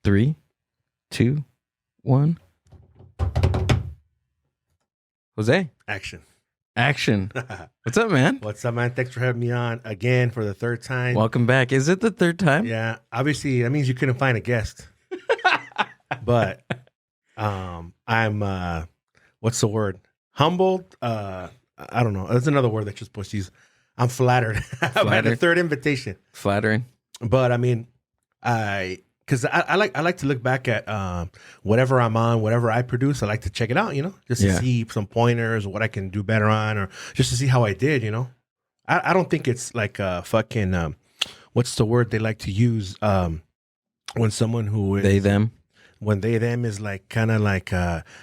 3, 2, 1. Jose. Action. What's up, man? What's up, man? Thanks for having me on again for the third time. Welcome back. Is it the third time? Yeah. Obviously, that means you couldn't find a guest. But I'm what's the word? Humbled. I don't know. That's another word that you're supposed to use. I'm flattered. I've had a third invitation. Flattering. But I mean, because I like to look back at whatever I'm on, whatever I produce. I like to check it out, just to see some pointers or what I can do better on, or just to see how I did. I don't think it's like fucking what's the word they like to use when someone who is They them. When they them is like kind of like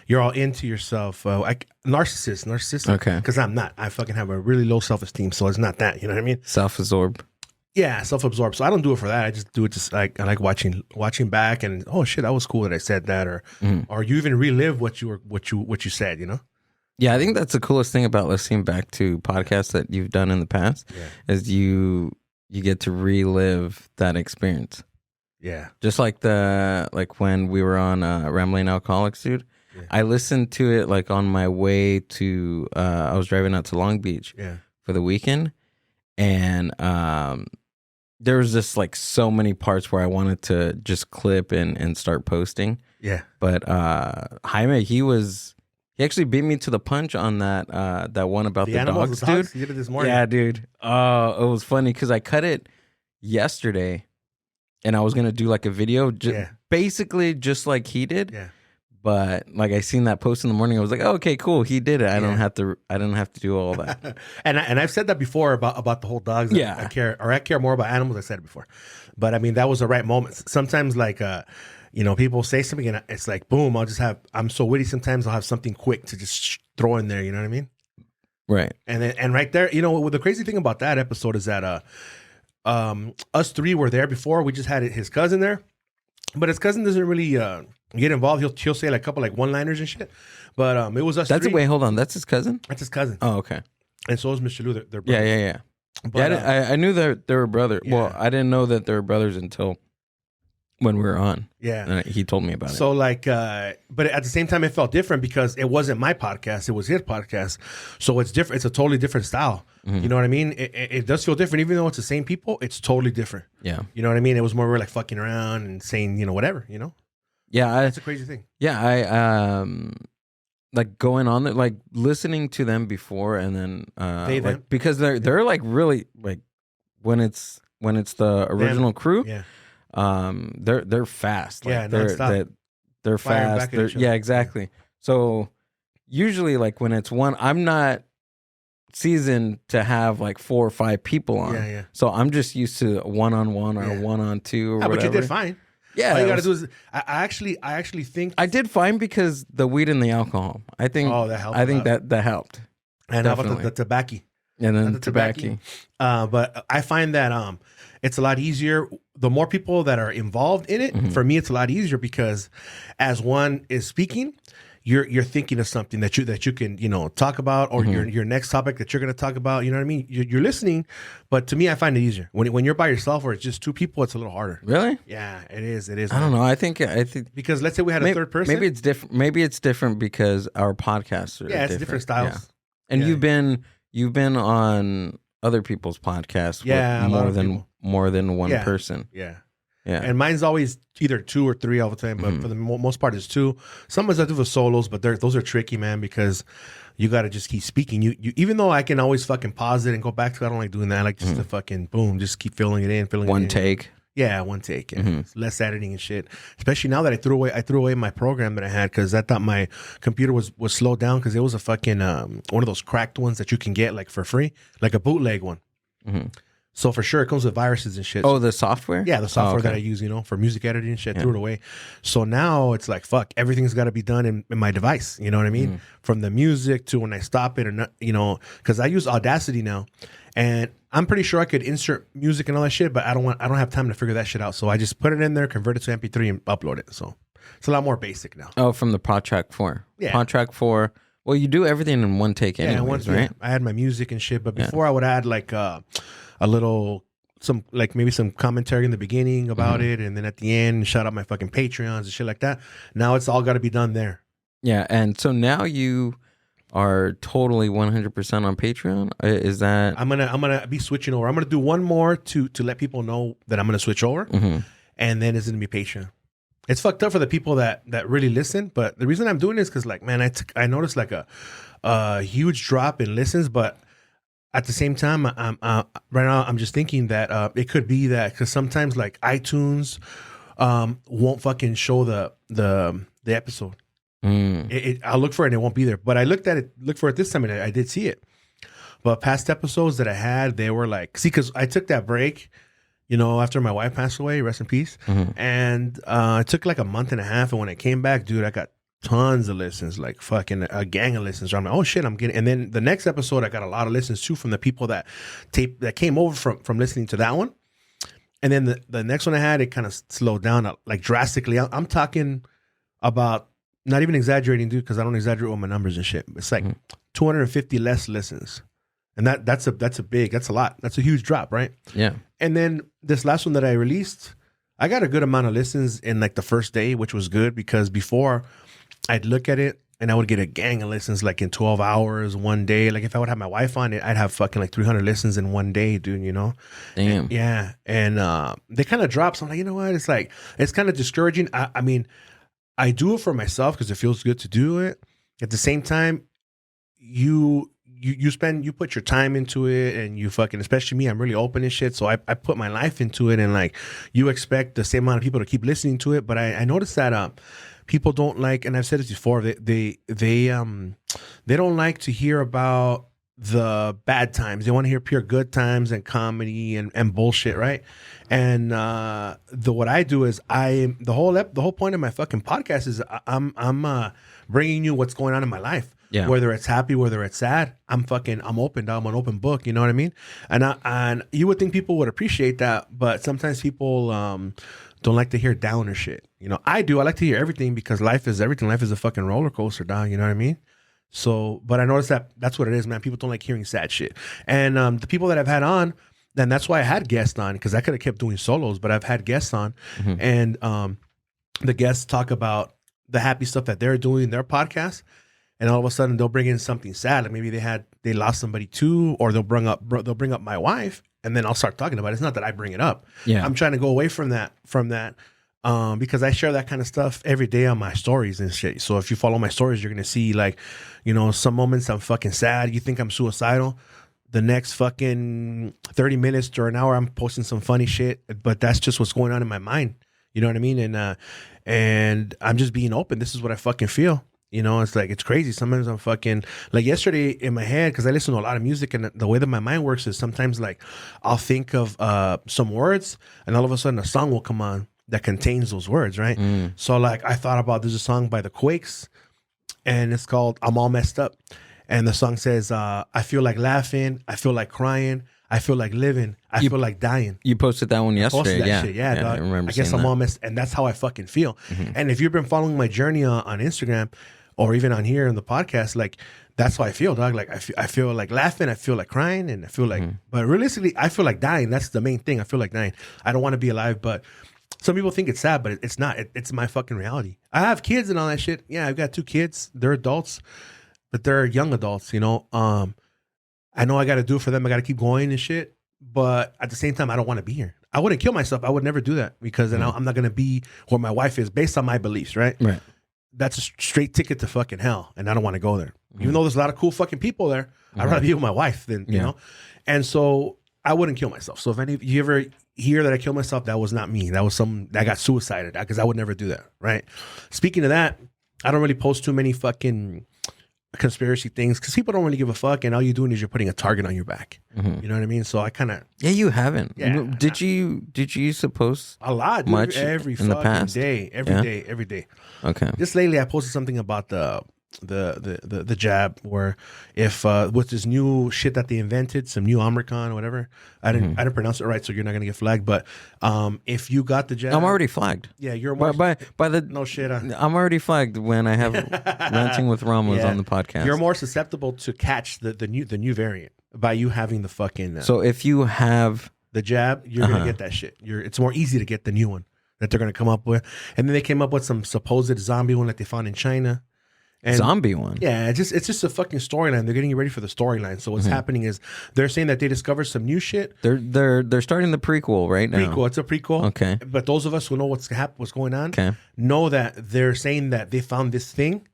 you're all into yourself, narcissist. Okay. Because I'm not. I fucking have a really low self-esteem, so it's not that. You know what I mean? Self-absorbed. Yeah, self-absorbed. So I don't do it for that. I just do it just like I like watching back and oh shit, that was cool that I said that, or you even relive what you said. Yeah, I think that's the coolest thing about listening back to podcasts that you've done in the past is you get to relive that experience. Yeah, just like when we were on Rambling Alcoholics, dude. Yeah. I listened to it like on my way to. I was driving out to Long Beach for the weekend, and there was just like so many parts where I wanted to just clip and start posting. Yeah. But Jaime, he actually beat me to the punch on that one about the dogs, dude. You did it this morning. Yeah, dude. Oh, it was funny because I cut it yesterday and I was going to do like a video basically just like he did. Yeah. But like I seen that post in the morning, I was like, oh, okay, cool. He did it. I don't have to do all that. and I've said that before about the whole dogs. Yeah. I care more about animals. I said it before. But I mean, that was the right moment. Sometimes like, people say something and it's like, boom, I'm so witty. Sometimes I'll have something quick to just throw in there. You know what I mean? Right. And right there, the crazy thing about that episode is that, us three were there before. We just had his cousin there, but his cousin doesn't really, get involved. He'll say like a couple like one-liners and shit. But it was us. Wait, hold on. That's his cousin? That's his cousin. Oh, okay. And so is Mr. Lou. They're brothers. Yeah. But, I knew that they were brothers. Yeah. Well, I didn't know that they were brothers until when we were on. Yeah. And he told me about it. So like, but at the same time, it felt different because it wasn't my podcast. It was his podcast. So it's different. It's a totally different style. Mm-hmm. You know what I mean? It does feel different. Even though it's the same people, it's totally different. Yeah. You know what I mean? It was more we're like fucking around and saying, whatever, Yeah. That's a crazy thing. Yeah. I, like going on there, like listening to them before and then, because they're like really like when it's the original crew. Yeah. They're fast. Like, they're fast. Yeah, exactly. So usually like when it's one, I'm not seasoned to have like 4 or 5 people on. Yeah. So I'm just used to one-on-one or one-on-2 or whatever. But you did fine. Yeah. All you gotta do is I actually think I did fine because the weed and the alcohol. I think that helped. I think that helped. And how about the tobacco? And then the tobacco. But I find that it's a lot easier. The more people that are involved in it, for me, it's a lot easier because as one is speaking, you're thinking of something that you can talk about, or your next topic that you're going to talk about. You know what I mean? You're listening, but to me, I find it easier when you're by yourself or it's just 2 people. It's a little harder. Really? Yeah, it is. I don't know. I think because let's say we had a third person. Maybe it's different. Maybe it's different because our podcasts are it's different styles. Yeah. And you've been on other people's podcasts. Yeah, with more than one person. Yeah. Yeah, and mine's always either 2 or 3 all the time, but for the most part, it's 2. Sometimes I do the solos, but those are tricky, man, because you got to just keep speaking. You even though I can always fucking pause it and go back to it, I don't like doing that. I like just to fucking boom, just keep filling it in. One take. Yeah, one take. Yeah. Less editing and shit. Especially now that I threw away my program that I had because I thought my computer was slowed down because it was a fucking one of those cracked ones that you can get like for free, like a bootleg one. Mm-hmm. So for sure, it comes with viruses and shit. Oh, the software? Yeah, the software that I use, for music editing and shit. Threw it away. So now it's like, fuck, everything's got to be done in my device. You know what I mean? From the music to when I stop it or not, because I use Audacity now, and I'm pretty sure I could insert music and all that shit, but I don't have time to figure that shit out. So I just put it in there, convert it to MP3, and upload it. So it's a lot more basic now. Oh, from the PodTrack 4. Yeah, PodTrack 4. Well, you do everything in one take anyways, right? I had my music and shit, but before I would add like a little some like maybe some commentary in the beginning about it, and then at the end shout out my fucking Patreons and shit like that. Now it's all got to be done there. Yeah, and so now you are totally 100% on Patreon. Is that? I'm gonna be switching over. I'm gonna do one more to let people know that I'm gonna switch over, and then it's gonna be Patreon. It's fucked up for the people that really listen, but the reason I'm doing this because like, man, I noticed like a huge drop in listens, but at the same time, right now I'm just thinking that it could be that because sometimes like iTunes won't fucking show the episode. I'll look for it and it won't be there. But I looked for it this time and I did see it. But past episodes that I had, they were like, see, because I took that break, you know, after my wife passed away, rest in peace. And it took like a month and a half. And when I came back, dude, I got tons of listens, like fucking a gang of listens. So I'm like, oh shit, I'm getting. And then the next episode, I got a lot of listens too from the people that came over from listening to that one. And then the next one I had, it kind of slowed down like drastically. I'm talking about, not even exaggerating, dude, because I don't exaggerate with my numbers and shit. It's like 250 less listens. And that's a lot. That's a huge drop, right? Yeah. And then this last one that I released, I got a good amount of listens in like the first day, which was good because before I'd look at it and I would get a gang of listens like in 12 hours, one day. Like if I would have my wife on it, I'd have fucking like 300 listens in one day, dude, you know? Damn. And, yeah. And they kind of dropped. So I'm like, you know what? It's like, it's kind of discouraging. I mean, I do it for myself because it feels good to do it. At the same time, you put your time into it, and you fucking, especially me, I'm really open and shit. So I put my life into it, and like you expect the same amount of people to keep listening to it. But I noticed that people don't like, and I've said this before, they don't like to hear about the bad times. They want to hear pure good times and comedy and bullshit, right? And what I do is the whole point of my fucking podcast is I'm bringing you what's going on in my life. Yeah. Whether it's happy, whether it's sad, I'm open, dog. I'm an open book. You know what I mean? And you would think people would appreciate that, but sometimes people don't like to hear downer shit. You know, I do. I like to hear everything because life is everything. Life is a fucking roller coaster, dog. You know what I mean? So, but I noticed that's what it is, man. People don't like hearing sad shit. And the people that I've had on, then that's why I had guests on, because I could have kept doing solos, but I've had guests on, and the guests talk about the happy stuff that they're doing in their podcast. And all of a sudden they'll bring in something sad. Like maybe they lost somebody too, or they'll bring up my wife, and then I'll start talking about it. It's not that I bring it up. Yeah. I'm trying to go away from that, because I share that kind of stuff every day on my stories and shit. So if you follow my stories, you're gonna see like, you know, some moments I'm fucking sad. You think I'm suicidal. The next fucking 30 minutes to an hour, I'm posting some funny shit, but that's just what's going on in my mind. You know what I mean? And I'm just being open. This is what I fucking feel. You know, it's like, it's crazy. Sometimes I'm fucking, like yesterday in my head, because I listen to a lot of music, and the way that my mind works is sometimes like I'll think of some words, and all of a sudden a song will come on that contains those words, right? So like I thought about, there's a song by the Quakes, and it's called I'm All Messed Up. And the song says, I feel like laughing, I feel like crying, I feel like living, I feel like dying. You posted that one yesterday. Shit. Yeah, dog. I remember. I guess I'm all messed, and that's how I fucking feel. And if you've been following my journey on Instagram, or even on here in the podcast, like that's how I feel, dog. Like I feel like laughing, I feel like crying, and I feel like, but realistically, I feel like dying. That's the main thing. I feel like dying. I don't want to be alive, but some people think it's sad, but it's not. It's my fucking reality. I have kids and all that shit. Yeah, I've got 2 kids. They're adults, but they're young adults. You know, I know I got to do it for them. I got to keep going and shit. But at the same time, I don't want to be here. I wouldn't kill myself. I would never do that, because then I'm not going to be where my wife is based on my beliefs, right? Right. That's a straight ticket to fucking hell, and I don't want to go there. Even though there's a lot of cool fucking people there, I'd rather be with my wife than, you know? And so I wouldn't kill myself. So if any of you ever hear that I killed myself, that was not me. That was that got suicided, because I would never do that, right? Speaking of that, I don't really post too many fucking conspiracy things, because people don't really give a fuck, and all you're doing is you're putting a target on your back. You know what I mean? So I kind of... Yeah, you haven't. Yeah. Did you post a lot, dude, much every in fucking the past? day, every day. Okay. Just lately, I posted something about the jab, where if with this new shit that they invented, some new Omicron or whatever, I didn't pronounce it right, so you're not gonna get flagged. But if you got the jab, I'm already flagged. Yeah, you're more by the no shit. I'm already flagged when I have Ranting with Ramos on the podcast. You're more susceptible to catch the new variant by you having the fucking. So if you have the jab, you're gonna get that shit. It's more easy to get the new one that they're gonna come up with. And then they came up with some supposed zombie one that they found in China. And zombie one. Yeah, it's just a fucking storyline. They're getting you ready for the storyline. So what's happening is they're saying that they discovered some new shit. They're starting the prequel right now. Prequel, it's a prequel. Okay. But those of us who know what's going on, know that they're saying that they found this thing,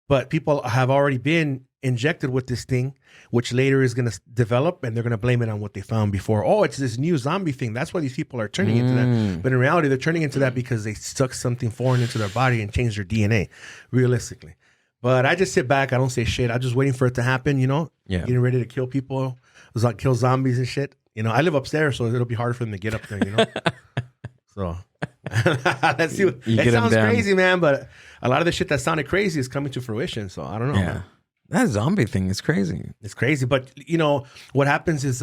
but people have already been injected with this thing, which later is going to develop, and they're going to blame it on what they found before. Oh, it's this new zombie thing. That's why these people are turning into that. But in reality, they're turning into that because they stuck something foreign into their body and changed their DNA, realistically. But I just sit back. I don't say shit. I'm just waiting for it to happen, you know? Yeah. Getting ready to kill people, kill zombies and shit. You know, I live upstairs, so it'll be hard for them to get up there, you know? So let's see. It sounds crazy, man, but a lot of the shit that sounded crazy is coming to fruition. So I don't know. Yeah. Man. That zombie thing is crazy. It's crazy. But, you know, what happens is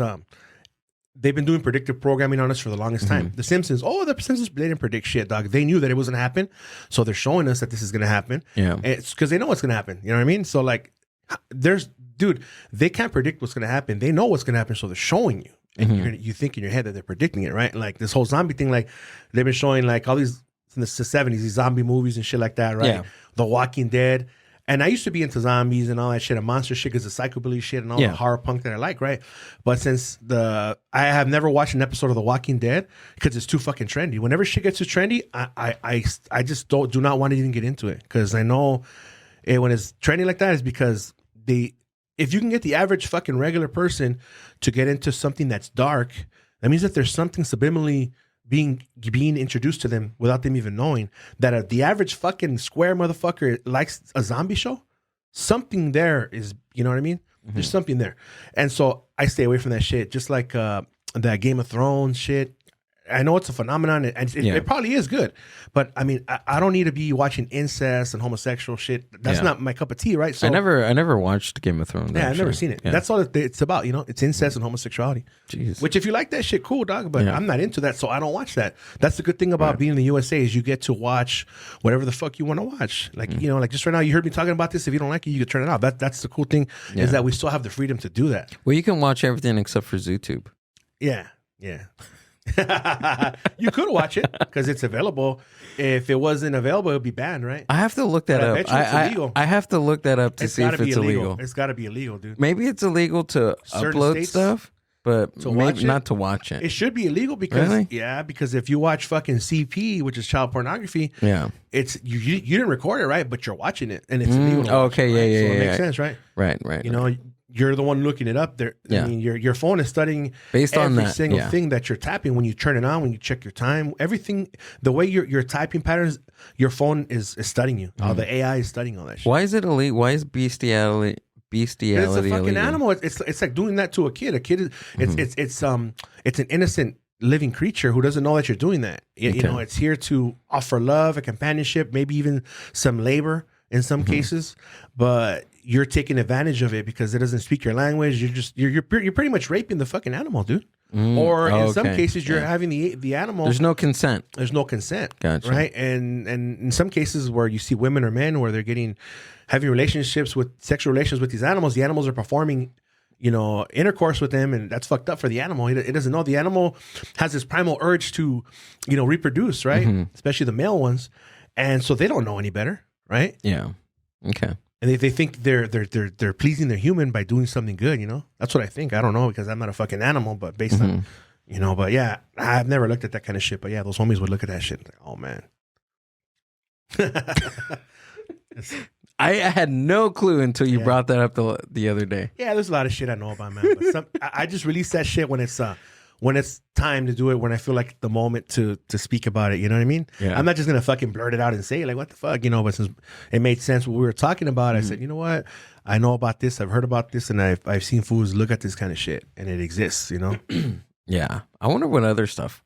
they've been doing predictive programming on us for the longest time. The Simpsons, the Simpsons, they didn't predict shit, dog. They knew that it was going to happen. So they're showing us that this is going to happen. Yeah. It's because they know what's going to happen. You know what I mean? So, like, they can't predict what's going to happen. They know what's going to happen. So they're showing you. And you think in your head that they're predicting it, right? Like this whole zombie thing, like they've been showing like all these in the 70s, these zombie movies and shit like that, right? Yeah. The Walking Dead. And I used to be into zombies and all that shit and monster shit because the psychobilly shit and all the horror punk that I like, right? But since I have never watched an episode of The Walking Dead because it's too fucking trendy. Whenever shit gets too trendy, I just do not want to even get into it because I know when it's trendy like that is because if you can get the average fucking regular person to get into something that's dark, that means that there's something subliminally being introduced to them without them even knowing that the average fucking square motherfucker likes a zombie show. Something there is, you know what I mean? There's something there. And so I stay away from that shit. Just like that Game of Thrones shit. I know it's a phenomenon and it probably is good, but I mean, I don't need to be watching incest and homosexual shit. That's not my cup of tea, right? So I never watched Game of Thrones. Yeah, I've never seen it. Yeah. That's all it's about, you know? It's incest and homosexuality. Jeez. Which if you like that shit, cool, dog, but I'm not into that, so I don't watch that. That's the good thing about being in the USA is you get to watch whatever the fuck you want to watch. Like, you know, like just right now, you heard me talking about this. If you don't like it, you can turn it off. That's the cool thing is that we still have the freedom to do that. Well, you can watch everything except for ZooTube. Yeah. You could watch it because it's available. If it wasn't available, it would be banned, right? I have to look that up. I have to look that up to see if it's illegal. It's got to be illegal, dude. Maybe it's illegal to upload stuff, but maybe not to watch it. It should be illegal because because if you watch fucking CP, which is child pornography, it's you didn't record it, right? But you're watching it, and it's illegal. Okay, right? So it makes sense, right? Right. You know. You're the one looking it up there. I mean, your phone is studying based on every single thing that you're tapping when you turn it on, when you check your time, everything, the way your typing patterns, your phone is studying you. All the AI is studying all that shit. Why is it illegal? Why is bestiality it's a fucking illegal? animal. It's like doing that to a kid. A kid is it's an innocent living creature who doesn't know that you're doing that. You know, it's here to offer love and companionship, maybe even some labor in some cases, but you're taking advantage of it because it doesn't speak your language. You're pretty much raping the fucking animal, dude. Or in some cases, you're having the animal. There's no consent. Gotcha. Right? And in some cases where you see women or men where they're having sexual relations with these animals, the animals are performing, you know, intercourse with them, and that's fucked up for the animal. It doesn't know. The animal has this primal urge to, you know, reproduce, right? Especially the male ones, and so they don't know any better, right? Yeah. Okay. And they think they're pleasing their human by doing something good, you know? That's what I think. I don't know because I'm not a fucking animal, but based on, you know, but yeah, I've never looked at that kind of shit. But yeah, those homies would look at that shit like, oh man. I had no clue until you brought that up the other day. Yeah, there's a lot of shit I know about, man. But I just release that shit when it's time to do it, when I feel like the moment to speak about it, you know what I mean? Yeah. I'm not just going to fucking blurt it out and say it, like, what the fuck, you know, but since it made sense what we were talking about, I said, you know what? I know about this, I've heard about this, and I've seen fools look at this kind of shit, and it exists, you know? Yeah. I wonder what other stuff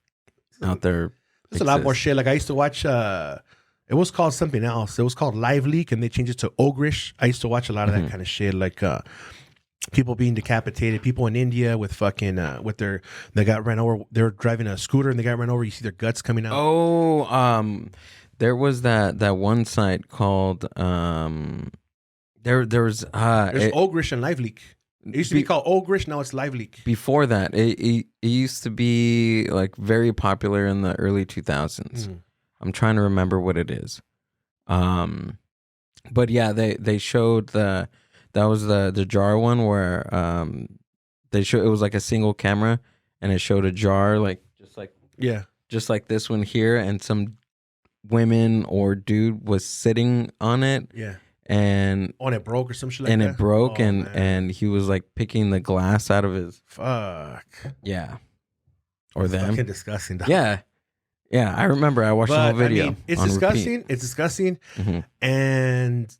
out there There's a lot more shit. Like I used to watch, it was called something else. It was called Live Leak, and they changed it to Ogrish. I used to watch a lot of that kind of shit, like people being decapitated, people in India with fucking they got ran over. They were driving a scooter and they got ran over. You see their guts coming out. Oh, there was that one site called there's Ogrish and Live Leak. It used to be called Ogrish. Now it's Live Leak. Before that, it used to be like very popular in the early 2000s. I'm trying to remember what it is. But yeah, they showed that was the jar one where they showed it was like a single camera and it showed a jar like just like this one here, and some women or dude was sitting on it. Yeah. And it broke or some shit like that. And it broke, and he was like picking the glass out of his. Fuck. Yeah. Or That's them. fucking disgusting. Dog. Yeah. Yeah, I remember I watched the whole video. I mean, it's disgusting. Repeat. It's disgusting. And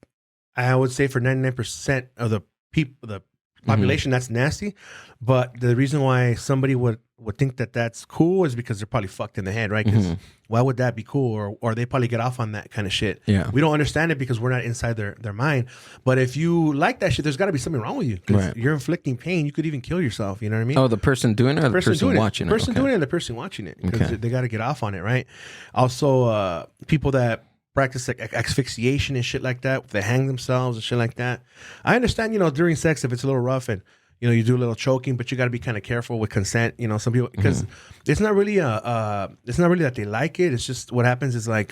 I would say for 99% of the people, the population, that's nasty. But the reason why somebody would think that that's cool is because they're probably fucked in the head, right? Because why would that be cool? Or they probably get off on that kind of shit. Yeah. We don't understand it because we're not inside their mind. But if you like that shit, there's got to be something wrong with you. Because you're inflicting pain. You could even kill yourself. You know what I mean? Oh, the person doing it or the person watching it? The person doing it and the person watching it. Because they got to get off on it, right? Also, people that practice like asphyxiation and shit like that, if they hang themselves and shit like that. I understand, during sex, if it's a little rough and you do a little choking, but you got to be kind of careful with consent. Some people, because it's not really that they like it. It's just what happens is like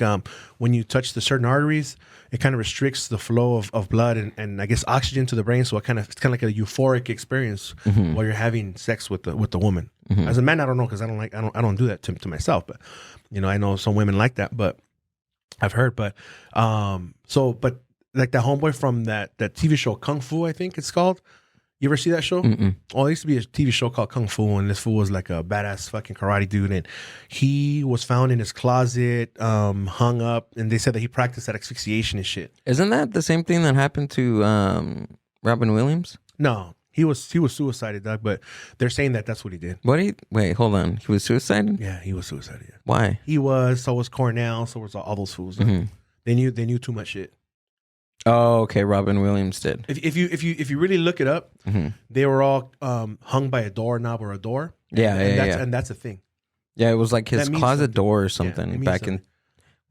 when you touch the certain arteries, it kind of restricts the flow of blood and I guess oxygen to the brain. So it's kind of like a euphoric experience while you're having sex with the woman. As a man, I don't know because I don't do that to myself. But I know some women like that, but I've heard. But but like that homeboy from that TV show Kung Fu, I think it's called. You ever see that show? Oh, there used to be a TV show called Kung Fu, and this fool was like a badass fucking karate dude, and he was found in his closet, hung up, and they said that he practiced that asphyxiation and shit. Isn't that the same thing that happened to Robin Williams? No, he was suicided, Doug, but they're saying that that's what he did. Wait, hold on. He was suicided? Yeah, he was suicided. Yeah. Why? So was Cornell, so was all those fools. They knew too much shit. Oh, okay. Robin Williams did. If you really look it up, they were all hung by a doorknob or a door. And that's a thing. Yeah, it was like his closet door or something back in,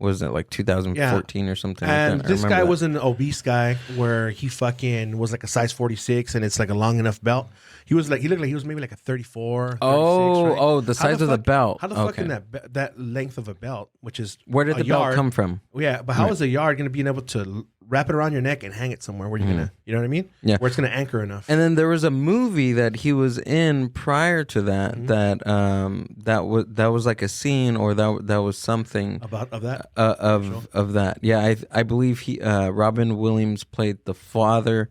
was it like 2014 or something? And like this guy was an obese guy where he fucking was like a size 46 and it's like a long enough belt. He looked like he was maybe like a 34, 36, right? The size of the belt. How the fuck can that length of a belt, which is where did the belt come from? Yeah, but how is a yard going to be able to wrap it around your neck and hang it somewhere where you're gonna, you know what I mean? Yeah, where it's gonna anchor enough. And then there was a movie that he was in prior to that that was like a scene or that was something of that of that. Yeah, I believe Robin Williams played the father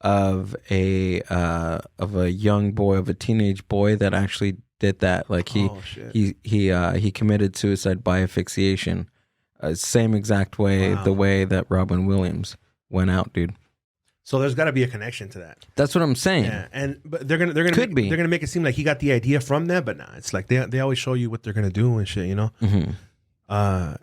of a young boy, of a teenage boy that actually did that. Like he committed suicide by asphyxiation. Same exact way, the way that Robin Williams went out, dude. So there's got to be a connection to that. That's what I'm saying. Yeah, but they're gonna make it seem like he got the idea from that, but nah, it's like they always show you what they're gonna do and shit, and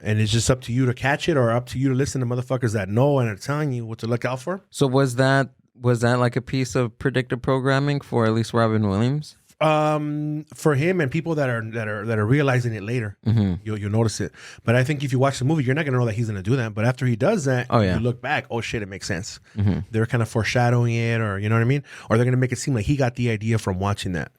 it's just up to you to catch it or up to you to listen to motherfuckers that know and are telling you what to look out for. So was that like a piece of predictive programming for at least Robin Williams? For him and people that are realizing it later, you'll notice it. But I think if you watch the movie, you're not gonna know that he's gonna do that. But after he does that, you look back, oh shit, it makes sense. They're kind of foreshadowing it, or you know what I mean, or they're gonna make it seem like he got the idea from watching that.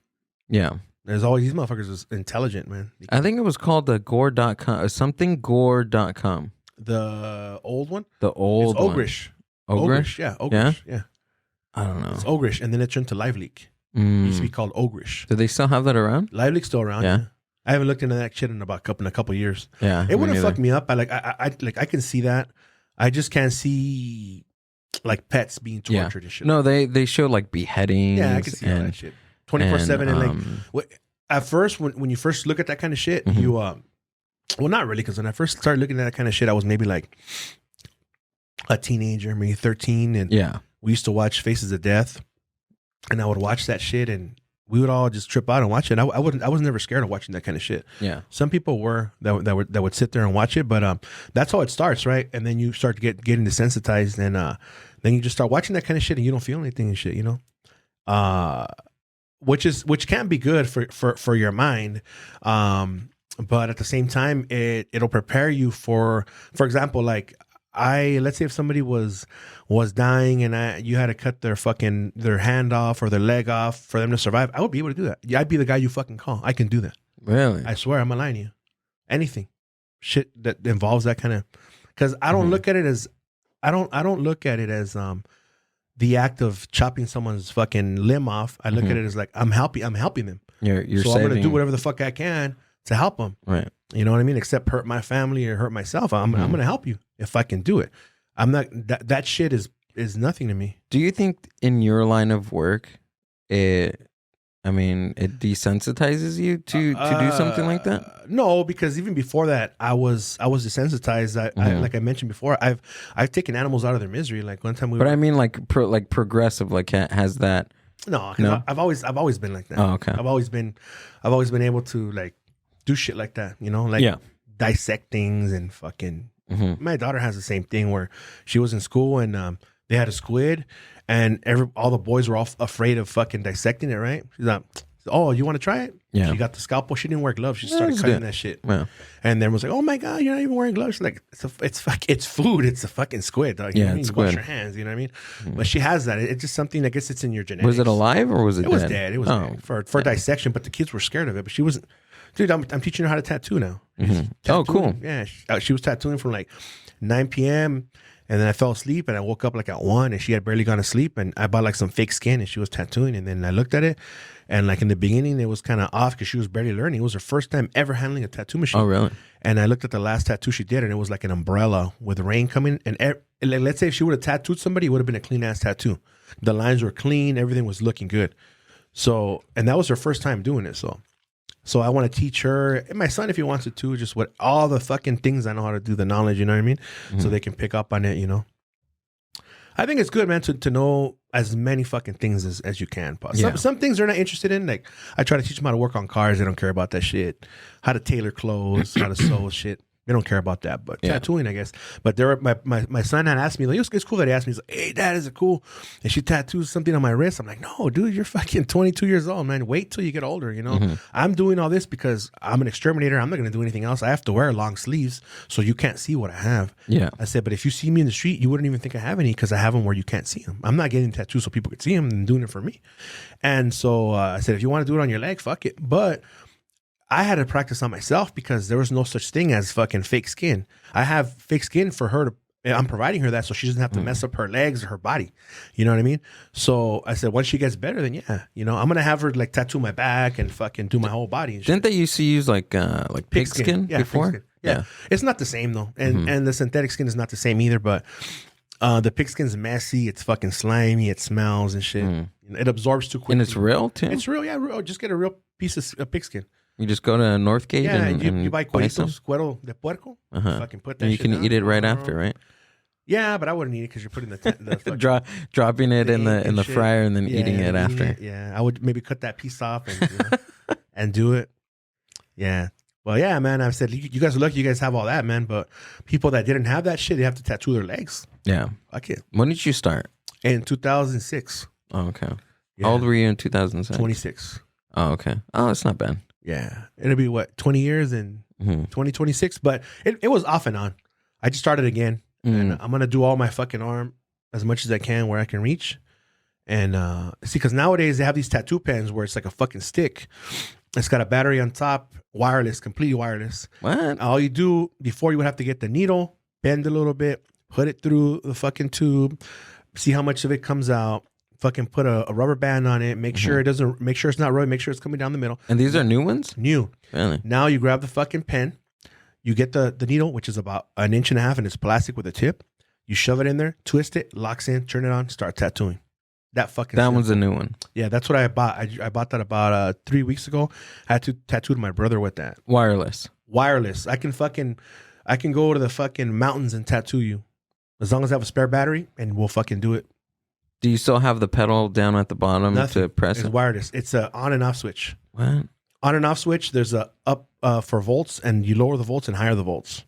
Yeah, there's always these motherfuckers is intelligent, man. I think it was called the Gore.com, something Gore.com. The old one, the old it's Ogrish. Ogrish, yeah, Ogrish, yeah. I don't know. It's Ogrish, and then it turned to Live Leak. It used to be called Ogrish. Do they still have that around? Live Leak's still around. Yeah. I haven't looked into that shit in a couple years. Yeah. It wouldn't fuck me up. I can see that. I just can't see like pets being tortured and shit. No, they show like beheadings. Yeah, I can see all that shit. 24/7 and like at first when you first look at that kind of shit, you well, not really, because when I first started looking at that kind of shit, I was maybe like a teenager, maybe 13, and we used to watch Faces of Death. And I would watch that shit, and we would all just trip out and watch it. I was never scared of watching that kind of shit. Yeah, some people were that would sit there and watch it, but that's how it starts, right? And then you start getting desensitized, and then you just start watching that kind of shit, and you don't feel anything and shit, which can be good for your mind, but at the same time, it'll prepare you for example, like let's say if somebody was dying and you had to cut their hand off or their leg off for them to survive, I would be able to do that. Yeah, I'd be the guy you fucking call. I can do that. Really? I swear, I'm not lying to you. Anything, shit that involves that kind of, because I don't look at it as, I don't look at it as the act of chopping someone's fucking limb off. I look at it as like I'm helping them. You're so saving... I'm gonna do whatever the fuck I can to help them. Right. You know what I mean? Except hurt my family or hurt myself. I'm gonna help you if I can do it. I'm not that shit is nothing to me. Do you think in your line of work, it desensitizes you to do something like that? No, because even before that, I was desensitized. I like I mentioned before, I've taken animals out of their misery. Like one time But I mean, like progressive, like has that? No, I've always been like that. Oh, okay. I've always been able to like do shit like that. You know, like dissect things and fucking. My daughter has the same thing where she was in school and they had a squid and all the boys were all afraid of fucking dissecting it, right? She's like, oh, you want to try it? Yeah. She got the scalpel. She didn't wear gloves. She started cutting that shit. Yeah. And then was like, oh my God, you're not even wearing gloves. She's like, it's food. It's a fucking squid, dog. You know what I mean? Squid. Wash your hands, you know what I mean? But she has that. It's just something, I guess it's in your genetics. Was it alive or was it dead? It was dead. It was dead for dissection, but the kids were scared of it. But she wasn't. Dude, I'm teaching her how to tattoo now. Oh, cool. Yeah. She was tattooing from like 9 p.m. And then I fell asleep and I woke up like at 1 and she had barely gone to sleep. And I bought like some fake skin and she was tattooing. And then I looked at it and like in the beginning, it was kind of off because she was barely learning. It was her first time ever handling a tattoo machine. Oh, really? And I looked at the last tattoo she did and it was like an umbrella with rain coming. And let's say if she would have tattooed somebody, it would have been a clean ass tattoo. The lines were clean. Everything was looking good. So, and that was her first time doing it. So I want to teach her and my son, if he wants it too, just what all the fucking things I know how to do, the knowledge, you know what I mean? So they can pick up on it, you know? I think it's good, man, to know as many fucking things as you can. Some things they're not interested in. Like I try to teach them how to work on cars. They don't care about that shit. How to tailor clothes, how to sew shit. They don't care about that, but tattooing, I guess. But my son had asked me, like, it's cool that he asked me, he's like, hey, Dad, is it cool? And she tattoos something on my wrist. I'm like, no, dude, you're fucking 22 years old, man. Wait till you get older, you know? I'm doing all this because I'm an exterminator. I'm not going to do anything else. I have to wear long sleeves so you can't see what I have. Yeah. I said, but if you see me in the street, you wouldn't even think I have any because I have them where you can't see them. I'm not getting tattoos so people could see them and doing it for me. And so I said, if you want to do it on your leg, fuck it. But I had to practice on myself because there was no such thing as fucking fake skin. I have fake skin for her to, I'm providing her that so she doesn't have to mess up her legs or her body. You know what I mean? So I said, once she gets better, then you know, I'm going to have her like tattoo my back and fucking do my whole body. And shit. Didn't they used to use like pig skin before? Pig skin. Yeah. It's not the same though. And the synthetic skin is not the same either, but the pig skin's messy. It's fucking slimy. It smells and shit. It absorbs too quickly. And it's real too? It's real, yeah. Real. Just get a real piece of pig skin. You just go to Northgate and you buy cueritos, cuero de puerco. Fucking put that and you shit can eat it right after, right? Yeah, but I wouldn't eat it because you're putting the dropping it in the fryer and then eating it after. I would maybe cut that piece off and and do it. Yeah. Well, yeah, man. I've said you guys are lucky. You guys have all that, man. But people that didn't have that shit, they have to tattoo their legs. Yeah. Fuck it. When did you start? In 2006. Oh, okay. Yeah. How old were you in 2006? 26. Oh, okay. Oh, it's not bad. Yeah. It'll be 20 years in 2026. But it was off and on. I just started again. And I'm going to do all my fucking arm as much as I can where I can reach. And see, because nowadays they have these tattoo pens where it's like a fucking stick. It's got a battery on top, wireless, completely wireless. What? All you do before, you would have to get the needle, bend a little bit, put it through the fucking tube, see how much of it comes out. Fucking put a rubber band on it. Make sure it's not rubbing. Make sure it's coming down the middle. And these are new ones? New. Really? Now you grab the fucking pen. You get the needle, which is about 1.5 inches, and it's plastic with a tip. You shove it in there, twist it, locks in, turn it on, start tattooing. That one's a new one. Yeah, that's what I bought. I bought that about 3 weeks ago. I had to tattoo my brother with that. Wireless. I can go to the fucking mountains and tattoo you. As long as I have a spare battery, and we'll fucking do it. Do you still have the pedal down at the bottom to press it? It's wireless. It's a on and off switch. What? On and off switch. There's a up for volts, and you lower the volts and higher the volts.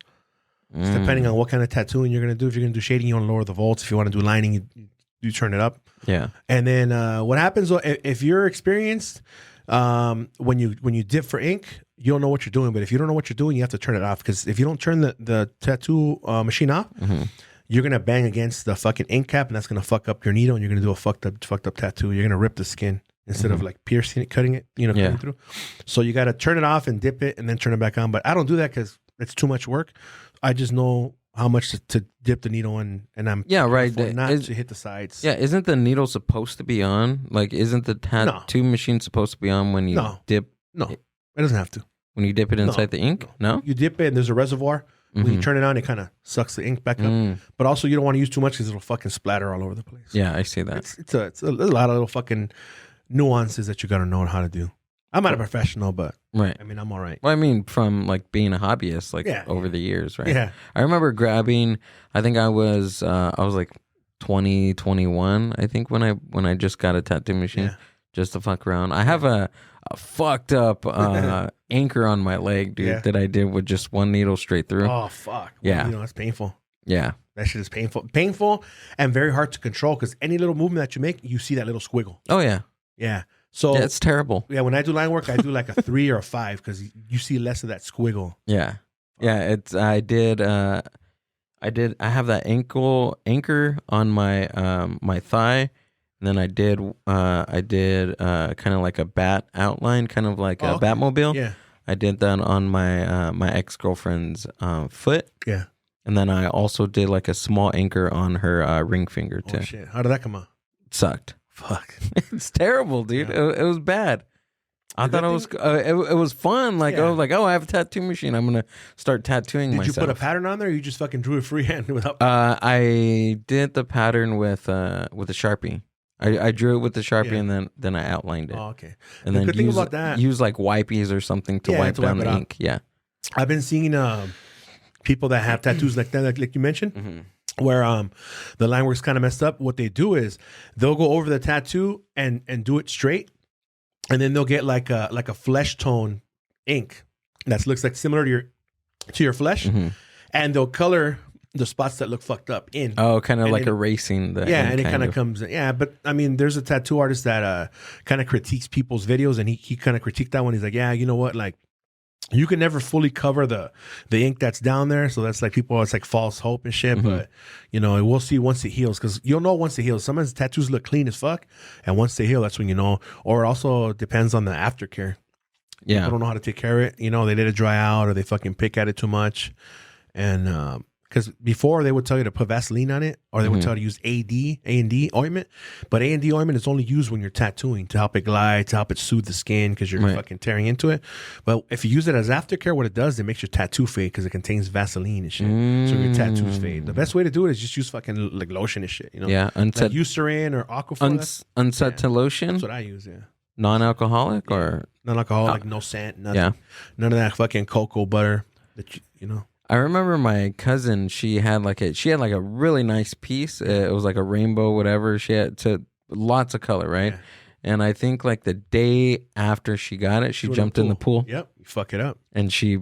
It's depending on what kind of tattooing you're going to do. If you're going to do shading, you want to lower the volts. If you want to do lining, you turn it up. Yeah. And then what happens if you're experienced, when you dip for ink, you don't know what you're doing. But if you don't know what you're doing, you have to turn it off, because if you don't turn the tattoo machine off, you're gonna bang against the fucking ink cap, and that's gonna fuck up your needle, and you're gonna do a fucked up tattoo. You're gonna rip the skin instead of like piercing it, cutting it, cutting through. So you gotta turn it off and dip it, and then turn it back on. But I don't do that because it's too much work. I just know how much to dip the needle in, and I'm right. Not to hit the sides. Yeah, isn't the needle supposed to be on? Like, isn't the tattoo machine supposed to be on when you dip? No, it doesn't have to. When you dip it inside the ink? No? You dip it, and there's a reservoir. When you turn it on, it kind of sucks the ink back up. But also, you don't want to use too much because it'll fucking splatter all over the place. Yeah, I see that. It's a lot of little fucking nuances that you got to know how to do. I'm not a professional, but I mean, I'm all right. Well, I mean, from like being a hobbyist, like over the years, right? Yeah. I remember grabbing, I think I was like 20, 21, I think when I just got a tattoo machine just to fuck around. I have a fucked up anchor on my leg, dude, that I did with just one needle straight through. Oh, fuck. Yeah. Well, that's painful. Yeah. That shit is painful. Painful and very hard to control because any little movement that you make, you see that little squiggle. Oh, yeah. Yeah. So it's terrible. Yeah, when I do line work, I do like a 3 or a 5 because you see less of that squiggle. Yeah. Yeah, I have that anchor on my my thigh. And then I did kind of like a bat outline, kind of like a Batmobile. Yeah. I did that on my my ex-girlfriend's foot. Yeah. And then I also did like a small anchor on her ring finger too. Oh shit! How did that come out? It sucked. Fuck. It's terrible, dude. Yeah. It was bad. I thought it was fun. Like I was like, I have a tattoo machine. I'm gonna start tattooing myself. Did you put a pattern on there, or you just fucking drew it freehand without? I did the pattern with a Sharpie. I drew it with the Sharpie and then I outlined it. Oh, okay. And then use like wipies or something to wipe down the ink. Yeah. I've been seeing people that have tattoos like that, like you mentioned, where the line work's kind of messed up. What they do is they'll go over the tattoo and do it straight, and then they'll get like a flesh tone ink that looks like similar to your flesh, and they'll color the spots that look fucked up in. Oh, kind of like erasing the ink, and it kind of comes in. Yeah, but I mean, there's a tattoo artist that kind of critiques people's videos, and he kind of critiqued that one. He's like, yeah, you know what, like you can never fully cover the ink that's down there, so that's like it's like false hope and shit. But we'll see once it heals, because you'll know once it heals. Sometimes tattoos look clean as fuck, and once they heal, that's when you know. Or it also depends on the aftercare. Yeah, people don't know how to take care of it. They let it dry out, or they fucking pick at it too much, and because before they would tell you to put Vaseline on it, or they would tell you to use A&D ointment. But A&D ointment is only used when you're tattooing to help it glide, to help it soothe the skin because you're fucking tearing into it. But if you use it as aftercare, what it does, it makes your tattoo fade because it contains Vaseline and shit. So your tattoos fade. The best way to do it is just use fucking like lotion and shit. Yeah, like Eucerin or Aquaphor. Unset to lotion. That's what I use. Yeah. Non-alcoholic or non-alcoholic, no scent, nothing. Yeah. None of that fucking cocoa butter that you know. I remember my cousin, she had like a really nice piece. It was like a rainbow, whatever. She had lots of color, right? Yeah. And I think like the day after she got it, she jumped in the pool. Yep, you fuck it up. And she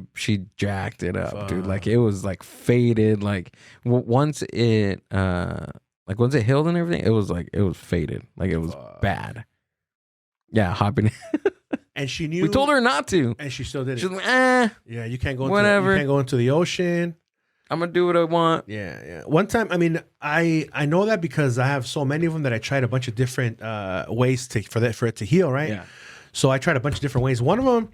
jacked it up, dude. Like it was like faded. Like once it healed and everything, it was faded. Like it was bad. Yeah, hopping. And she knew. We told her not to. And she still did it. She's like, yeah, you can't go whatever. You can't go into the ocean. I'm going to do what I want. Yeah. One time, I mean, I know that because I have so many of them that I tried a bunch of different ways for it to heal, right? Yeah. So I tried a bunch of different ways. One of them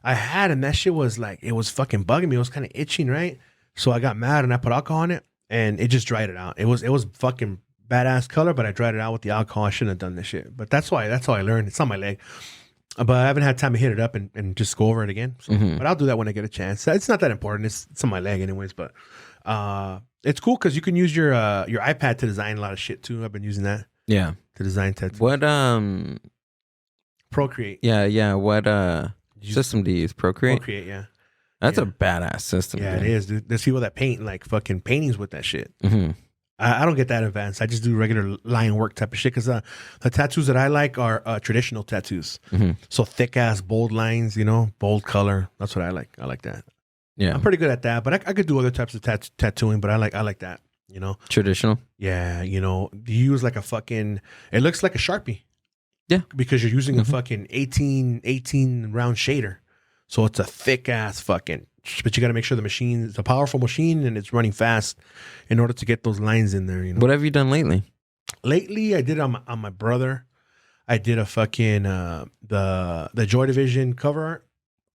I had, and that shit was like, it was fucking bugging me. It was kind of itching, right? So I got mad and I put alcohol on it, and it just dried it out. It was fucking badass color, but I dried it out with the alcohol. I shouldn't have done this shit. But that's how I learned. It's on my leg. But I haven't had time to hit it up and just go over it again. So, but I'll do that when I get a chance. It's not that important. It's on my leg anyways. But it's cool because you can use your iPad to design a lot of shit too. I've been using that. Yeah. To design tattoos. What Procreate. Yeah. What system do you use? Procreate? Procreate, yeah. That's a badass system. Yeah, dude. it is, dude. There's people that paint like fucking paintings with that shit. Mm-hmm. I don't get that advanced. I just do regular line work type of shit because the tattoos that I like are traditional tattoos. So thick ass, bold lines, bold color. That's what I like. I like that. Yeah, I'm pretty good at that. But I could do other types of tattooing. But I like that. Traditional. Yeah, you use like a fucking. It looks like a Sharpie. Yeah, because you're using a fucking 18 round shader. So it's a thick ass fucking but you got to make sure the machine is a powerful machine and it's running fast in order to get those lines in there. You know? What have you done lately? Lately, I did on my brother. I did a fucking the Joy Division cover art.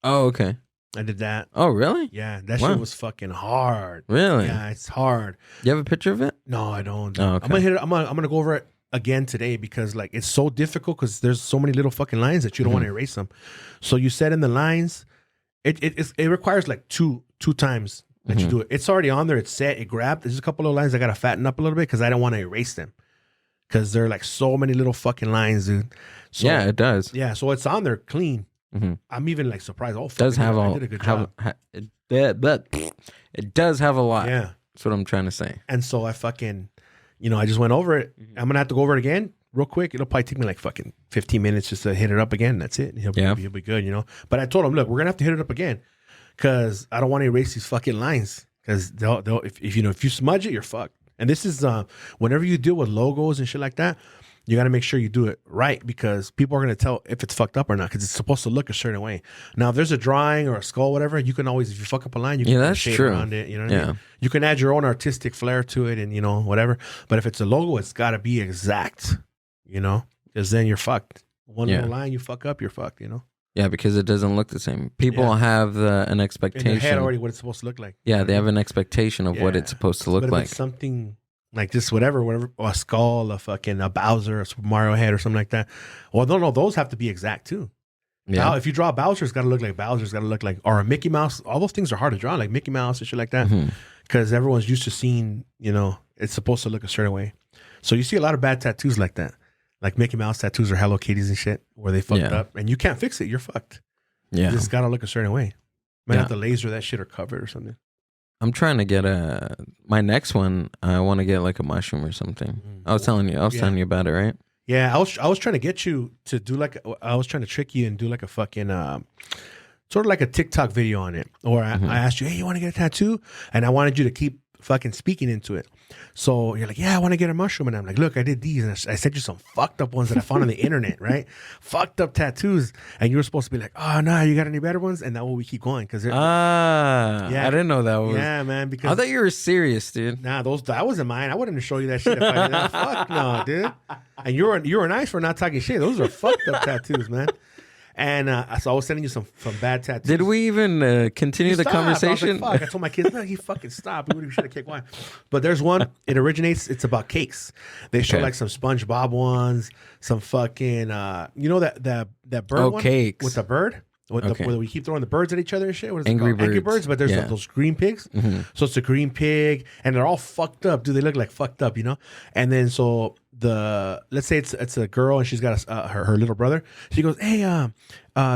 Oh, okay. I did that. Oh, really? Yeah, that shit was fucking hard. Really? Yeah, it's hard. You have a picture of it? No, I don't. Oh, okay. I'm gonna hit it. I'm gonna go over it again today because like it's so difficult because there's so many little fucking lines that you don't want to erase them. So you set in the lines. It requires like two times that you do it. It's already on there. It's set. It grabbed. There's a couple of lines I gotta fatten up a little bit because I don't want to erase them because there are like so many little fucking lines, dude. So, yeah, it does. Yeah, so it's on there clean. I'm even like surprised. Oh, does have I did a good job. It does have a lot. Yeah, that's what I'm trying to say. And so I fucking, I just went over it. I'm gonna have to go over it again real quick. It'll probably take me like fucking 15 minutes just to hit it up again. That's it. He'll be good, But I told him, look, we're gonna have to hit it up again because I don't want to erase these fucking lines because they'll if you smudge it, you're fucked. And this is whenever you deal with logos and shit like that, you got to make sure you do it right because people are going to tell if it's fucked up or not because it's supposed to look a certain way. Now, if there's a drawing or a skull, whatever, you can always, if you fuck up a line, you can that's shade true. around it. You know what I mean? You can add your own artistic flair to it and, whatever. But if it's a logo, it's got to be exact, because then you're fucked. One little line you fuck up, you're fucked, Yeah, because it doesn't look the same. People have an expectation. In their head already what it's supposed to look like. Yeah, they have an expectation of what it's supposed to look like. It's something like this, whatever, a skull, a Bowser, a Super Mario head or something like that. Well, no, those have to be exact too. Yeah. Now, if you draw Bowser, it's got to look like Bowser. It's got to look like, or a Mickey Mouse. All those things are hard to draw, like Mickey Mouse and shit like that. Because everyone's used to seeing, it's supposed to look a certain way. So you see a lot of bad tattoos like that. Like Mickey Mouse tattoos or Hello Kitties and shit where they fucked up and you can't fix it. You're fucked. Yeah. It's got to look a certain way. Might have to laser that shit or cover it or something. I'm trying to get my next one. I want to get like a mushroom or something. I was telling you about it, right? Yeah, I was trying to get you to do I was trying to trick you and do like a fucking sort of like a TikTok video on it. Or I asked you, hey, you want to get a tattoo? And I wanted you to keep fucking speaking into it. So you're like, yeah, I want to get a mushroom. And I'm like, look, I did these. And I sent you some fucked up ones that I found on the internet, right? Fucked up tattoos. And you were supposed to be like, oh, no, you got any better ones? And that way we keep going. I didn't know that was. Yeah, man. Because I thought you were serious, dude. Nah, that wasn't mine. I wouldn't have shown you that shit if I did that. Fuck no, dude. And you were nice for not talking shit. Those are fucked up tattoos, man. And so I was sending you some bad tattoos. Did we even continue the conversation? I was like, fuck. I told my kids, no, he fucking stopped. We should have kicked one. But there's one. It's about cakes. They show like some SpongeBob ones, some fucking, that bird one? Cakes. With the bird? Where we keep throwing the birds at each other and shit. What is Angry it called? Birds. Angry Birds, but there's those green pigs. So it's a green pig, and they're all fucked up. Dude, they look like fucked up, And then so let's say it's a girl and she's got her little brother. She goes, hey,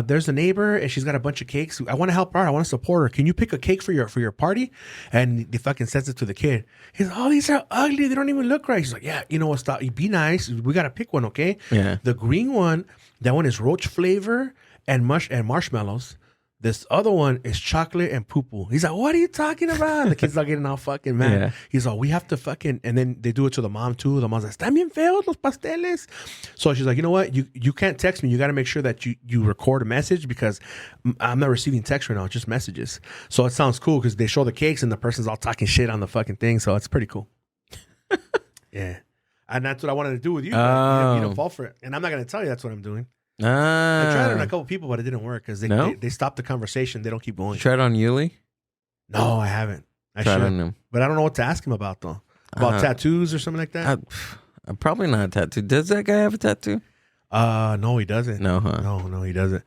there's a neighbor and she's got a bunch of cakes. I want to help her out. I want to support her. Can you pick a cake for your party? And he fucking says it to the kid. He's like, oh, these are ugly. They don't even look right. He's like, yeah, you know what? Stop. You be nice. We got to pick one, okay? Yeah. The green one, that one is roach flavor and marshmallows. This other one is chocolate and poo-poo. He's like, what are you talking about? The kid's not getting all fucking mad. Yeah. He's like, we have to fucking... And then they do it to the mom, too. The mom's like, están bien feos los pasteles. So she's like, you know what? You can't text me. You got to make sure that you record a message because I'm not receiving text right now. Just messages. So it sounds cool because they show the cakes and the person's all talking shit on the fucking thing. So it's pretty cool. Yeah. And that's what I wanted to do with you. But you don't fall for it. And I'm not going to tell you that's what I'm doing. I tried it on a couple people, but it didn't work because they stopped the conversation. They don't keep going. You tried on Yuli? No, I haven't. I tried should, on him, but I don't know what to ask him about though. About tattoos or something like that. Probably not a tattoo. Does that guy have a tattoo? No, he doesn't. No, huh? No, he doesn't.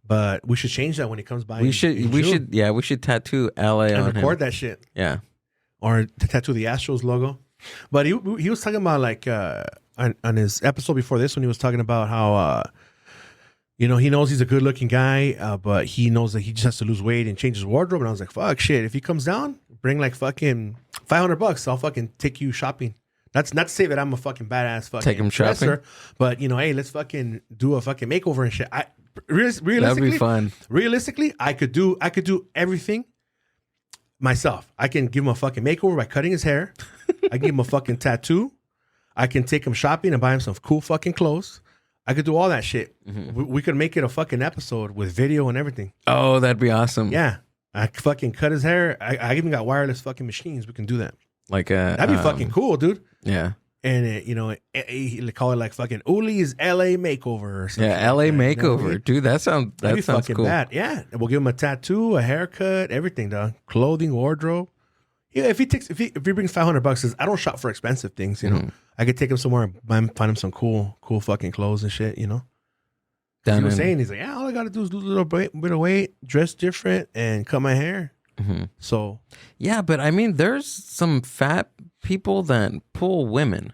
But we should change that when he comes by. We should tattoo LA and on record him. that shit. Yeah, or tattoo the Astros logo. But he was talking about like on his episode before this when he was talking about how. He knows he's a good-looking guy, but he knows that he just has to lose weight and change his wardrobe. And I was like, fuck, shit. If he comes down, bring like fucking $500. I'll fucking take you shopping. That's not to say that I'm a fucking badass fucking take him shopping. But, hey, let's fucking do a fucking makeover and shit. Realistically, that'd be fun. Realistically, I could do everything myself. I can give him a fucking makeover by cutting his hair. I can give him a fucking tattoo. I can take him shopping and buy him some cool fucking clothes. I could do all that shit. We could make it a fucking episode with video and everything. Oh, that'd be awesome. Yeah. I fucking cut his hair. I even got wireless fucking machines. We can do that. Like that'd be fucking cool, dude. Yeah. And they call it like fucking Uli's LA makeover or something. Yeah, LA like makeover, you know dude. That sounds fucking cool. bad. Yeah, and we'll give him a tattoo, a haircut, everything, dog. Clothing, wardrobe. Yeah, if he brings $500, I don't shop for expensive things. You know, I could take him somewhere and find him some cool fucking clothes and shit. You know. He was saying, he's like, yeah, all I gotta do is lose a little bit of weight, dress different, and cut my hair. So yeah, but I mean, there's some fat people that pull women.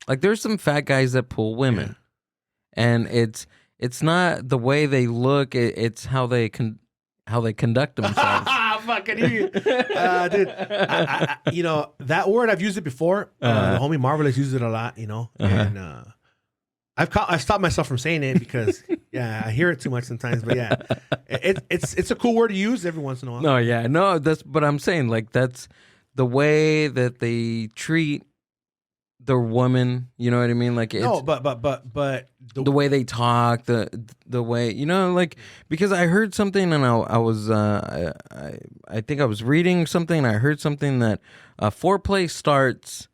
Like there's some fat guys that pull women, and it's not the way they look; it's how they conduct themselves. Fucking you, dude. You know that word, I've used it before. The homie Marvelous uses it a lot. You know, and I've stopped myself from saying it because I hear it too much sometimes. But yeah, it's a cool word to use every once in a while. No, that's. But I'm saying like that's the way that they treat the woman. You know what I mean? Like it's, but the way they talk, the way, you know, like, because I heard something and I was I think I was reading something and I heard something that foreplay starts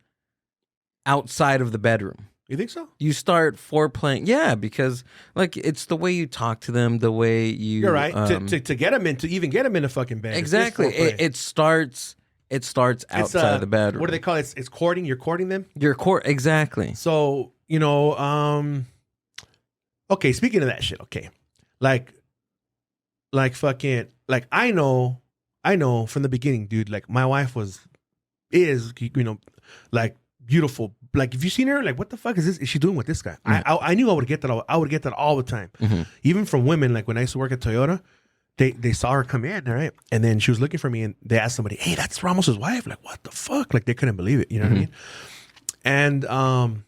outside of the bedroom. You think so? You start foreplaying, yeah, because like it's the way you talk to them, the way you. You're right. To get them to even get them in a fucking bed. Exactly. It starts outside of the bedroom. What do they call it? It's courting. You're courting them. Exactly. So you know, okay. Speaking of that shit, okay, like fucking, like I know from the beginning, dude. Like my wife is, you know, like beautiful. Like if you seen her, like what the fuck is she doing with this guy? I knew I would get that. I would get that all the time, even from women. Like when I used to work at Toyota, they saw her come in, right? And then she was looking for me, and they asked somebody, "Hey, that's Ramos's wife." Like what the fuck? Like they couldn't believe it. You know what I mean? And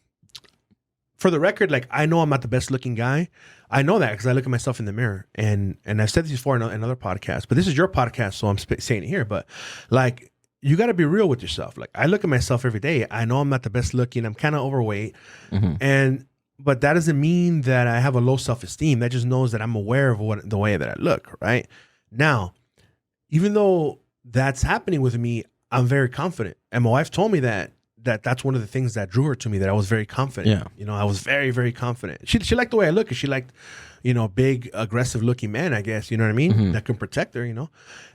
for the record, like I know I'm not the best looking guy. I know that because I look at myself in the mirror, and I've said this before in another podcast, but this is your podcast, so I'm saying it here. But like, you got to be real with yourself. Like I look at myself every day. I know I'm not the best looking. I'm kind of overweight, but that doesn't mean that I have a low self-esteem. That just knows that I'm aware of the way that I look. Right now, even though that's happening with me, I'm very confident. And my wife told me that's one of the things that drew her to me. That I was very confident. Yeah, you know, I was very, very confident. She liked the way I look, and she liked, you know, big, aggressive looking man, I guess, you know what I mean? That can protect her, you know?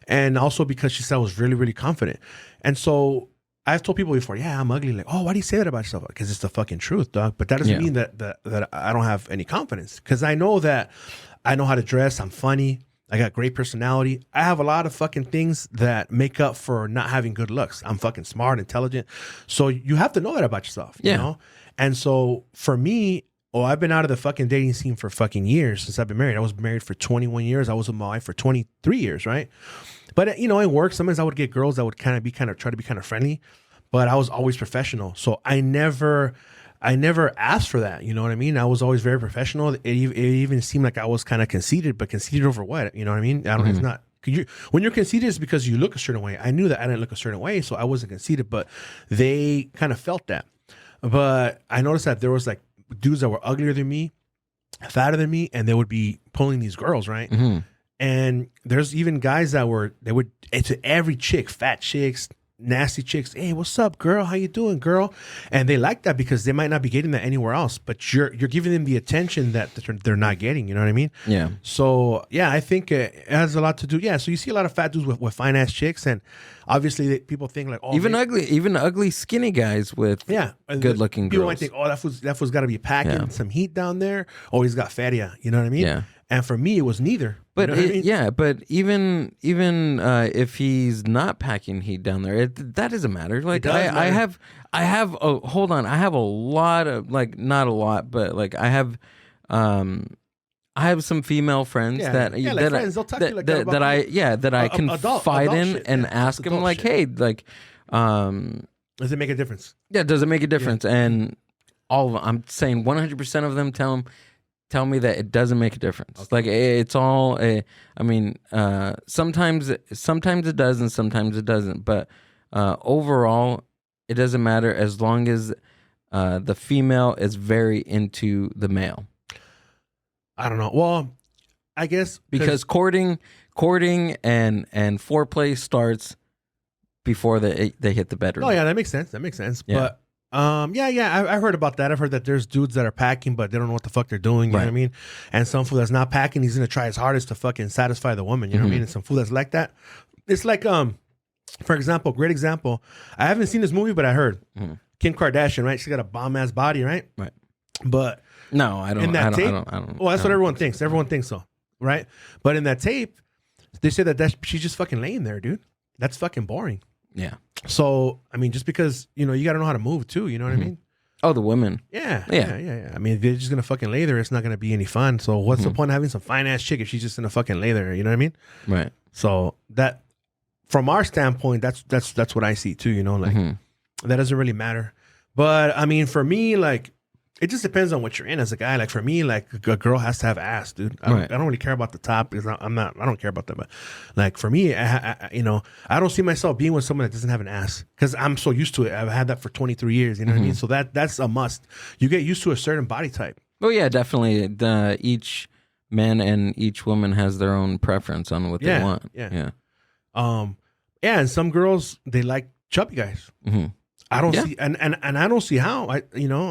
And also because she said I was really, really confident. And so I've told people before, yeah, I'm ugly. Like, oh, why do you say that about yourself? Because it's the fucking truth, dog. But that doesn't mean that I don't have any confidence. Because I know that I know how to dress. I'm funny. I got great personality. I have a lot of fucking things that make up for not having good looks. I'm fucking smart, intelligent. So you have to know that about yourself, you know? And so for me, I've been out of the fucking dating scene for fucking years since I've been married. I was married for 21 years. I was with my wife for 23 years, right? But, you know, in work, sometimes I would get girls that would try to be kind of friendly, but I was always professional. So I never asked for that. You know what I mean? I was always very professional. It even seemed like I was kind of conceited, but conceited over what? You know what I mean? I don't. It's not. When you're conceited, it's because you look a certain way. I knew that I didn't look a certain way, so I wasn't conceited, but they kind of felt that. But I noticed that there was like dudes that were uglier than me, fatter than me, and they would be pulling these girls, right? And there's even guys that would to every chick, fat chicks, nasty chicks, hey, what's up, girl? How you doing, girl? And they like that because they might not be getting that anywhere else, but you're giving them the attention that they're not getting. You know what I mean? Yeah. So yeah, I think it has a lot to do. Yeah. So you see a lot of fat dudes with fine ass chicks, and obviously people think like, oh, even ugly skinny guys with good looking girls. People might think, oh, that fool's got to be packing some heat down there. Oh, he's got fatty. You know what I mean? Yeah. And for me, it was neither. But you know what I mean? Yeah, but even if he's not packing heat down there, that doesn't matter. Like I have a lot of, like, not a lot, but like I have some female friends that I confide in and ask them like, hey, like, does it make a difference? Yeah, does it make a difference? Yeah. And all of them, I'm saying 100% of them tell me that it doesn't make a difference. Okay. Like it's all I mean, sometimes it does and sometimes it doesn't, but overall it doesn't matter as long as the female is very into the male. I don't know. Well, I guess because courting courting and foreplay starts before they hit the bedroom. Oh yeah, that makes sense. Yeah. But I heard about that. I've heard that there's dudes that are packing, but they don't know what the fuck they're doing. You know what I mean? And some fool that's not packing, he's gonna try his hardest to fucking satisfy the woman. You know what I mean? And some fool that's like that. It's like for example, great example. I haven't seen this movie, but I heard Kim Kardashian. Right? She got a bomb ass body. Right? Right. But no, I don't. In that tape, well, that's what everyone thinks. Everyone thinks so. Right? But in that tape, they say that she's just fucking laying there, dude. That's fucking boring. Yeah. So, I mean, just because, you got to know how to move too, you know what I mean? Oh, the women. Yeah. I mean, if they're just going to fucking lay there, it's not going to be any fun. So what's the point of having some fine ass chick if she's just going to fucking lay there, you know what I mean? Right. So that, from our standpoint, that's what I see too, like that doesn't really matter. But I mean, for me, like, it just depends on what you're in as a guy. Like for me, like a girl has to have ass, dude. I don't really care about the top because I don't care about that. But like for me, I don't see myself being with someone that doesn't have an ass because I'm so used to it. I've had that for 23 years. You know what I mean? So that's a must. You get used to a certain body type. Oh yeah, definitely. Each man and each woman has their own preference on what they want. Yeah. And some girls, they like chubby guys. I don't see, and I don't see how. I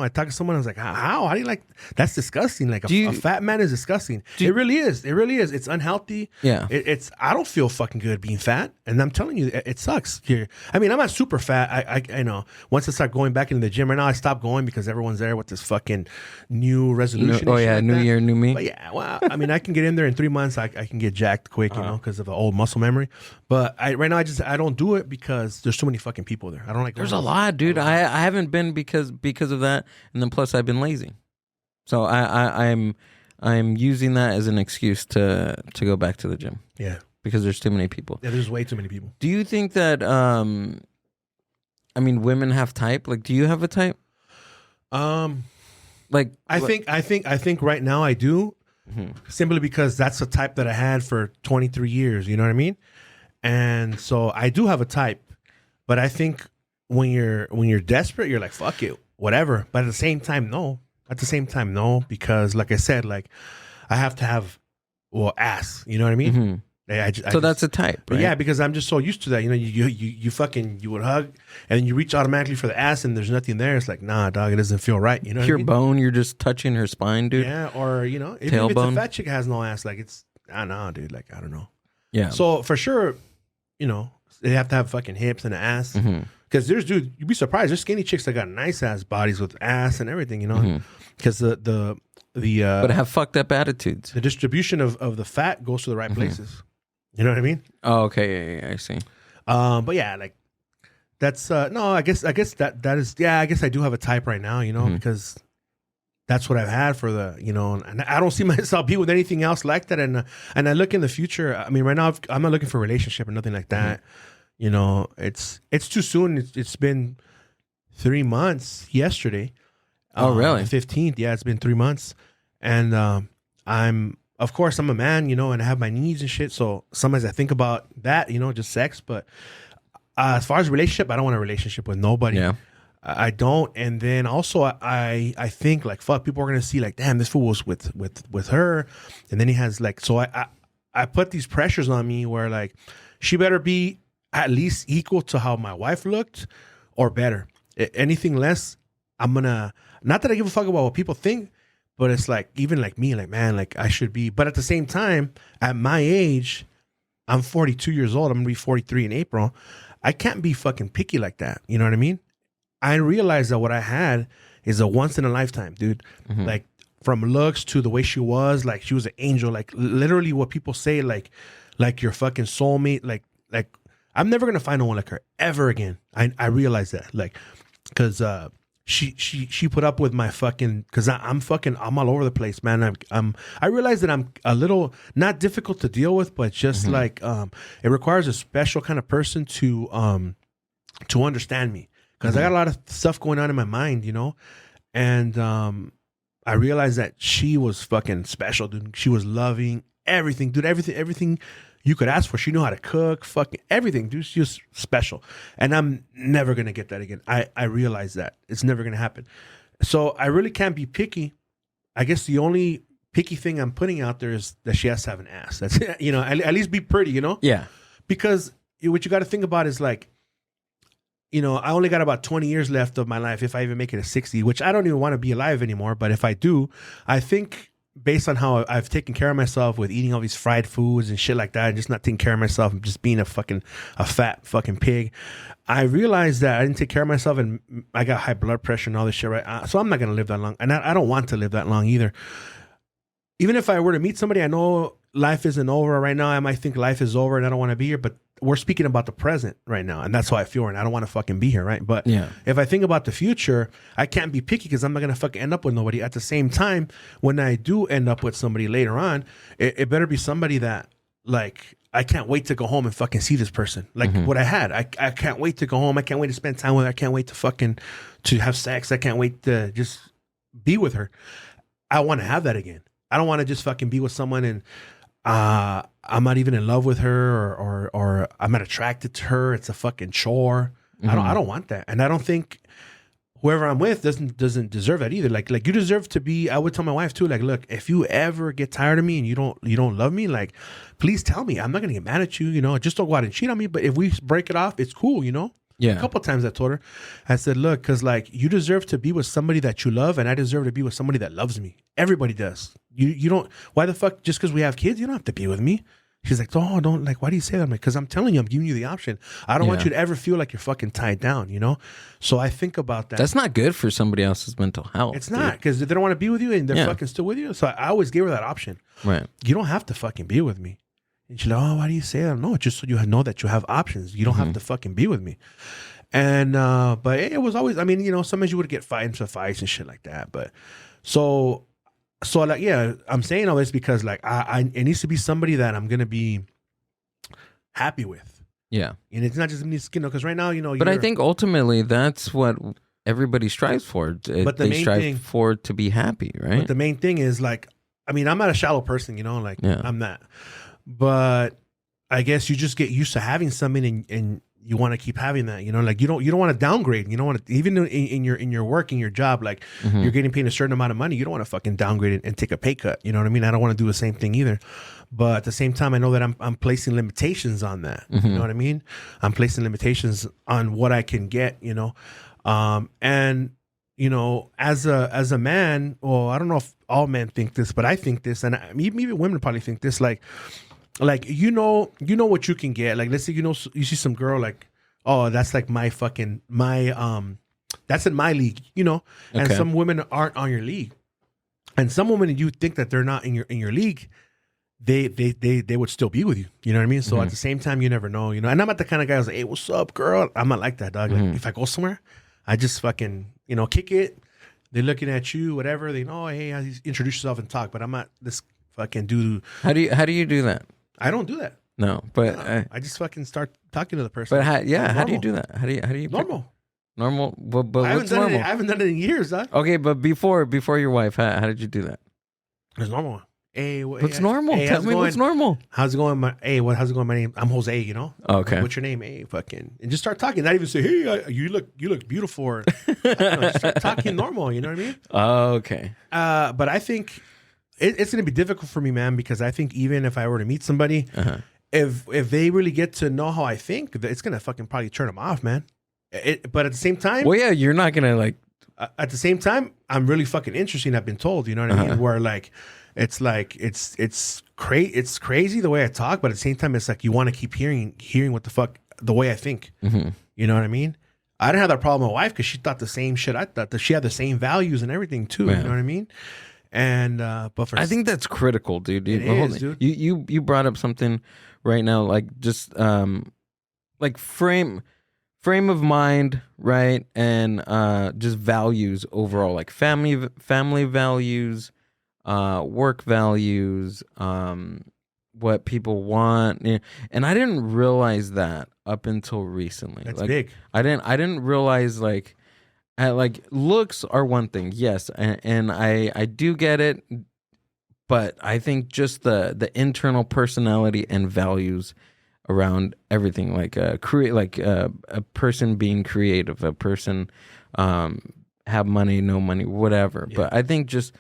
talk to someone, I was like, how do you like? That's disgusting. Like a fat man is disgusting. It really is. It really is. It's unhealthy. Yeah. It's. I don't feel fucking good being fat, and I'm telling you, it sucks. Here, I mean, I'm not super fat. I know. Once I start going back into the gym, right now I stopped going because everyone's there with this fucking new resolution. New year, new me. But yeah, well, I mean, I can get in there in 3 months. I can get jacked quick, because of the old muscle memory. But right now I don't do it because there's too many fucking people there. I don't like. There's a lot, dude. I haven't been because of that, and then plus I've been lazy. So I'm using that as an excuse to go back to the gym. Yeah, because there's too many people. Yeah, there's way too many people. Do you think that I mean, women have type? Like, do you have a type? Like, I think right now I do, simply because that's the type that I had for 23 years. You know what I mean? And so I do have a type, but I think when you're desperate, you're like, fuck it, whatever. But at the same time, no. Because like I said, like I have to have ass. You know what I mean? So that's a type, right? Yeah, because I'm just so used to that. You would hug and then you reach automatically for the ass and there's nothing there. It's like, nah, dog, it doesn't feel right. You know, pure bone. You're just touching her spine, dude. Yeah, or if it's a fat chick has no ass, like I don't know, dude. Like I don't know. Yeah. So for sure, they have to have fucking hips and an ass. Because you'd be surprised. There's skinny chicks that got nice ass bodies with ass and everything, Because but have fucked up attitudes. The distribution of the fat goes to the right places. You know what I mean? Oh, okay, yeah, I see. But yeah, like that's no. I guess that is. Yeah, I guess I do have a type right now. Because that's what I've had for the. And I don't see myself be with anything else like that. And I look in the future. I mean, right now I'm not looking for a relationship or nothing like that. It's too soon. It's been 3 months yesterday. Oh, really? The 15th. Yeah, it's been 3 months. And I'm a man, and I have my needs and shit. So sometimes I think about that, just sex. But as far as relationship, I don't want a relationship with nobody. Yeah. I don't. And then also I think like, fuck, people are going to see like, damn, this fool was with her. And then he has like, so I put these pressures on me where like, she better be at least equal to how my wife looked or better. Anything less, I'm gonna, not that I give a fuck about what people think, but it's like, even like me, like, man, like I should be. But at the same time, at my age, I'm 42 years old. I'm gonna be 43 in April. I can't be fucking picky like that. You know what I mean? I realized that what I had is a once in a lifetime, dude. Like from looks to the way she was, like she was an angel. Like literally what people say, like your fucking soulmate, like I'm never gonna find no one like her ever again. I realize that, like, because she put up with my fucking, because I'm all over the place, man. I realize that I'm a little not difficult to deal with, but just like it requires a special kind of person to understand me, because I got a lot of stuff going on in my mind, and I realized that she was fucking special, dude. She was loving, everything, dude. Everything you could ask for. She knew how to cook, fucking everything, dude. She was special. And I'm never going to get that again. I realize that. It's never going to happen. So I really can't be picky. I guess the only picky thing I'm putting out there is that she has to have an ass. That's you know, at least be pretty, you know? Yeah. Because what you got to think about is like, you know, I only got about 20 years left of my life if I even make it to 60, which I don't even want to be alive anymore. But if I do, I think based on how I've taken care of myself with eating all these fried foods and shit like that, and just not taking care of myself and just being a fat fucking pig, I realized that I didn't take care of myself and I got high blood pressure and all this shit, right? So I'm not going to live that long. And I don't want to live that long either. Even if I were to meet somebody, I know life isn't over right now. I might think life is over and I don't want to be here, but we're speaking about the present right now. And that's how I feel. And I don't want to fucking be here, right? But if I think about the future, I can't be picky because I'm not going to fucking end up with nobody. At the same time, when I do end up with somebody later on, it better be somebody that, like, I can't wait to go home and fucking see this person. Like what I had. I can't wait to go home. I can't wait to spend time with her. I can't wait to have sex. I can't wait to just be with her. I want to have that again. I don't want to just fucking be with someone and I'm not even in love with her or I'm not attracted to her. It's a fucking chore. I don't want that. And I don't think whoever I'm with doesn't deserve that either. Like you deserve to be. I would tell my wife too, like, look, if you ever get tired of me and you don't love me, like, please tell me. I'm not gonna get mad at you, you know, just don't go out and cheat on me. But if we break it off, it's cool, you know? Yeah. A couple of times I told her, I said, look, because like you deserve to be with somebody that you love, and I deserve to be with somebody that loves me. Everybody does. You don't. Why the fuck? Just because we have kids, you don't have to be with me. She's like, oh, don't, like, why do you say that? I'm like, because I'm telling you, I'm giving you the option. I don't want you to ever feel like you're fucking tied down, you know? So I think about that. That's not good for somebody else's mental health. It's not, because they don't want to be with you and they're fucking still with you. So I always gave her that option. Right. You don't have to fucking be with me. And she's like, oh, why do you say that? No, just so you know that you have options. You don't have to fucking be with me. And, but it was always, I mean, you know, sometimes you would get fights and shit like that. But so like, yeah, I'm saying all this because like, it needs to be somebody that I'm going to be happy with. Yeah. And it's not just me, you know, because right now, you know. But I think ultimately that's what everybody strives for. But they strive for to be happy, right? But the main thing is like, I mean, I'm not a shallow person, you know, like I'm not. But I guess you just get used to having something and you want to keep having that, you know, like you don't want to downgrade. You don't want to, even in your work, in your job, like you're getting paid a certain amount of money. You don't want to fucking downgrade it and take a pay cut. You know what I mean? I don't want to do the same thing either. But at the same time, I know that I'm placing limitations on that. You know what I mean? I'm placing limitations on what I can get, you know? And you know, as a man, well, I don't know if all men think this, but I think this, and maybe women probably think this, like you know what you can get. Like, let's say, you know, you see some girl like, oh, that's like that's in my league, you know. And some women aren't on your league, and some women, you think that they're not in your league, they would still be with you. You know what I mean? So at the same time, you never know, you know. And I'm not the kind of guy who's like, hey, what's up, girl? I'm not like that, dog. Like, if I go somewhere, I just fucking, you know, kick it. They're looking at you, whatever. They know, hey, introduce yourself and talk. But I'm not this fucking dude. How do you do that? I don't do that. No, but I just fucking start talking to the person. But how do you do that? How do you normal? Normal. But what's normal? I haven't done it in years, huh? Okay, but before your wife, how did you do that? It's normal. Hey, what's normal? Hey, Tell me what's normal. How's it going? How's it going? My name, I'm Jose. You know. Okay. What's your name? Hey, fucking, and just start talking. Not even say, hey, you look beautiful. Or, just start talking normal. You know what I mean? Okay. But I think it's going to be difficult for me, man, because I think even if I were to meet somebody, if they really get to know how I think, it's going to fucking probably turn them off, man. But at the same time, well, yeah, you're not going to like. At the same time, I'm really fucking interesting. I've been told, you know what I mean? Where like it's crazy the way I talk, but at the same time, it's like you want to keep hearing what the fuck the way I think. You know what I mean? I didn't have that problem with my wife because she thought the same shit I thought. That she had the same values and everything too. You know what I mean? And but for I think that's critical, dude. It is, dude. You brought up something right now, like just like frame of mind, right? And just values overall, like family values, work values, what people want. And I didn't realize that up until recently. That's like, big. I didn't realize like looks are one thing, yes, and I do get it, but I think just the internal personality and values around everything, like a person being creative, a person have money, no money, whatever. Yeah. But I think just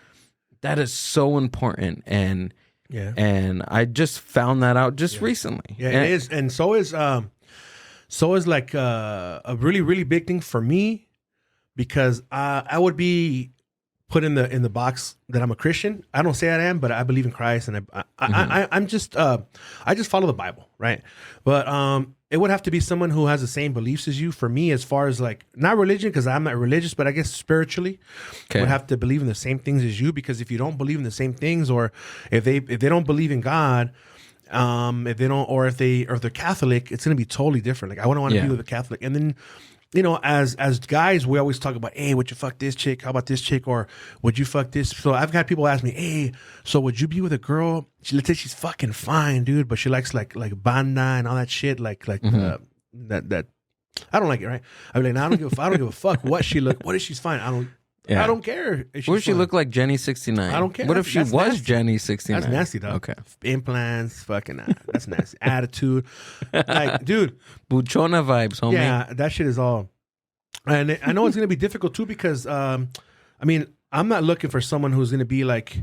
That is so important. And yeah. And I just found that out just recently. Yeah, it is. And so is like a really, really big thing for me, because I would be put in the box that I'm a Christian. I don't say I am, but I believe in Christ, and I'm just I just follow the Bible, right? But it would have to be someone who has the same beliefs as you. For me, as far as like, not religion, because I'm not religious, but I guess spiritually, would have to believe in the same things as you. Because if you don't believe in the same things, or if they don't believe in God, if they don't, or if they're Catholic, it's going to be totally different. Like, I wouldn't want to be with a Catholic. And then, you know, as guys, we always talk about, hey, would you fuck this chick? How about this chick? Or would you fuck this? So I've had people ask me, hey, so would you be with a girl? Let's say she's fucking fine, dude, but she likes like banda and all that shit, like that. I don't like it, right? I'd be like, nah, I don't give a fuck what she look. What if she's fine? I don't care. What if she looked like Jenny 69? I don't care. What if she was nasty. Jenny 69? That's nasty, dog. Okay. Implants, fucking, that's nasty. Attitude. Like, dude. Buchona vibes, homie. Yeah, that shit is all. And I know it's going to be difficult, too, because, I mean, I'm not looking for someone who's going to be like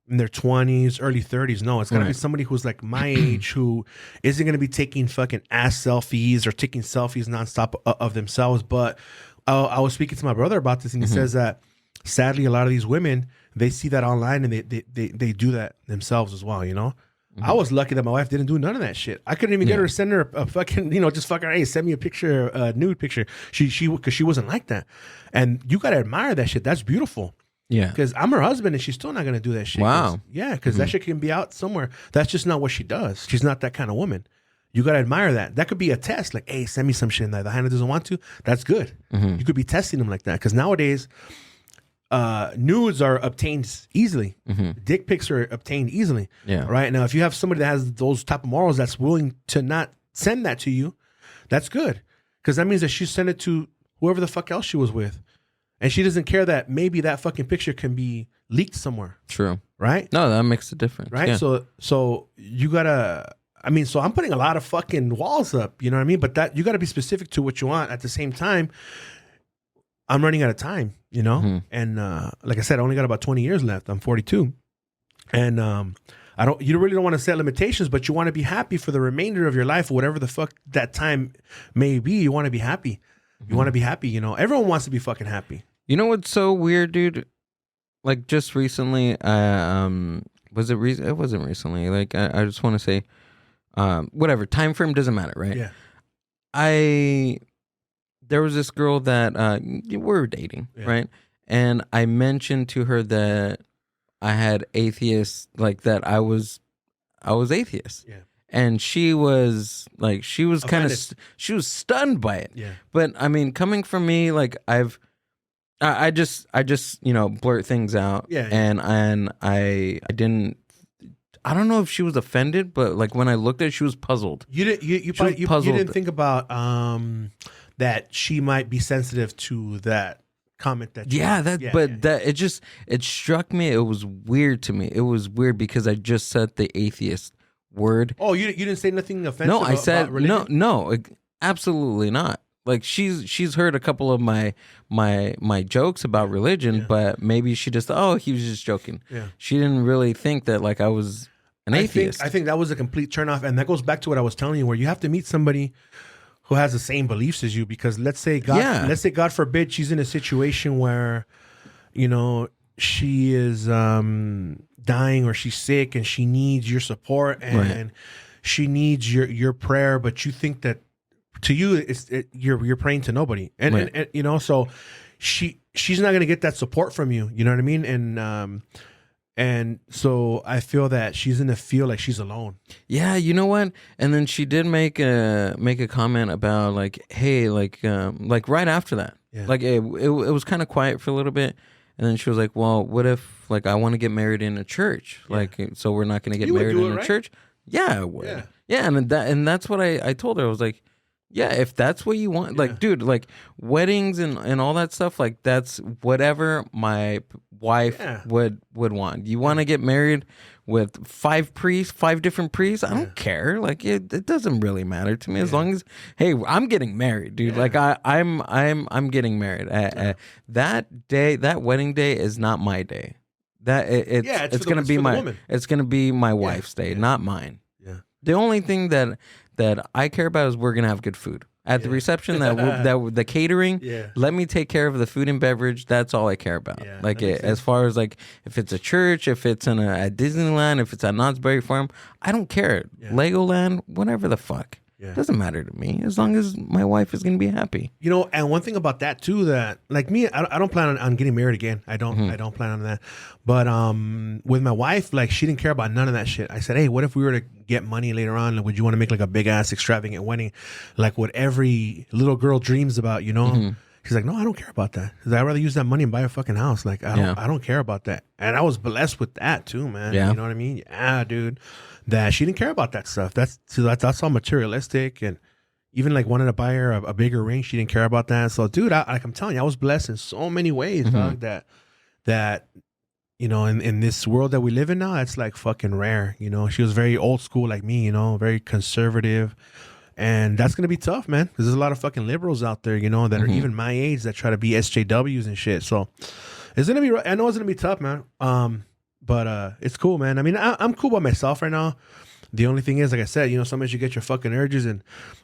in their 20s, early 30s. No, it's going to be somebody who's like my age, who isn't going to be taking fucking ass selfies or taking selfies nonstop of themselves. But I was speaking to my brother about this, and he says that sadly, a lot of these women, they see that online, and they do that themselves as well, you know? I was lucky that my wife didn't do none of that shit. I couldn't even get her to send her a fucking, you know, just fucking, hey, send me a picture, a nude picture. Because she wasn't like that. And you got to admire that shit. That's beautiful. Yeah. Because I'm her husband, and she's still not going to do that shit. Wow. Yeah, because that shit can be out somewhere. That's just not what she does. She's not that kind of woman. You got to admire that. That could be a test. Like, hey, send me some shit that the hyena doesn't want to. That's good. You could be testing them like that. Because nowadays, nudes are obtained easily. Dick pics are obtained easily. Yeah. Right? Now, if you have somebody that has those type of morals that's willing to not send that to you, that's good. Because that means that she sent it to whoever the fuck else she was with. And she doesn't care that maybe that fucking picture can be leaked somewhere. True. Right? No, that makes a difference. Right? Yeah. So you gotta, I mean, so I'm putting a lot of fucking walls up, you know what I mean? But that, you gotta be specific to what you want. At the same time, I'm running out of time, you know? And like I said, I only got about 20 years left. I'm 42. And you really don't want to set limitations, but you want to be happy for the remainder of your life, whatever the fuck that time may be. You want to be happy. You want to be happy, you know? Everyone wants to be fucking happy. You know what's so weird, dude? Like, just recently, was it recent? It wasn't recently. Like, I just want to say, whatever, time frame doesn't matter, right? Yeah. There was this girl that we were dating, right? And I mentioned to her that I had atheist, like that I was atheist. Yeah. And she was like, she was kind of, she was stunned by it. Yeah. But I mean, coming from me, like I just, you know, blurt things out. Yeah. And I didn't, I don't know if she was offended, but like when I looked at it, she was puzzled. You didn't think about that she might be sensitive to that comment that you it struck me. It was weird to me. It was weird because I just said the atheist word. Oh, you didn't say nothing offensive? No, I said about religion? no, absolutely not. Like she's heard a couple of my jokes about religion, but maybe she just he was just joking. Yeah. She didn't really think that like I was an atheist. I think that was a complete turnoff, and that goes back to what I was telling you, where you have to meet somebody who has the same beliefs as you. Because let's say God forbid, she's in a situation where, you know, she is dying or she's sick and she needs your support and she needs your prayer, but you think that to you you're praying to nobody, and you know, so she's not going to get that support from you. You know what I mean? And so I feel that she's going to feel like she's alone. Yeah, you know what? And then she did make a comment about like, hey, like right after that, like it was kind of quiet for a little bit, and then she was like, well, what if like I want to get married in a church? Like, so we're not going to get married in a church? Yeah, I would. Yeah, and that's what I told her. I was like, yeah, if that's what you want, like, dude, like weddings and all that stuff, like that's whatever my wife would want. You want to get married with 5 different priests? I don't care. Like it doesn't really matter to me as long as, hey, I'm getting married, dude. Like I'm getting married. That day, that wedding day is not my day. it's gonna be my wife's day, not mine. Yeah. The only thing that I care about is we're gonna have good food at the reception. That the catering. Yeah. Let me take care of the food and beverage. That's all I care about. Yeah, like as far as like if it's a church, if it's at Disneyland, if it's at Knott's Berry Farm, I don't care. Yeah. Legoland, whatever the fuck. Yeah. Doesn't matter to me as long as my wife is gonna be happy. You know, and one thing about that too, that like me, I don't plan on getting married again. I don't plan on that. But with my wife, like she didn't care about none of that shit. I said, hey, what if we were to get money later on? Like, would you want to make like a big ass extravagant wedding, like what every little girl dreams about? You know. Mm-hmm. She's like, no, I don't care about that. I'd rather use that money and buy a fucking house. Like, I don't care about that. And I was blessed with that too, man. Yeah. You know what I mean? Yeah, dude. That she didn't care about that stuff. That's all materialistic, and even like wanted to buy her a bigger ring. She didn't care about that. So, dude, I'm telling you, I was blessed in so many ways, dog. That you know, in this world that we live in now, it's like fucking rare. You know, she was very old school like me. You know, very conservative. And that's going to be tough, man, because there's a lot of fucking liberals out there, you know, that are even my age that try to be SJWs and shit. So it's going to be, I know it's going to be tough, man. But it's cool, man. I mean, I'm cool by myself right now. The only thing is, like I said, you know, sometimes you get your fucking urges and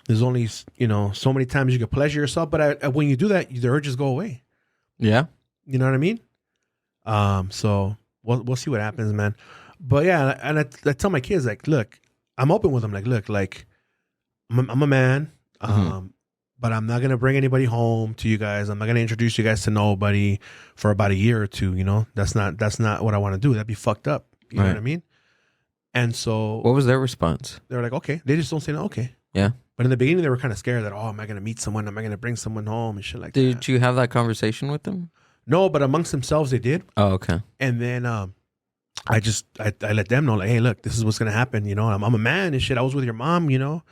there's only, you know, so many times you can pleasure yourself. But when you do that, the urges go away. Yeah. You know what I mean? So we'll see what happens, man. But yeah, and I tell my kids, like, look, I'm open with them. Like, look, like, I'm a man, but I'm not going to bring anybody home to you guys. I'm not going to introduce you guys to nobody for about a year or two, you know? That's not what I want to do. That'd be fucked up. You know what I mean? And so... What was their response? They were like, okay. They just don't say no, okay. Yeah. But in the beginning, they were kind of scared that, oh, am I going to meet someone? Am I going to bring someone home and shit like that? Did you have that conversation with them? No, but amongst themselves, they did. Oh, okay. And then... I let them know, like, hey, look, this is what's going to happen. You know, I'm a man and shit. I was with your mom, you know?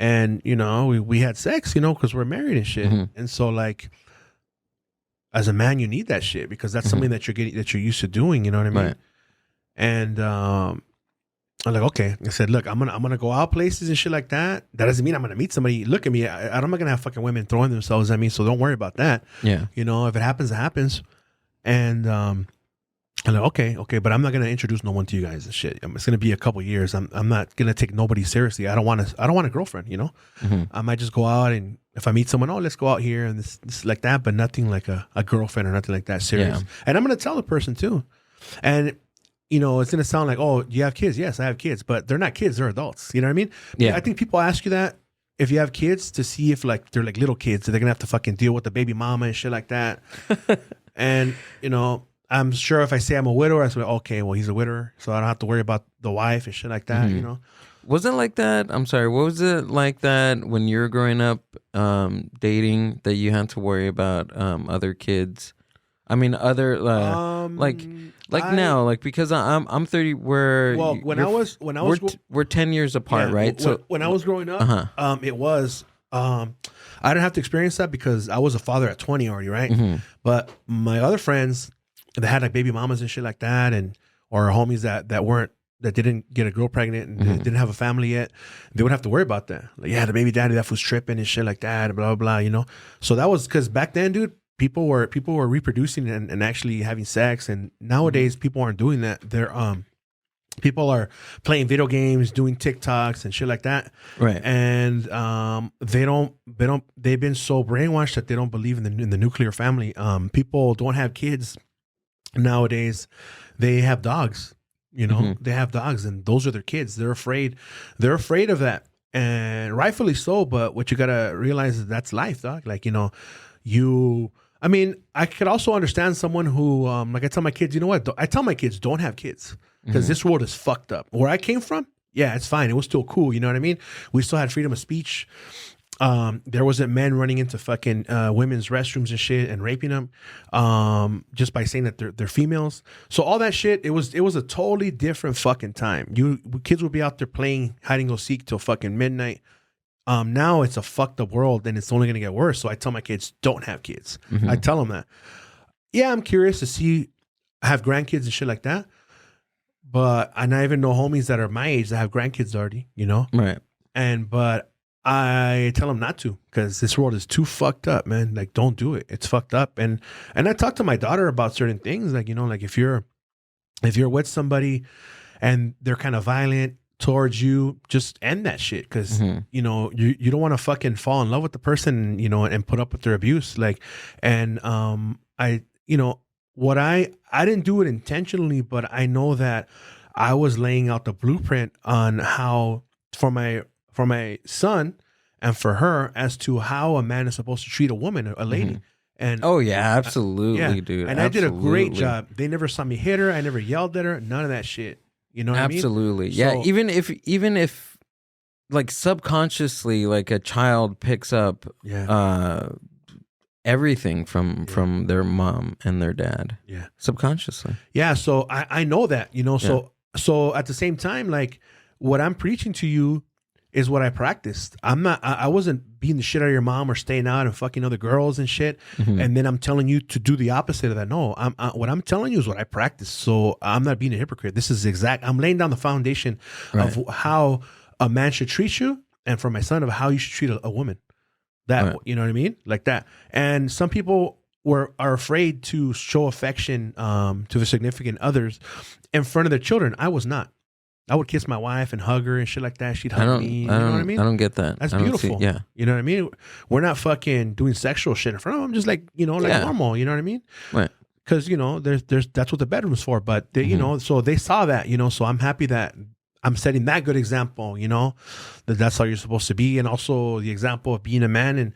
And, you know, we had sex, you know, because we're married and shit. And so, like, as a man, you need that shit because that's something that you're used to doing, you know what I mean? Right. And I'm like, okay. I said, look, I'm gonna go out places and shit like that. That doesn't mean I'm gonna meet somebody. Look at me. I'm not gonna have fucking women throwing themselves at me, so don't worry about that. Yeah. You know, if it happens, it happens. And I'm like, okay, but I'm not gonna introduce no one to you guys and shit. It's gonna be a couple years. I'm not gonna take nobody seriously. I don't want a girlfriend, you know. I might just go out and if I meet someone, oh, let's go out here and this like that, but nothing like a girlfriend or nothing like that serious. Yeah. And I'm gonna tell the person too. And you know, it's gonna sound like, oh, do you have kids? Yes, I have kids, but they're not kids; they're adults. You know what I mean? Yeah. I think people ask you that if you have kids to see if like they're like little kids, so they're gonna have to fucking deal with the baby mama and shit like that. And you know. I'm sure if I say I'm a widower, I say, okay, well, he's a widower, so I don't have to worry about the wife and shit like that, you know? Was it like that? I'm sorry. What was it like that when you were growing up dating that you had to worry about other kids? I mean, other, like now, like, because I'm 30, we're 10 years apart, right? So when I was growing up, it was... I didn't have to experience that because I was a father at 20 already, right? But my other friends... They had like baby mamas and shit like that, and or homies that didn't get a girl pregnant and didn't have a family yet. They would have to worry about that. Like, yeah, the baby daddy that was tripping and shit like that, blah blah blah. You know, so that was because back then, dude, people were reproducing and actually having sex, and nowadays people aren't doing that. They're people are playing video games, doing TikToks and shit like that, right? And they've been so brainwashed that they don't believe in the nuclear family. People don't have kids. Nowadays, they have dogs, you know, they have dogs and those are their kids. They're afraid of that, and rightfully so. But what you got to realize is that's life, dog. Like, you know, I mean, I could also understand someone who, like I tell my kids, you know what? I tell my kids, don't have kids because this world is fucked up. Where I came from, yeah, it's fine. It was still cool. You know what I mean? We still had freedom of speech. There wasn't men running into fucking women's restrooms and shit and raping them just by saying that they're females. So all that shit, it was a totally different fucking time. Kids would be out there playing hide and go seek till fucking midnight. Now it's a fucked up world and it's only gonna get worse. So I tell my kids, don't have kids. I tell them that. Yeah, I'm curious to see, have grandkids and shit like that. But I even know homies that are my age that have grandkids already, you know? Right. But I tell them not to because this world is too fucked up, man. Like, don't do it. It's fucked up. And I talk to my daughter about certain things. Like, you know, like if you're if you're with somebody and they're kind of violent towards you, just end that shit. Because you know, you don't want to fucking fall in love with the person, you know, and put up with their abuse. Like, and I, you know, what I didn't do it intentionally, but I know that I was laying out the blueprint on how for my son and for her as to how a man is supposed to treat a woman, a lady. And oh yeah, absolutely, dude. And I did a great job. They never saw me hit her. I never yelled at her. None of that shit. You know what I mean? Absolutely. Yeah. So, even if like subconsciously, like a child picks up everything from their mom and their dad. Yeah. Subconsciously. Yeah. So I know that, you know, so at the same time, like what I'm preaching to you is what I practiced. I wasn't beating the shit out of your mom or staying out and fucking other girls and shit. And then I'm telling you to do the opposite of that. No, what I'm telling you is what I practice. So I'm not being a hypocrite. This is I'm laying down the foundation of how a man should treat you, and for my son of how you should treat a woman. That, you know what I mean? Like that. And some people are afraid to show affection to their significant others in front of their children. I was not. I would kiss my wife and hug her and shit like that. She'd hug me. You know what I mean? I don't get that. That's beautiful. You know what I mean? We're not fucking doing sexual shit in front of them. Just like, you know, like normal. You know what I mean? Right. Because, you know, there's that's what the bedroom's for. But, they, you know, so they saw that, you know, so I'm happy that I'm setting that good example, you know, that's how you're supposed to be. And also the example of being a man and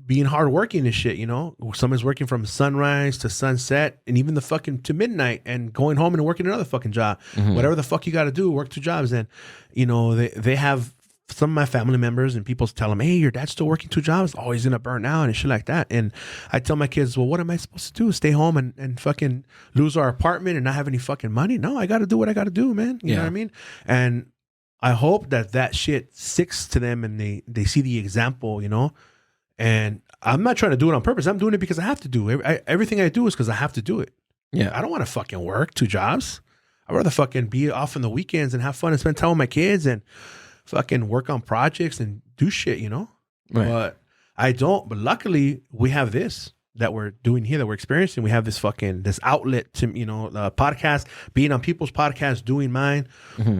being hardworking and shit, you know. Someone's working from sunrise to sunset and even the fucking to midnight and going home and working another fucking job. Whatever the fuck you got to do, work 2 jobs. And, you know, they have some of my family members and people tell them, hey, your dad's still working 2 jobs. Oh, he's going to burn out and shit like that. And I tell my kids, well, what am I supposed to do? Stay home and fucking lose our apartment and not have any fucking money? No, I got to do what I got to do, man. You know what I mean? And I hope that shit sticks to them and they see the example, you know. And I'm not trying to do it on purpose. I'm doing it because I have to do it. Everything I do is because I have to do it. Yeah. I don't want to fucking work 2 jobs. I'd rather fucking be off on the weekends and have fun and spend time with my kids and fucking work on projects and do shit, you know? Right. But I don't. But luckily, we have this that we're doing here, that we're experiencing. We have this outlet to, you know, podcast, being on people's podcasts, doing mine.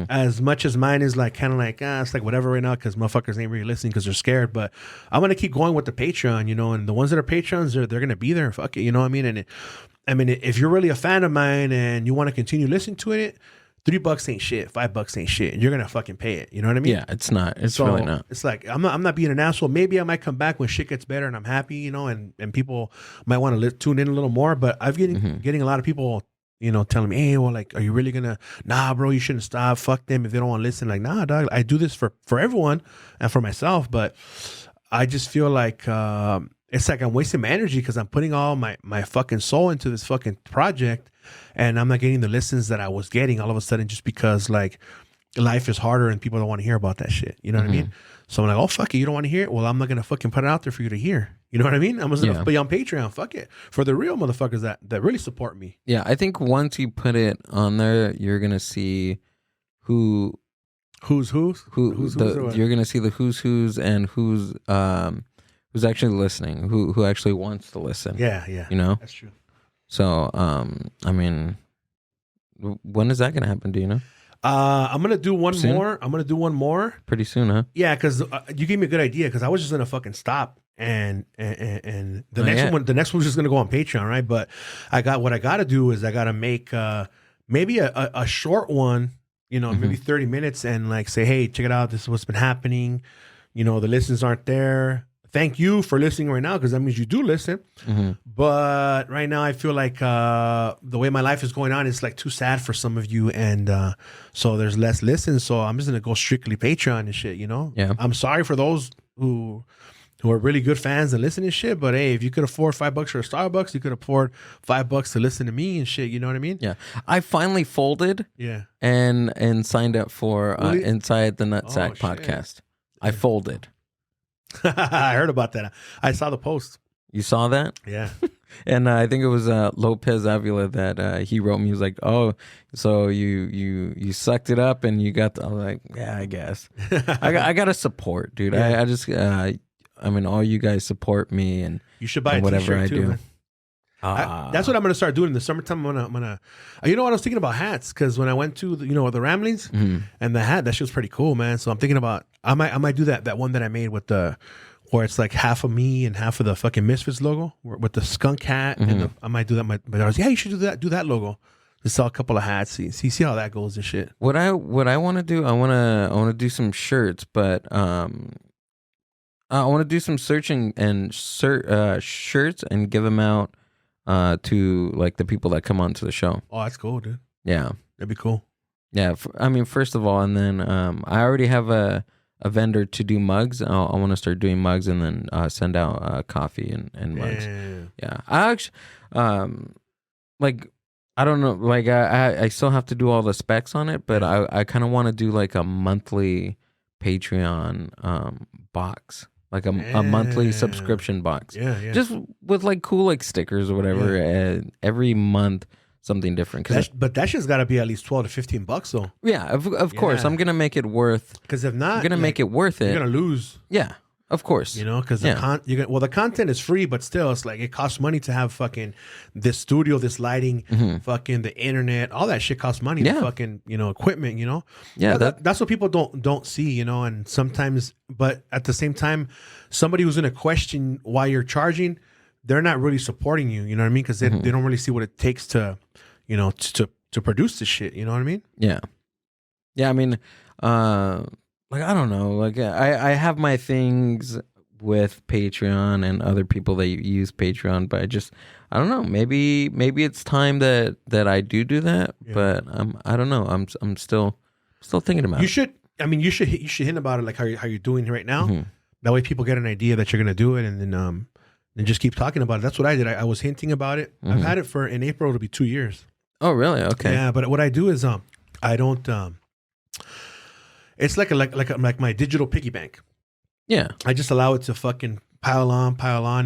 As much as mine is like kind of like, it's like whatever right now because motherfuckers ain't really listening because they're scared. But I'm going to keep going with the Patreon, you know, and the ones that are Patrons, they're going to be there. Fuck it, you know what I mean? And if you're really a fan of mine and you want to continue listening to it, $3 ain't shit, $5 ain't shit. You're gonna fucking pay it. You know what I mean? Yeah, it's not. It's really not. It's like I'm not being an asshole. Maybe I might come back when shit gets better and I'm happy, you know, and people might want to tune in a little more. But I've getting a lot of people, you know, telling me, hey, well, like, are you really gonna? Nah, bro, you shouldn't stop. Fuck them if they don't want to listen. Like, nah, dog. I do this for everyone and for myself. But I just feel like it's like I'm wasting my energy because I'm putting all my fucking soul into this fucking project. And I'm not getting the listens that I was getting all of a sudden just because like life is harder and people don't want to hear about that shit. You know what I mean? So I'm like, oh, fuck it. You don't want to hear it? Well, I'm not going to fucking put it out there for you to hear. You know what I mean? I'm just going to be on Patreon. Fuck it. For the real motherfuckers that really support me. Yeah. I think once you put it on there, you're going to see who's you're going to see the who's and who's actually listening, who actually wants to listen. Yeah. Yeah. You know? That's true. So, I mean, when is that going to happen? Do you know? I'm going to do one more. I'm going to do one more. Pretty soon, huh? Yeah, because you gave me a good idea because I was just going to fucking stop and the next one's just going to go on Patreon, right? But what I got to do is I got to make maybe a short one, you know, maybe 30 minutes and like say, hey, check it out. This is what's been happening. You know, the listens aren't there. Thank you for listening right now because that means you do listen. But right now I feel like the way my life is going on, it's like too sad for some of you. And so there's less listens. So I'm just going to go strictly Patreon and shit, you know? Yeah. I'm sorry for those who are really good fans and listen to shit. But hey, if you could afford $5 for a Starbucks, you could afford $5 to listen to me and shit. You know what I mean? Yeah. I finally folded. Yeah. And signed up for Inside the Nutsack podcast. Shit. I folded. I heard about that. I saw the post. You saw that? Yeah. And I think it was Lopez Avila that he wrote me. He was like, "Oh, so you sucked it up and you got." I was like, "Yeah, I guess." I got to support, dude. Yeah. I mean, all you guys support me and you should buy whatever I do. Man. That's what I'm gonna start doing in the summertime. I'm gonna. You know what I was thinking about hats because when I went to the Ramblings and the hat, that shit was pretty cool, man. So I'm thinking about I might do that one that I made with the where it's like half of me and half of the fucking Misfits logo with the skunk hat. And I might do that. My daughter's you should do that logo. Just sell a couple of hats. See how that goes and shit. What I want to do, I want to do some shirts, but I want to do some searching and shirts and give them out to like the people that come onto the show. Oh, that's cool, dude. Yeah, that'd be cool. Yeah, I mean, first of all, and then I already have a vendor to do mugs. I want to start doing mugs and then send out coffee and mugs. Yeah, I actually like. I don't know, like I still have to do all the specs on it, but I kind of want to do like a monthly Patreon box, like a monthly subscription box. Yeah. Just with like cool like stickers or whatever. Every month something different. But that shit's got to be at least $12 to $15 though. Yeah, of course. I'm gonna make it worth. Because if not, I'm gonna make it worth it. You're gonna lose. Yeah. Of course, because the content is free, but still, it's like it costs money to have fucking this studio, this lighting, fucking the internet, all that shit costs money. The fucking equipment, Yeah, that's what people don't see, and sometimes, but at the same time, somebody who's gonna question why you're charging, they're not really supporting you. You know what I mean? Because they don't really see what it takes to, to produce this shit. You know what I mean? Yeah. I mean, like, I don't know. Like, I have my things with Patreon and other people that use Patreon, but I don't know. Maybe it's time that I do that. Yeah. But I don't know. I'm still thinking about it. You should hint about it like how you're doing right now. Mm-hmm. That way people get an idea that you're gonna do it, and then just keep talking about it. That's what I did. I was hinting about it. Mm-hmm. I've had it in April. It'll be 2 years. Oh, really? Okay. Yeah, but what I do is I don't. It's like my digital piggy bank. Yeah. I just allow it to fucking pile on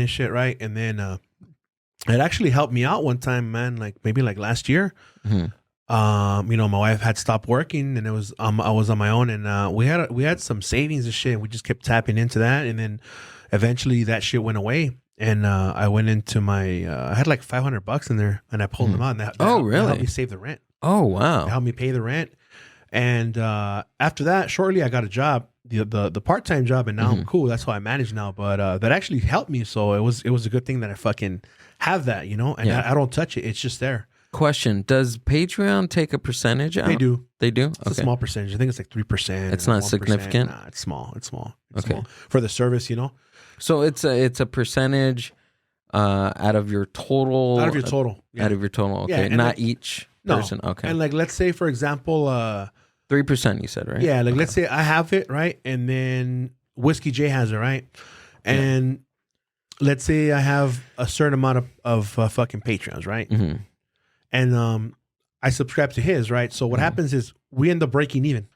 and shit, right? And then it actually helped me out one time, man, like maybe like last year. Mm-hmm. My wife had stopped working and I was on my own, and we had some savings and shit, and we just kept tapping into that, and then eventually that shit went away. And I went into my I had like $500 in there, and I pulled them out, and that really? That helped me save the rent. Oh, wow. It helped me pay the rent. And after that, shortly, I got a job, the part-time job, and now I'm cool. That's how I manage now. But that actually helped me. So it was a good thing that I fucking have that, and I don't touch it. It's just there. Question: does Patreon take a percentage out? They do. It's a small percentage. I think it's like 3%. It's not 1%. Significant. Nah, it's small. It's small for the service, So it's a percentage out of your total. Out of your total. Yeah. Out of your total. Okay, not like, each person. No. Okay. And like, let's say for example, 3%. You said, right? Yeah. Like, let's say I have it, right, and then Whiskey J has it, right, and let's say I have a certain amount of fucking Patreons, right, and I subscribe to his, right. So what happens is we end up breaking even.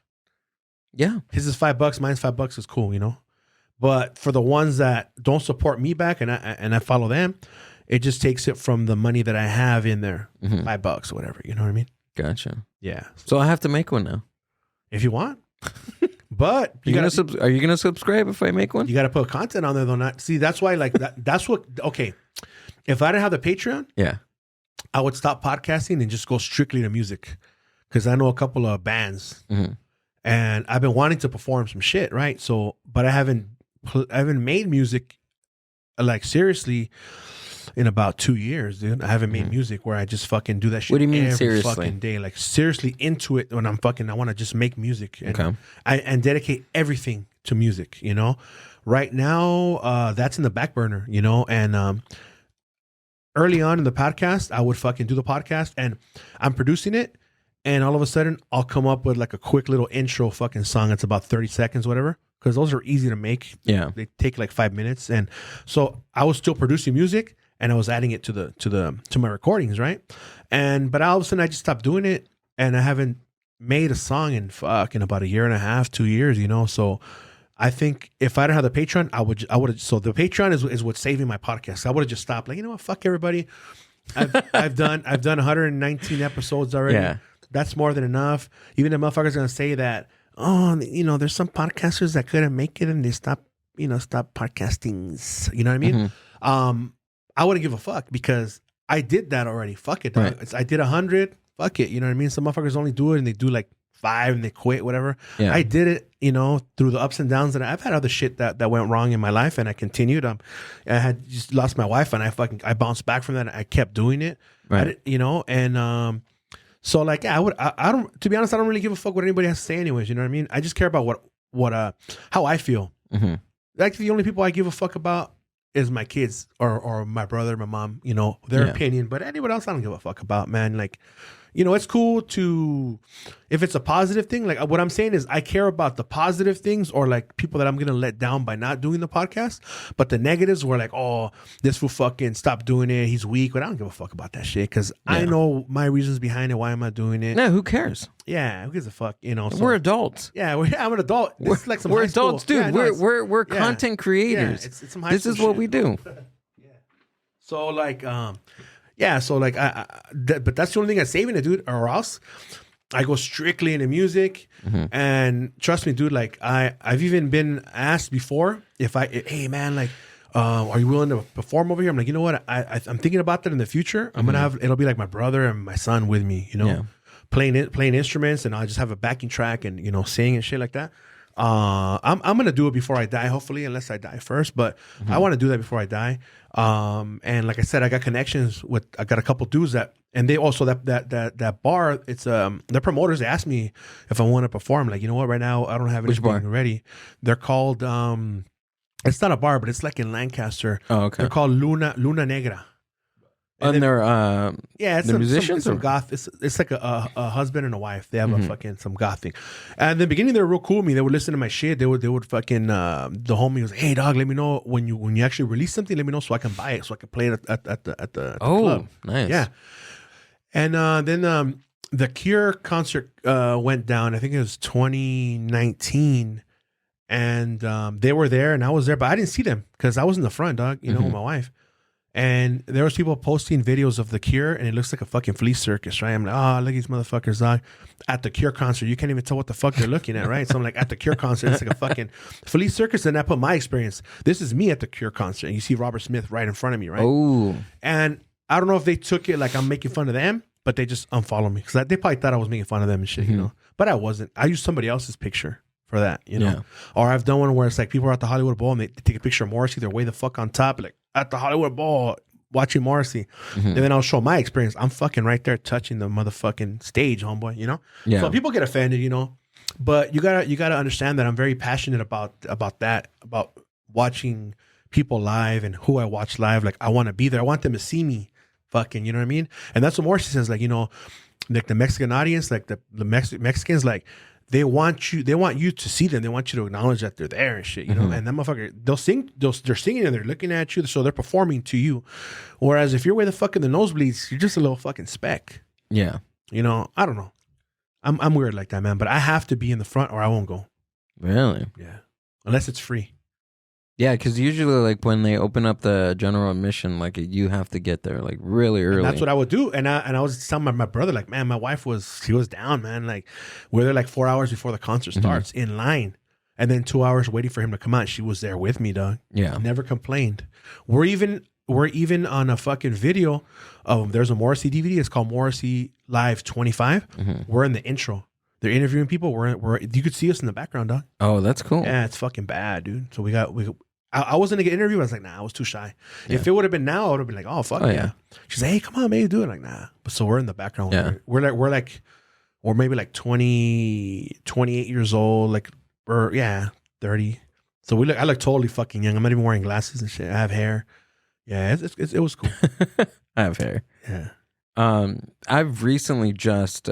Yeah. His is $5, mine's $5 is cool, But for the ones that don't support me back and I follow them, it just takes it from the money that I have in there, $5 or whatever. You know what I mean? Gotcha. Yeah. So I have to make one now. If you want. But are you gonna subscribe if I make one? You gotta put content on there though. Not see, that's why like that's what okay. If I didn't have the Patreon, I would stop podcasting and just go strictly to music. Because I know a couple of bands and I've been wanting to perform some shit, right? So but I haven't made music like seriously in about 2 years, dude. I haven't made music where I just fucking do that shit. What do you mean every seriously? Fucking day, like seriously into it. When I want to just make music and dedicate everything to music. Right now, that's in the back burner. And early on in the podcast, I would fucking do the podcast, and I'm producing it, and all of a sudden, I'll come up with like a quick little intro fucking song. It's about 30 seconds, whatever. Because those are easy to make. Yeah, they take like 5 minutes, and so I was still producing music. And I was adding it to my recordings, right? But all of a sudden I just stopped doing it, and I haven't made a song in fucking about 1.5 2 years, So I think if I didn't have the Patreon, I would have. So the Patreon is what's saving my podcast. I would have just stopped. Like, you know what? Fuck everybody. I've done 119 episodes already. Yeah. That's more than enough. Even the motherfucker's gonna say that. Oh, there's some podcasters that couldn't make it and they stop podcasting. You know what I mean? I wouldn't give a fuck because I did that already. Fuck it. Right. I did 100. Fuck it. You know what I mean? Some motherfuckers only do it and they do like 5 and they quit, whatever. Yeah. I did it, you know, through the ups and downs. And I've had other shit that went wrong in my life, and I continued. I had just lost my wife, and I bounced back from that. And I kept doing it, right? You know, and so like, yeah, I don't. To be honest, I don't really give a fuck what anybody has to say, anyways. You know what I mean? I just care about what how I feel. Mm-hmm. Like the only people I give a fuck about is my kids or my brother, my mom. You know, their opinion. But anyone else, I don't give a fuck about, man. Like, you know, it's cool to, if it's a positive thing, like what I'm saying is I care about the positive things, or like people that I'm going to let down by not doing the podcast. But the negatives were like, oh, this fool fucking stopped doing it. He's weak. But I don't give a fuck about that shit, because I know my reasons behind it. Why am I doing it? No, who cares? Yeah, who gives a fuck? You know, so, we're adults. Yeah, I'm an adult. This is like some we're high adults, school. dude. Yeah, we're content creators. Yeah, it's some high this school is what shit. we do. Yeah. So like, yeah, so like, but that's the only thing that's saving it, dude. Or else, I go strictly into music, and trust me, dude. Like, I've even been asked before if hey man, like, are you willing to perform over here? I'm like, you know what? I'm thinking about that in the future. I'm gonna it'll be like my brother and my son with me, you know, playing instruments, and I'll just have a backing track and, you know, sing and shit like that. I'm gonna do it before I die, hopefully, unless I die first. But I want to do that before I die. And like I said, I got connections I got a couple dudes and they also that bar. It's the promoters. They asked me if I want to perform. Like, you know what? Right now I don't have anything ready. They're called it's not a bar, but it's like in Lancaster. Oh, okay. They're called Luna Negra. And they're it's the musicians. Some goth. It's like a husband and a wife. They have a fucking some goth thing. And in the beginning, they were real cool with me. They would listen to my shit. They would fucking the homie was, hey dog, let me know when you actually release something. Let me know so I can buy it, so I can play it at the club. Nice. Yeah. And then the Cure concert went down. I think it was 2019, and they were there and I was there, but I didn't see them because I was in the front, dog. You know, with my wife. And there was people posting videos of the Cure, and it looks like a fucking flea circus, right? I'm like, oh, look at these motherfuckers, dog. At the Cure concert, you can't even tell what the fuck they're looking at, right? So I'm like, at the Cure concert, it's like a fucking flea circus. And I put my experience. This is me at the Cure concert, and you see Robert Smith right in front of me, right? Oh. And I don't know if they took it like I'm making fun of them, but they just unfollowed me because they probably thought I was making fun of them and shit, you know? But I wasn't. I used somebody else's picture for that, you know? Yeah. Or I've done one where it's like people are at the Hollywood Bowl and they take a picture of Morrissey. They're way the fuck on top, like at the Hollywood Bowl watching Morrissey. And then I'll show my experience. I'm fucking right there touching the motherfucking stage, homeboy, you know? Yeah. So people get offended, you know? But you gotta understand that I'm very passionate about that, about watching people live and who I watch live. Like, I want to be there. I want them to see me fucking, you know what I mean? And that's what Morrissey says, like, you know, like the Mexican audience, like the Mexicans, like, they want you to see them. They want you to acknowledge that they're there and shit, you know? And that motherfucker, they're singing and they're looking at you, so they're performing to you. Whereas if you're way the fuck in the nosebleeds, you're just a little fucking speck. Yeah. You know, I don't know. I'm weird like that, man. But I have to be in the front or I won't go. Really? Yeah. Unless it's free. Yeah, because usually, like, when they open up the general admission, like, you have to get there, like, really early. And that's what I would do. And I was telling my brother, like, man, my wife she was down, man. Like, we're there like 4 hours before the concert starts in line. And then 2 hours waiting for him to come out. She was there with me, dog. Yeah. Never complained. We're even on a fucking video of, there's a Morrissey DVD. It's called Morrissey Live 25. We're in the intro. They're interviewing people. You could see us in the background, dog. Oh, that's cool. Yeah, it's fucking bad, dude. So I wasn't gonna get interviewed. I was like, nah, I was too shy. Yeah. If it would have been now, I would have been like, oh fuck yeah. She's like, hey, come on, maybe do it. Like, nah. But so we're in the background. Yeah. We're maybe like 20, 28 years old, like, or 30. So I look totally fucking young. I'm not even wearing glasses and shit. I have hair. Yeah, it was cool. I have hair. Yeah. I've recently just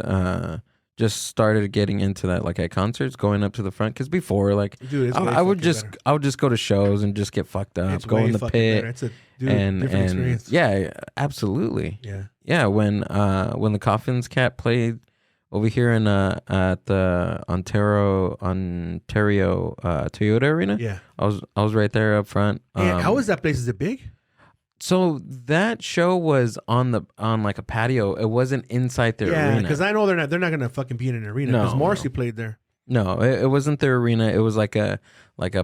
started getting into that, like, at concerts, going up to the front. Because before, like, dude, I would just go to shows and just get fucked up, go in the pit. It's a different experience. Yeah, absolutely. Yeah. When the Coffins Cat played over here in at the Ontario Toyota Arena. Yeah, I was right there up front. How was that place? Is it big? So that show was on like a patio. It wasn't inside the arena. Yeah, because I know they're not gonna fucking be in an arena. Because Morrissey played there. No, it wasn't their arena. It was like a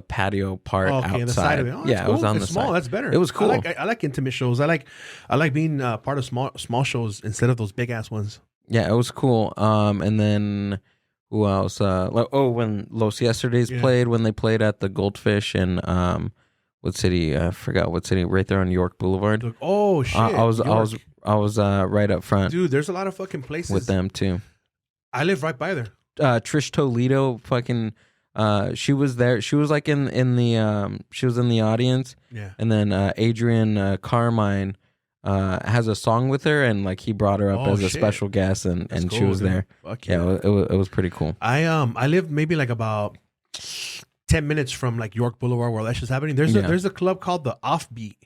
patio part outside. The side of it. Yeah, cool. it was on it's the small. side. That's better. It was cool. I like intimate shows. I like being part of small shows instead of those big ass ones. Yeah, it was cool. And then who else? When Los Yesterdays played, when they played at the Goldfish in what city? I forgot what city. Right there on York Boulevard. Oh shit! I was right up front. Dude, there's a lot of fucking places with them too. I live right by there. Trish Toledo, fucking, she was there. She was like in the she was in the audience. Yeah. And then Adrian Carmine has a song with her, and like he brought her up as a special guest, and cool, she was there. Fuck yeah, it was pretty cool. I live maybe like about 10 minutes from like York Boulevard where that shit's happening. There's a club called the Offbeat.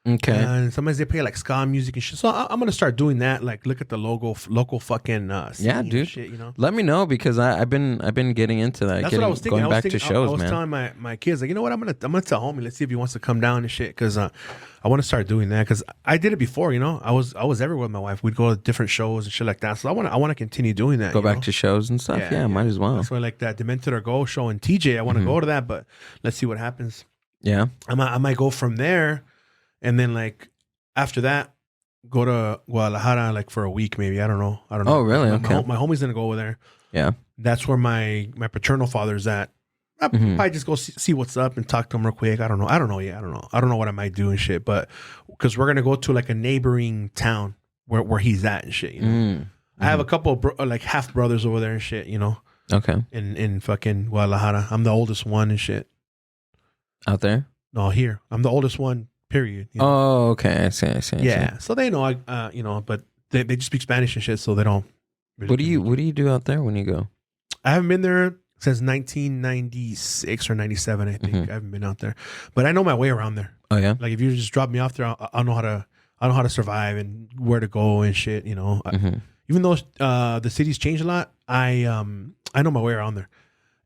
Okay. And sometimes they play like ska music and shit. So I'm gonna start doing that. Like, look at the local fucking yeah, dude. Shit, you know. Let me know because I've been getting into that. That's what I was thinking. Going back to shows, I was telling my kids, like, you know what, I'm gonna tell homie. Let's see if he wants to come down and shit. Because I want to start doing that. Because I did it before. You know, I was everywhere with my wife. We'd go to different shows and shit like that. So I want to continue doing that. Go back to shows and stuff. Yeah, might as well. That's why like that Demented or Go show in TJ. I want to go to that, but let's see what happens. Yeah, I might go from there, and then like. After that, go to Guadalajara like for a week maybe. I don't know. Oh, really? Okay. My homie's gonna go over there. Yeah. That's where my paternal father's at. I'll probably just go see what's up and talk to him real quick. I don't know. I don't know what I might do and shit. But because we're gonna go to like a neighboring town where he's at and shit. You know, I have a couple of like half brothers over there and shit. You know. Okay. In fucking Guadalajara, I'm the oldest one and shit. Out there? No, here. I'm the oldest one. Period. You know? Oh, okay. I see. Yeah. So they know you know, but they just speak Spanish and shit, so they don't. Really what do you do out there when you go? I haven't been there since 1996 or 97. I think I haven't been out there, but I know my way around there. Oh yeah. Like if you just drop me off there, I know how to survive and where to go and shit. You know, even though the city's changed a lot, I know my way around there,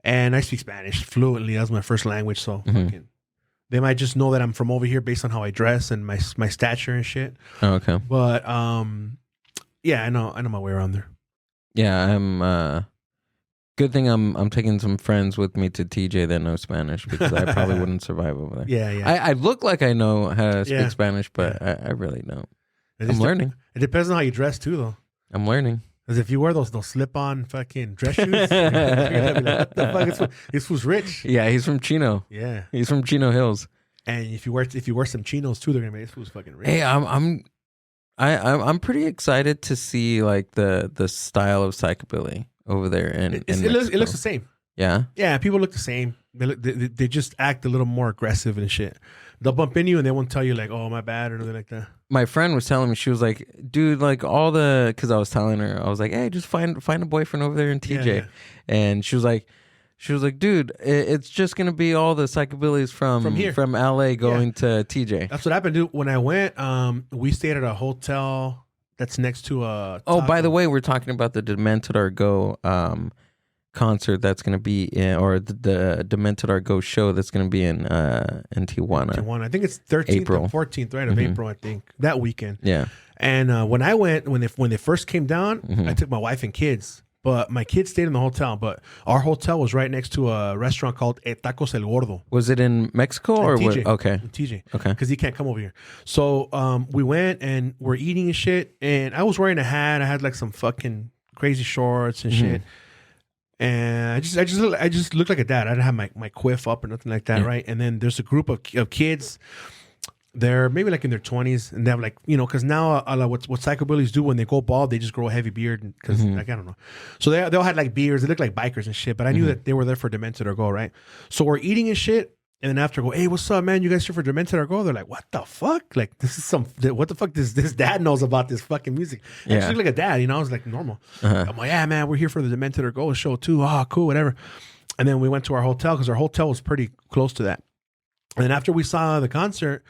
and I speak Spanish fluently. That's my first language, so fucking. They might just know that I'm from over here based on how I dress and my stature and shit. Oh, okay. But yeah, I know my way around there. Yeah, I'm good thing I'm taking some friends with me to TJ that know Spanish because I probably wouldn't survive over there. Yeah. I look like I know how to speak Spanish, but I really don't. I'm learning. It depends on how you dress too, though. I'm learning. Because if you wear those slip-on fucking dress shoes, you're gonna be like, what the fuck? This fool's rich. Yeah, he's from Chino. Yeah, he's from Chino Hills. And if you wear some chinos too, they're gonna be this fool's fucking rich. Hey, I'm pretty excited to see like the style of psychobilly over there, and it looks the same. Yeah, people look the same. They just act a little more aggressive and shit. They'll bump into you and they won't tell you like, oh, my bad or nothing like that. My friend was telling me, she was like, dude, like because I was telling her, I was like, hey, just find a boyfriend over there in TJ. Yeah. And she was like, dude, it's just gonna be all the psychobillies from here, from LA going to TJ. That's what happened, dude. When I went, we stayed at a hotel that's next to a. Oh, by the way, we're talking about the Demented or Go concert that's going to be in, or the Demented or Go show that's going to be in Tijuana. I think it's 13th April. And 14th, right, of April, I think, that weekend. Yeah. And when I went, when they first came down, I took my wife and kids. But my kids stayed in the hotel. But our hotel was right next to a restaurant called Tacos El Gordo. Was it in Mexico or TJ? What? Okay. In TJ. Okay. Because he can't come over here. So we went and we're eating and shit. And I was wearing a hat. I had like some fucking crazy shorts and shit. And I just looked like a dad. I didn't have my quiff up or nothing like that, right? And then there's a group of kids. They're maybe like in their 20s, and they have like, you know, because now what psychobillies do when they go bald, they just grow a heavy beard because like, I don't know. So they all had like beards. They look like bikers and shit. But I knew that they were there for Demented or Go, right? So we're eating and shit. And then after I go, hey, what's up, man? You guys here for Demented or Go? They're like, what the fuck? Like, this is what the fuck this dad knows about this fucking music. I just look like a dad, you know? I was like, normal. I'm like, yeah, man, we're here for the Demented or Go show too. Oh, cool, whatever. And then we went to our hotel because our hotel was pretty close to that. And then after we saw the concert,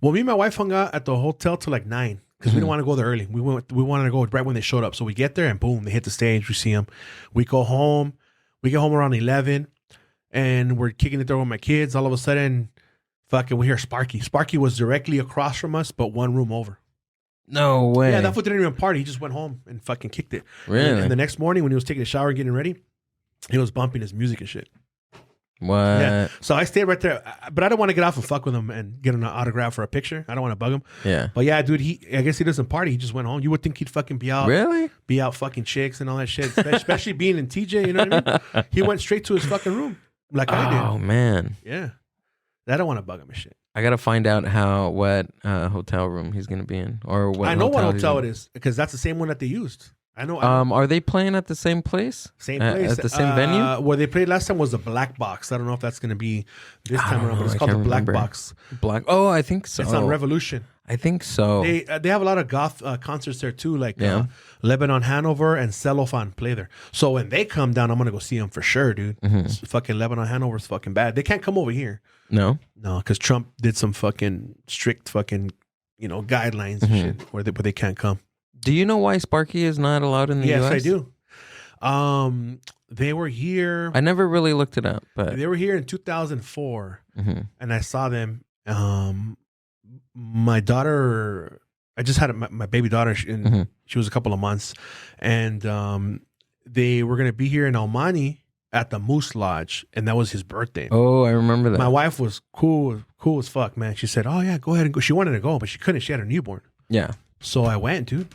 well, me and my wife hung out at the hotel till like 9 because we didn't want to go there early. We wanted to go right when they showed up. So we get there and boom, they hit the stage. We see them. We go home. We get home around 11. And we're kicking it there with my kids. All of a sudden, fucking, we hear Sparky. Sparky was directly across from us, but one room over. No way. Yeah, that fool didn't even party. He just went home and fucking kicked it. Really? And the next morning, when he was taking a shower and getting ready, He was bumping his music and shit. What? Yeah. So I stayed right there, but I don't want to get off and fuck with him and get an autograph or a picture. I don't want to bug him. Yeah. But yeah, dude, I guess he doesn't party. He just went home. You would think he'd fucking be out. Really? Be out fucking chicks and all that shit. Especially being in TJ, you know what I mean? He went straight to his fucking room like I did. Oh, man. Yeah. I don't want to bug him and shit. I got to find out what hotel room he's going to be in. Or what I know what hotel it is because that's the same one that they used. I know. Are they playing at the same place? Same place. At the same venue? Where they played last time was the Black Box. I don't know if that's going to be this time around, but it's called the Black Box. Oh, I think so. It's on Revolution. I think so. They have a lot of goth concerts there too, like Lebanon, Hanover, and Cellophane play there. So when they come down, I'm going to go see them for sure, dude. Fucking Lebanon, Hanover is fucking bad. They can't come over here. No, because Trump did some fucking strict fucking guidelines and shit where they can't come. Do you know why Sparky is not allowed in the U.S.? Yes, I do. They were here. I never really looked it up, but they were here in 2004, and I saw them. My daughter, I just had my baby daughter, and she was a couple of months, and they were going to be here in Almani at the Moose Lodge, and that was his birthday. Oh, I remember that. My wife was cool as fuck, man. She said, "Oh yeah, go ahead and go." She wanted to go, but she couldn't. She had her newborn. Yeah. So I went, dude.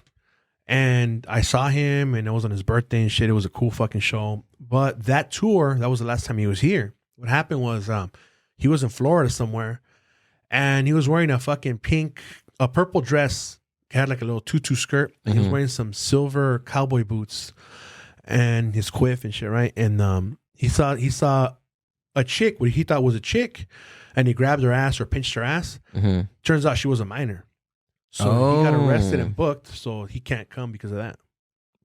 And I saw him, and it was on his birthday and shit. It was a cool fucking show. But that tour, that was the last time he was here. What happened was he was in Florida somewhere, and he was wearing a fucking purple dress. He had like a little tutu skirt. And he was wearing some silver cowboy boots and his quiff and shit, right? And he saw a chick, what he thought was a chick, and he grabbed her ass or pinched her ass. Turns out she was a minor. So he got arrested and booked, so he can't come because of that.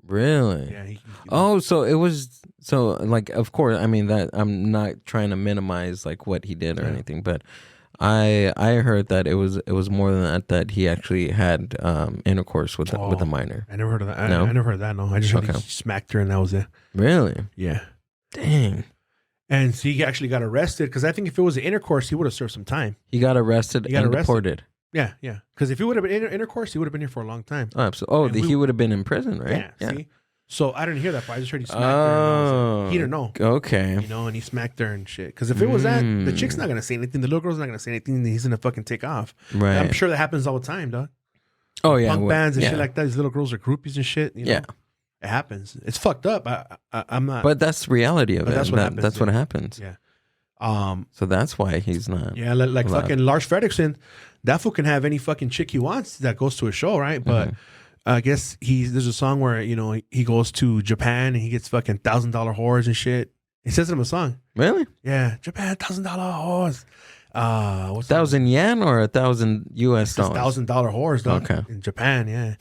Really? Yeah. So it was like, of course, I mean that I'm not trying to minimize like what he did or anything, but I heard that it was more than that he actually had intercourse with a minor. I never heard of that. No? I never heard of that. No, I just heard he smacked her and that was it. Really? Yeah. Dang. And so he actually got arrested because I think if it was an intercourse, he would have served some time. He got arrested and deported. Yeah. Because if it would have been intercourse, he would have been here for a long time. Oh, absolutely. He would have been in prison, right? Yeah. See? So I didn't hear that part. I just heard he smacked her. He didn't know. Okay. And he smacked her and shit. Because if it was that, the chick's not going to say anything. The little girl's not going to say anything. He's going to fucking take off. Right. I'm sure that happens all the time, dog. Oh, yeah. Punk bands and shit like that. These little girls are groupies and shit. Yeah. It happens. It's fucked up. I'm not. But that's the reality of it. That's what happens. That's what happens. Yeah. So that's why he's not. Yeah, like fucking Lars Fredriksson, that fool can have any fucking chick he wants that goes to a show, right? But I guess there's a song where he goes to Japan and he gets fucking $1,000 whores and shit. He says it in a song. Really? Yeah, Japan $1,000 whores. 1,000 yen or 1,000 US dollars? $1,000 whores, dog. Okay. In Japan, yeah.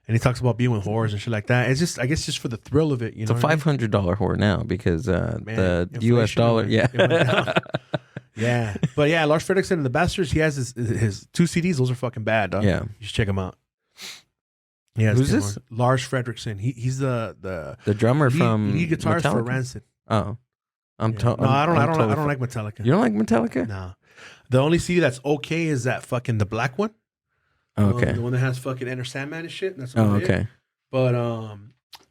And he talks about being with whores and shit like that. It's just, I guess, just for the thrill of it. It's a $500 whore now because the US dollar, yeah. But yeah, Lars Fredriksson and the Bastards, he has his 2 CDs. Those are fucking bad, dog. Yeah. You should check them out. Yeah, who's this? Lars Fredriksson. He's the drummer from lead guitarist for Rancid. Oh, I don't like Metallica. You don't like Metallica? No. The only CD that's okay is that fucking the black one. Okay. The one that has fucking Enter Sandman and shit. That's okay. But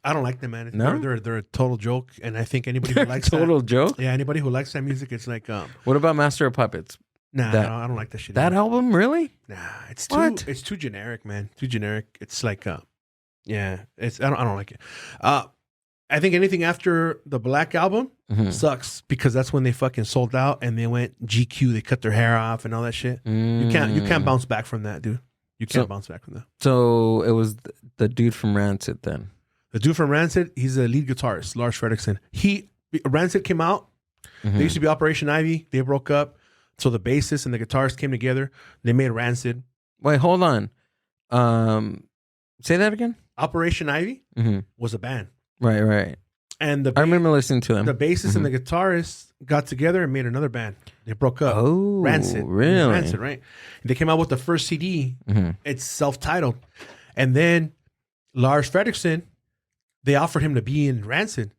I don't like them, man. They're a total joke, and I think anybody who likes total joke. Yeah, anybody who likes that music, it's like What about Master of Puppets? Nah, I don't like that shit. That album, really? Nah, it's too generic, man. Too generic. It's like I don't like it. I think anything after the Black Album sucks because that's when they fucking sold out and they went GQ. They cut their hair off and all that shit. You can't bounce back from that, dude. You can't bounce back from that. So it was the dude from Rancid then. The dude from Rancid, he's a lead guitarist, Lars Fredriksson. Rancid came out. They used to be Operation Ivy. They broke up. So the bassist and the guitarist came together. They made Rancid. Wait, hold on. Say that again? Operation Ivy was a band. Right. And I remember listening to them. The bassist and the guitarist got together and made another band. They broke up. Oh, Rancid. Really? Rancid, right? They came out with the first CD. It's self-titled. And then Lars Fredriksson, they offered him to be in Rancid.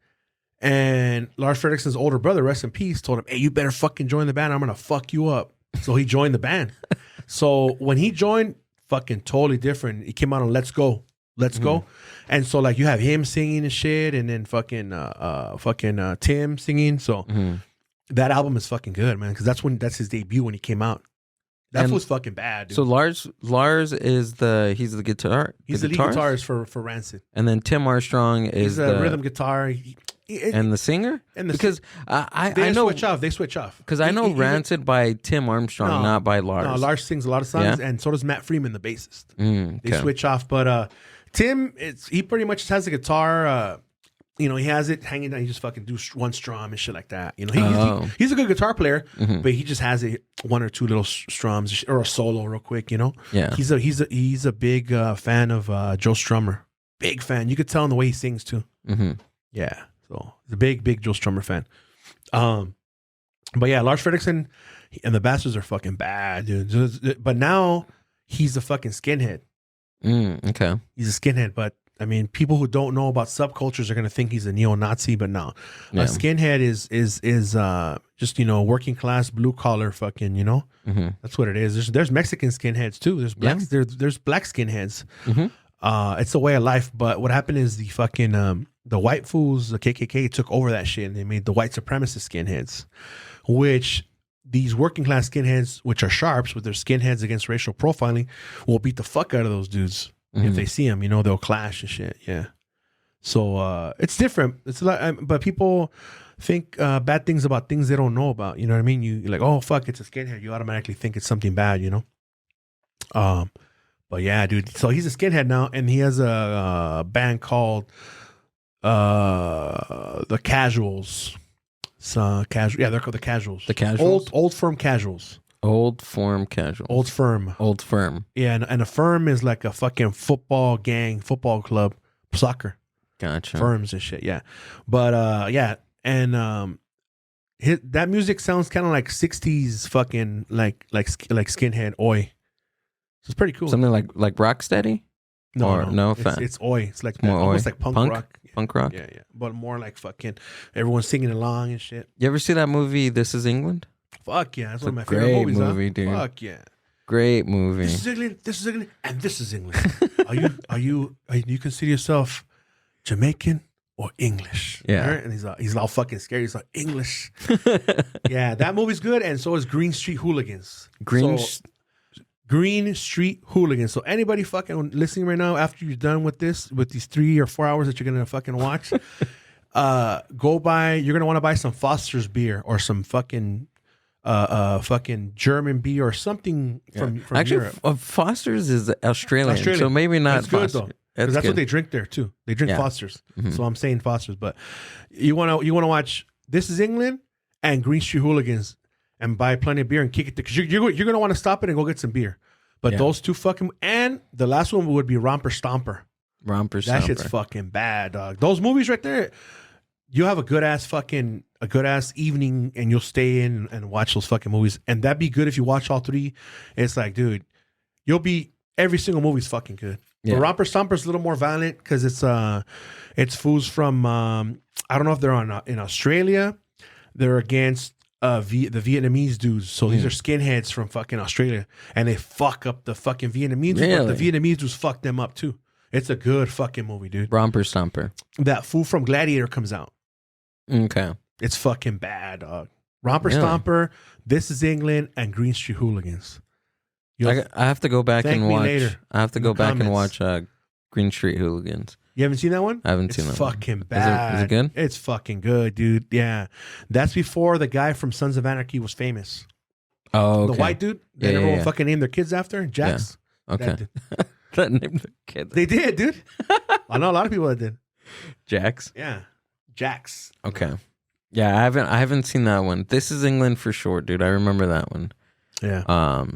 And Lars Fredriksson's older brother, rest in peace, told him, hey, you better fucking join the band. I'm going to fuck you up. So he joined the band. So when he joined, fucking totally different. He came out on Let's Go. Let's go. And so like you have him singing and shit, and then fucking Tim singing. So that album is fucking good, man, because that's his debut when he came out. That was fucking bad, dude. So Lars is he's the guitar. He's the lead guitarist for Rancid. And then Tim Armstrong is the rhythm guitar. And the singer? Because I know they switch off. Because I know Rancid by Tim Armstrong, not by Lars. No, Lars sings a lot of songs, and so does Matt Freeman, the bassist. They switch off, but Tim, he pretty much just has the guitar. He has it hanging down. He just fucking do one strum and shit like that. He's a good guitar player, but he just has it one or two little strums or a solo real quick. Yeah. He's a big fan of Joe Strummer. Big fan. You could tell in the way he sings too. Yeah. So he's a big Joe Strummer fan. But yeah, Lars Fredriksson and the Bastards are fucking bad, dude. But now he's a fucking skinhead. Okay. He's a skinhead, but I mean, people who don't know about subcultures are gonna think he's a neo-Nazi, but no. A skinhead is just working class blue collar fucking That's what it is. There's Mexican skinheads too. There's black skinheads. It's a way of life. But what happened is the fucking the white fools, the KKK, took over that shit and they made the white supremacist skinheads, which these working class skinheads, which are sharps with their skinheads against racial profiling, will beat the fuck out of those dudes. If they see them, they'll clash and shit. Yeah. So it's different. It's a lot, but people think bad things about things they don't know about. You know what I mean? You're like, oh fuck, it's a skinhead. You automatically think it's something bad. But yeah, dude. So he's a skinhead now, and he has a band called the Casuals. So casual. Yeah, they're called the Casuals. The Casuals. Old Firm Casuals. Old Firm Casuals. Old Firm. Old Firm. Yeah, and a firm is like a fucking football gang, football club, soccer. Gotcha. Firms and shit. Yeah, but yeah, and that music sounds kind of like '60s fucking like skinhead oi. So it's pretty cool. Something like Rocksteady. No, it's oi. It's like more almost like punk rock. Punk rock. Yeah, but more like fucking everyone's singing along and shit. You ever see that movie This Is England? Fuck yeah, that's one of my favorite movies. Great movie, dude. Fuck yeah, great movie. This is England. This is England, and this is England. Are you consider yourself Jamaican or English? Yeah, right? And he's all fucking scared. He's like English. Yeah, that movie's good, and so is Green Street Hooligans. Green Street Hooligans. So anybody fucking listening right now, after you're done with these 3 or 4 hours that you're gonna fucking watch, go buy. You're gonna want to buy some Foster's beer or some fucking German beer or something from actually Europe. Foster's is Australian, so maybe not. That's good though, because that's what they drink there too. They drink Foster's, so I'm saying Foster's. But you want to watch This Is England and Green Street Hooligans and buy plenty of beer and kick it because you're gonna want to stop it and go get some beer. But those two fucking, and the last one would be Romper Stomper. That shit's fucking bad, dog. Those movies right there. You have a good ass evening and you'll stay in and watch those fucking movies. And that'd be good if you watch all three. It's like, dude, every single movie's fucking good. Yeah. But Romper Stomper's a little more violent because it's fools from, I don't know if they're in Australia. They're against the Vietnamese dudes. So these are skinheads from fucking Australia. And they fuck up the fucking Vietnamese. Really? But the Vietnamese dudes fuck them up too. It's a good fucking movie, dude. Romper Stomper. That fool from Gladiator comes out. Okay. It's fucking bad, dog. Romper Stomper, This Is England, and Green Street Hooligans. I have to go back and watch. Later I have to go back and watch Green Street Hooligans. You haven't seen that one? I haven't seen that one. It's fucking bad. Is it good? It's fucking good, dude. Yeah. That's before the guy from Sons of Anarchy was famous. Oh, okay. The white dude that everyone fucking named their kids after? Jax. Yeah. Okay. That named their kids. They did, dude. I know a lot of people that did. Jax? Yeah. Jax. Okay. Yeah, I haven't seen that one. This Is England for sure, dude. I remember that one. Yeah.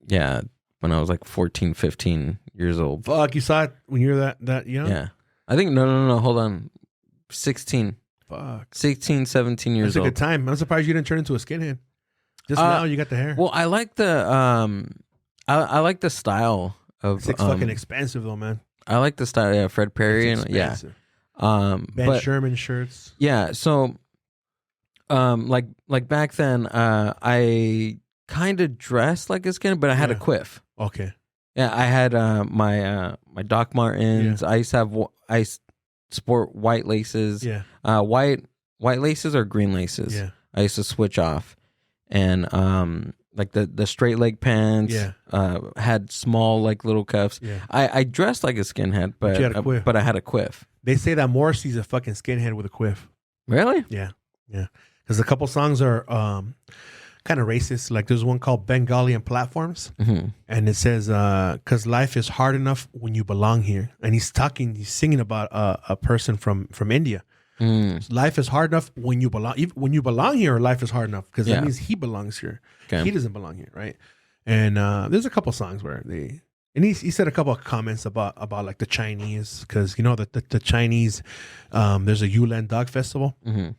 Yeah, when I was like 14, 15 years old. Fuck, you saw it when you were that young? Yeah. I think, no, hold on. 16. Fuck. 16, 17 years old. That's a good time. I'm surprised you didn't turn into a skinhead. Just now you got the hair. Well, I like the, I like the style of. It's fucking expensive though, man. I like the style, yeah. Fred Perry and Ben Sherman shirts. Yeah, so like back then, I kind of dressed like a skinhead, but I had a quiff. Okay. Yeah, I had my Doc Martens. Yeah. I used to have sport white laces. Yeah. White laces or green laces. Yeah. I used to switch off, and like the straight leg pants. Yeah. Had small like little cuffs. Yeah. I dressed like a skinhead, But you had a quiff. but I had a quiff. They say that Morrissey's a fucking skinhead with a quiff. Really? Yeah. Yeah. Because a couple songs are kind of racist. Like there's one called Bengali and Platforms. Mm-hmm. And it says, because life is hard enough when you belong here. And he's singing about a person from India. Mm. Life is hard enough when you belong. When you belong here, life is hard enough because Yeah. that means he belongs here. Okay. He doesn't belong here, right? And there's a couple songs where they, and he said a couple of comments about like the Chinese, because you know that the Chinese, there's a Yulin Dog Festival, Mm-hmm.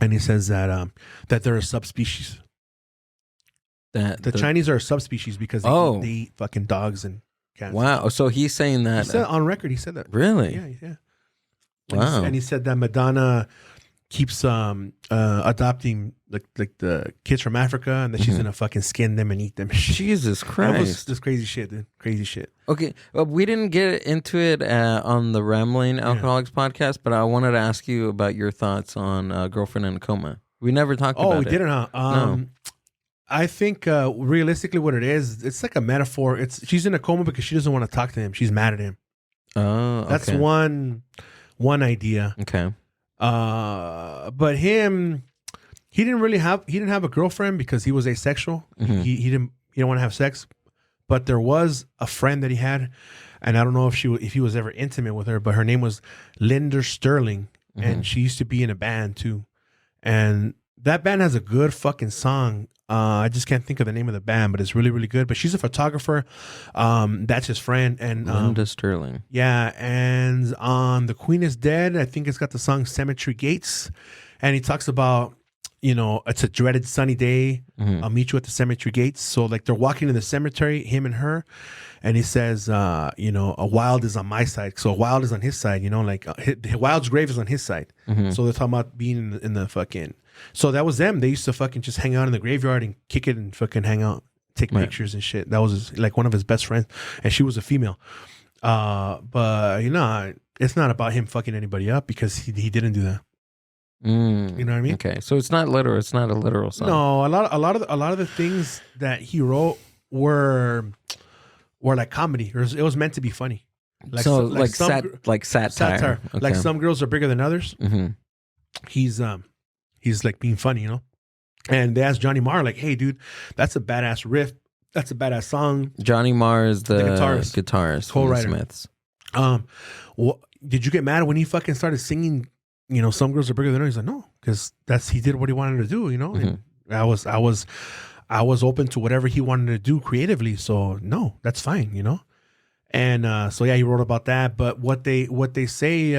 and he says that they're a subspecies. That The Chinese are a subspecies because they eat fucking dogs and cats. Wow. So he's saying that. He said on record. He said that. Really? Yeah. Wow. And he said that Madonna keeps adopting like the kids from Africa, and that she's gonna fucking skin them and eat them. Jesus Christ. That was just crazy shit, dude. Crazy shit. Okay, we didn't get into it on the Rambling Alcoholics podcast, but I wanted to ask you about your thoughts on Girlfriend in a Coma. We never talked about it. Oh, we didn't, huh? No. I think realistically what it is, it's like a metaphor. She's in a coma because she doesn't want to talk to him. She's mad at him. Oh, okay. That's one idea. Okay. But he didn't have a girlfriend because he was asexual. Mm-hmm. He didn't want to have sex. But there was a friend that he had, and I don't know if he was ever intimate with her, but her name was Linda Sterling, and she used to be in a band too. And that band has a good fucking song. I just can't think of the name of the band, but it's really, really good. But she's a photographer. That's his friend. And Linda Sterling. Yeah. And on The Queen is Dead, I think it's got the song Cemetery Gates. And he talks about, it's a dreaded sunny day. I'll meet you at the cemetery gates. So like they're walking in the cemetery, him and her. And he says, a wild is on my side. So a wild is on his side, like Wild's grave is on his side. Mm-hmm. So they're talking about being in the fucking. So that was them. They used to fucking just hang out in the graveyard and kick it and fucking hang out, take pictures and shit. That was like one of his best friends. And she was a female. But it's not about him fucking anybody up because he didn't do that. You know what I mean? Okay, so it's not literal. It's not a literal song. No, a lot of the things that he wrote were like comedy. It was meant to be funny. Like satire. Okay. Like some girls are bigger than others. Mm-hmm. He's like being funny, And they asked Johnny Marr, like, "Hey, dude, that's a badass riff. That's a badass song." Johnny Marr is the guitarist co-writer. from the Smiths. Did you get mad when he fucking started singing? Some girls are bigger than others. He's like, no, because he did what he wanted to do. And I was open to whatever he wanted to do creatively. So no, that's fine. And so yeah, he wrote about that. But what they say,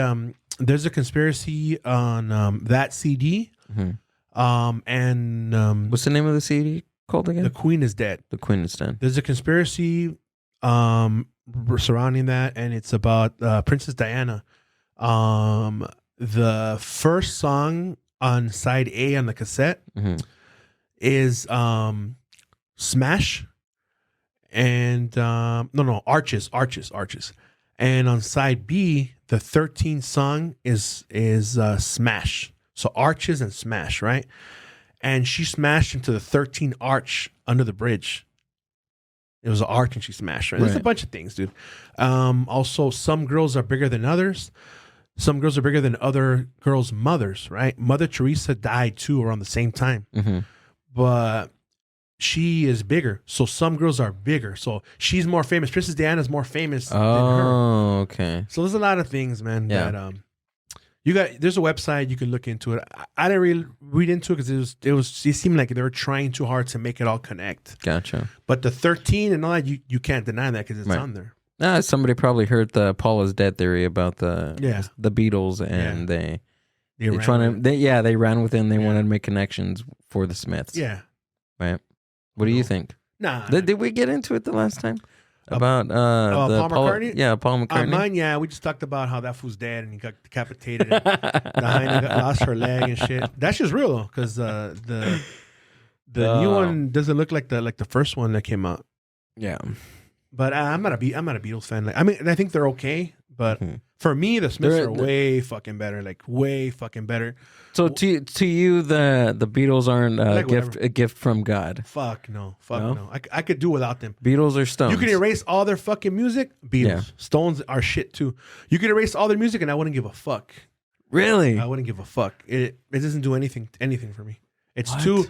there's a conspiracy on that CD. And what's the name of the CD called again? The Queen is Dead. The Queen is Dead. There's a conspiracy surrounding that, and it's about Princess Diana. The first song on side A on the cassette is Smash, and Arches. And on side B, the 13th song is Smash. So Arches and Smash, right? And she smashed into the 13th arch under the bridge. It was an arch and she smashed, right? There's a bunch of things, dude. Also, some girls are bigger than others. Some girls are bigger than other girls' mothers, right? Mother Teresa died too around the same time. But she is bigger. So some girls are bigger. So she's more famous. Princess Diana's more famous than her. Oh, okay. So there's a lot of things, man, that there's a website you can look into it. I didn't really read into it because it seemed like they were trying too hard to make it all connect. Gotcha. But the 13 and all that, you can't deny that because it's on there. Somebody probably heard the Paul is dead theory about the Beatles, and they ran with it and they wanted to make connections for the Smiths. Yeah. Right. What do you think? Nah. Did we get into it the last time? About Paul McCartney? Yeah, Paul McCartney. Mine, we just talked about how that fool's dead and he got decapitated and Diana lost her leg and shit. That's just real though, because the new one doesn't look like the first one that came out. Yeah. But I'm not a Beatles fan. Like, I mean, I think they're okay, but for me, the Smiths are way fucking better. Like way fucking better. So to you, the Beatles aren't a gift from God. Fuck no. I could do without them. Beatles or Stones. You can erase all their fucking music. Beatles, yeah. Stones are shit too. You can erase all their music, and I wouldn't give a fuck. Really? I wouldn't give a fuck. It doesn't do anything for me. It's too.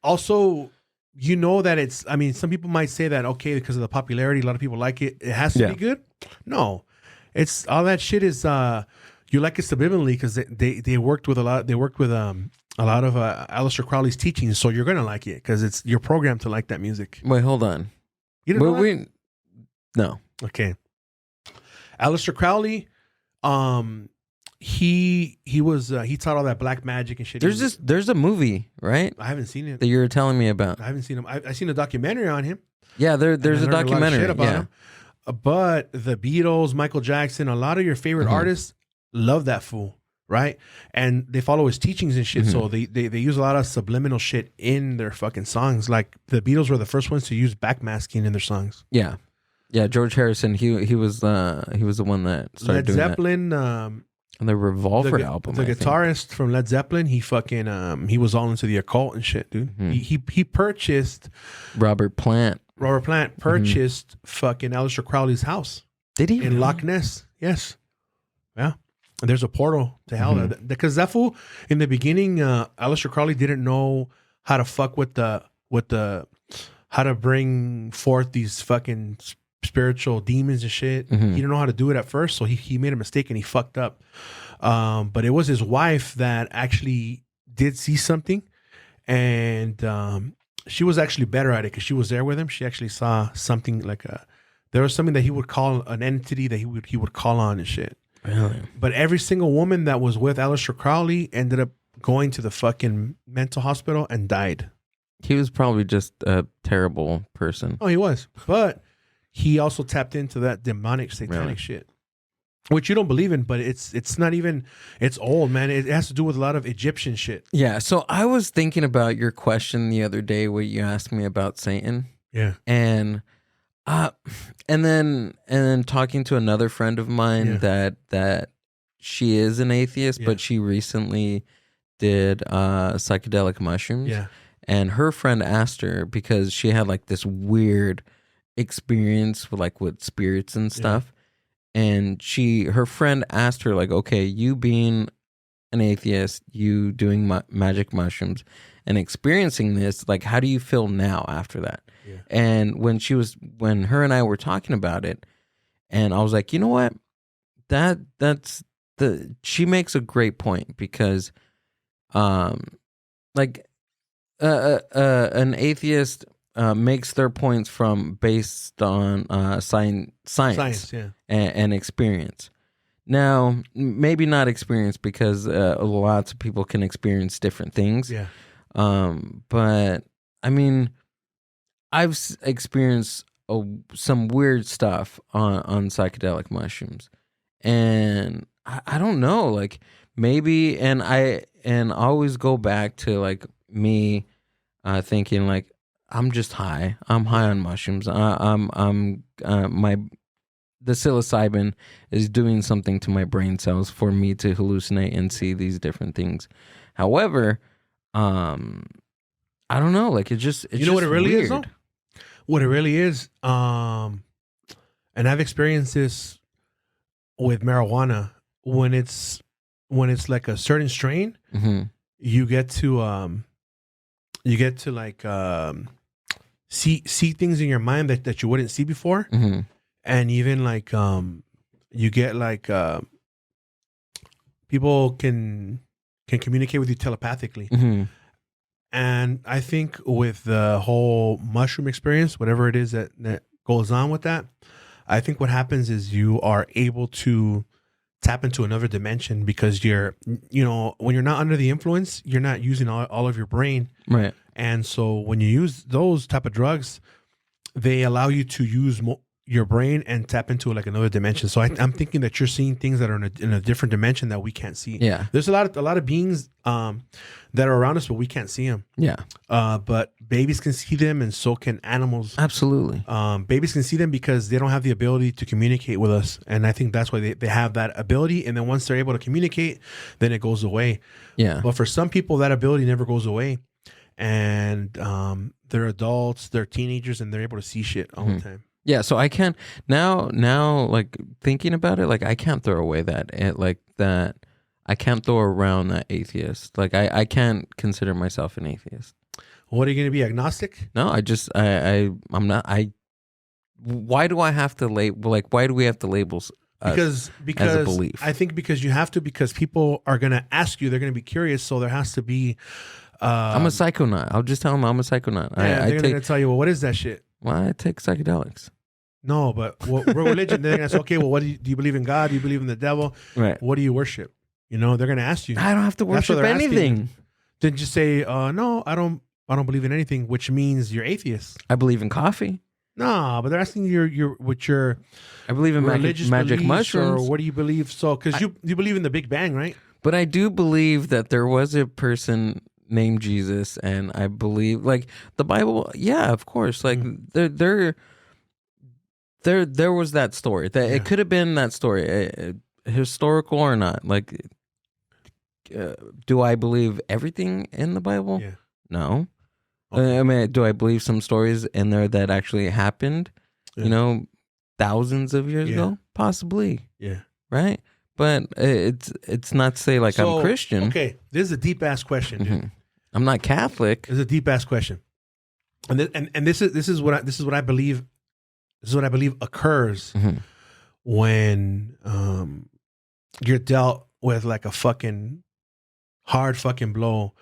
Also, you know that it's. I mean, some people might say that okay because of the popularity, a lot of people like it. It has to be good. No, it's all that shit is. You like it subliminally because they worked with a lot. They worked with a lot of Aleister Crowley's teachings, so you're gonna like it because you're programmed to like that music. Wait, hold on. You didn't know that? No. Okay. Aleister Crowley, he taught all that black magic and shit. There's a movie, right? I haven't seen it that you were telling me about. I haven't seen him. I've seen a documentary on him. Yeah, there's a documentary about him. But the Beatles, Michael Jackson, a lot of your favorite artists love that fool, right? And they follow his teachings and shit. So they use a lot of subliminal shit in their fucking songs. Like the Beatles were the first ones to use backmasking in their songs. Yeah, yeah. George Harrison, he was the one that started doing Zeppelin, that. The Revolver album. The guitarist from Led Zeppelin, he fucking he was all into the occult and shit, dude. He purchased Robert Plant purchased fucking Aleister Crowley's house. Did he? In Loch Ness. Yes. Yeah. And there's a portal to hell. Because that fool, in the beginning, Aleister Crowley didn't know how to fuck with the how to bring forth these fucking spiritual demons and shit. He didn't know how to do it at first, so he made a mistake and he fucked up. But it was his wife that actually did see something, and she was actually better at it because she was there with him. She actually saw something like there was something that he would call an entity that he would call on and shit. Really? But every single woman that was with Aleister Crowley ended up going to the fucking mental hospital and died. He was probably just a terrible person. Oh, he was. But he also tapped into that demonic, satanic shit, which you don't believe in, but it's not even, it's old, man. It has to do with a lot of Egyptian shit. Yeah. So I was thinking about your question the other day where you asked me about Satan. Yeah. And then talking to another friend of mine that she is an atheist, but she recently did psychedelic mushrooms. Yeah. And her friend asked her because she had like this weird experience with spirits and stuff. And her friend asked her like, okay, you being an atheist, you doing magic mushrooms and experiencing this, like, how do you feel now after that? Yeah. And when her and I were talking about it, and I was like, you know what, she makes a great point because, like, an atheist makes their points based on science, and experience. Now, maybe not experience because lots of people can experience different things. Yeah. But I mean, I've experienced some weird stuff on psychedelic mushrooms, and I don't know, like maybe, and I always go back to like me thinking like I'm just high. I'm high on mushrooms. The psilocybin is doing something to my brain cells for me to hallucinate and see these different things. However, I don't know. Like it's you know what it really is, though? What it really is, and I've experienced this with marijuana. When it's like a certain strain, you get to like see things in your mind that you wouldn't see before, and even like you get like people can communicate with you telepathically. And I think with the whole mushroom experience, whatever it is that goes on with that, I think what happens is you are able to tap into another dimension because when you're not under the influence, you're not using all of your brain. Right. And so when you use those type of drugs, they allow you to use your brain and tap into like another dimension. So I'm thinking that you're seeing things that are in a different dimension that we can't see. Yeah. There's a lot of beings that are around us, but we can't see them. Yeah. But babies can see them, and so can animals. Absolutely. Babies can see them because they don't have the ability to communicate with us. And I think that's why they have that ability. And then once they're able to communicate, then it goes away. Yeah. But for some people, that ability never goes away. And they're adults, they're teenagers, and they're able to see shit all the time. Yeah, so I can't now like thinking about it, like I can't throw away that I can't throw around that atheist. Like I can't consider myself an atheist. What are you going to be, agnostic? No, I'm not. Why do I have to label? Like, why do we have to label? Because as a belief? I think because you have to, because people are going to ask you, they're going to be curious, so there has to be. I'm a psychonaut. I'll just tell them I'm a psychonaut. Yeah, they're going to tell you, well, what is that shit? Well, I take psychedelics. No, but we're religion. They're going to say, okay, well, do you believe in God? Do you believe in the devil? Right. What do you worship? You know, they're going to ask you. I don't have to worship anything. Then just say, no, I don't believe in anything, which means you're atheist. I believe in coffee. No, but they're asking you what your I believe in magic mushrooms. Or what do you believe? So, because you believe in the Big Bang, right? But I do believe that there was a person named Jesus, and I believe, like, the Bible. Yeah, of course. Like there was that story. That it could have been that story, historical or not. Like, do I believe everything in the Bible? Yeah. No. Okay. I mean, do I believe some stories in there that actually happened? Yeah. You know, thousands of years ago, possibly. Yeah. Right. But it's not to say like I'm Christian. Okay, this is a deep ass question, dude. I'm not Catholic. It's a deep ass question, and this is what I believe. This is what I believe occurs when you're dealt with like a fucking hard fucking blow,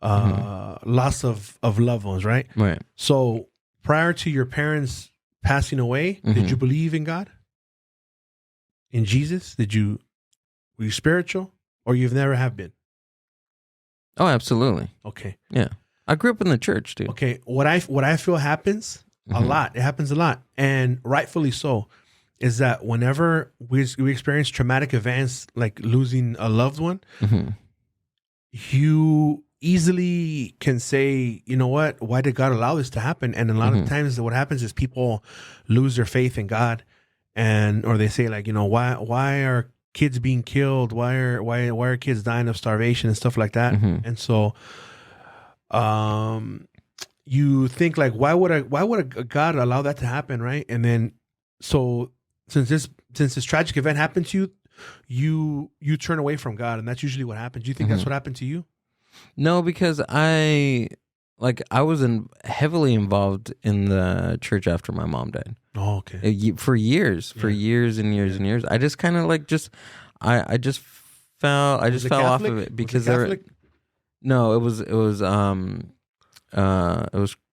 loss of loved ones, right? Right. So prior to your parents passing away, did you believe in God? In Jesus? Were you spiritual, or you've never have been? Oh, absolutely. Okay. Yeah. I grew up in the church, dude. Okay. What I feel happens a lot. It happens a lot, and rightfully so, is that whenever we experience traumatic events like losing a loved one, you easily can say, you know what? Why did God allow this to happen? And a lot of times, what happens is people lose their faith in God, or they say like, you know, why are kids being killed? Why are kids dying of starvation and stuff like that? And so, you think like, why would a God allow that to happen, right? And then, so since this tragic event happened to you, you turn away from God, and that's usually what happens. Do you think that's what happened to you? No, because I was heavily involved in the church after my mom died. Oh, okay. For years and years and years. I just kind of like I just fell off of it because no, it was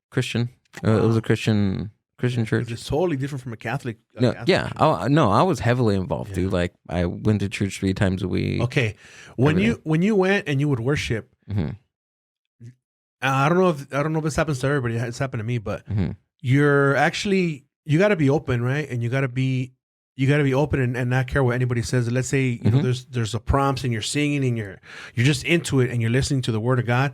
Christian. It was a Christian church. It's totally different from a Catholic. Catholic church. I was heavily involved, dude. Like I went to church 3 times a week. Okay, when you went and you would worship, I don't know if this happens to everybody. It's happened to me, but you got to be open, right? And you got to be open and not care what anybody says. Let's say you know there's a prompts and you're singing and you're just into it and you're listening to the Word of God.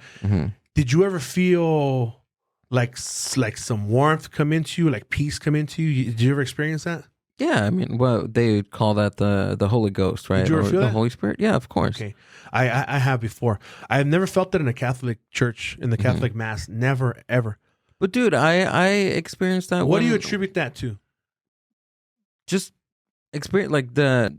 Did you ever feel like some warmth come into you, like peace come into you? Did you ever experience that? Yeah, I mean, well, they would call that the Holy Ghost, right? Did you ever feel the that? Holy Spirit? Yeah, of course. Okay, I have before. I've never felt that in a Catholic church, in the Catholic Mass. Never, ever. But dude, I experienced that. What do you attribute that to? Just experience that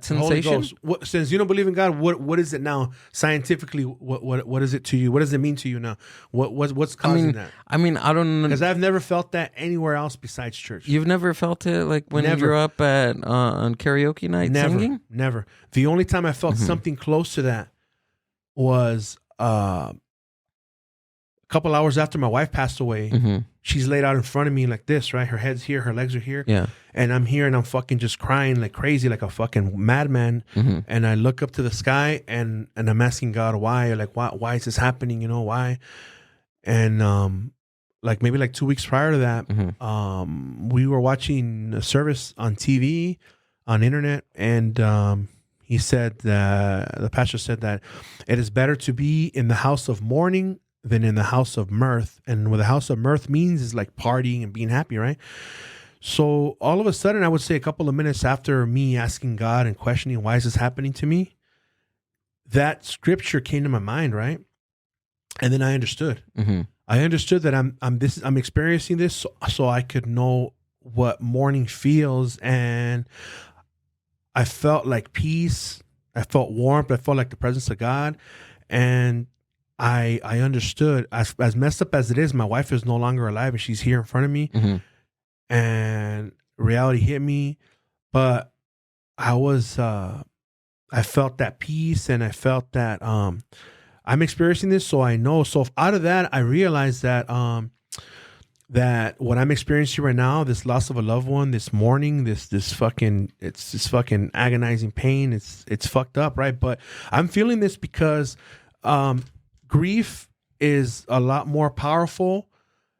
sensation. Holy Ghost. Since you don't believe in God, what is it now scientifically? What is it to you? What does it mean to you now? What's causing that? I mean, I don't know, because I've never felt that anywhere else besides church. You've never felt it like when you grew up at on karaoke night singing? Never. The only time I felt something close to that was a couple hours after my wife passed away. She's laid out in front of me like this, right? Her head's here, her legs are here. Yeah. And I'm here and I'm fucking just crying like crazy, like a fucking madman. And I look up to the sky and I'm asking God why? Like, why is this happening? You know, why? And like maybe like 2 weeks prior to that, we were watching a service on TV, on internet, and he said that the pastor said that it is better to be in the house of mourning than in the house of mirth. And what the house of mirth means is like partying and being happy, right? So all of a sudden, I would say a couple of minutes after me asking God and questioning why is this happening to me, that scripture came to my mind, right? And then I understood. I understood that I'm experiencing this so I could know what mourning feels, and I felt like peace. I felt warmth. I felt like the presence of God, and I understood. As messed up as it is, my wife is no longer alive, and she's here in front of me. And reality hit me, but I felt that peace, and I felt that I'm experiencing this, so I know. So out of that, I realized that that what I'm experiencing right now, this loss of a loved one, this mourning, this fucking agonizing pain, it's fucked up, right? But I'm feeling this because grief is a lot more powerful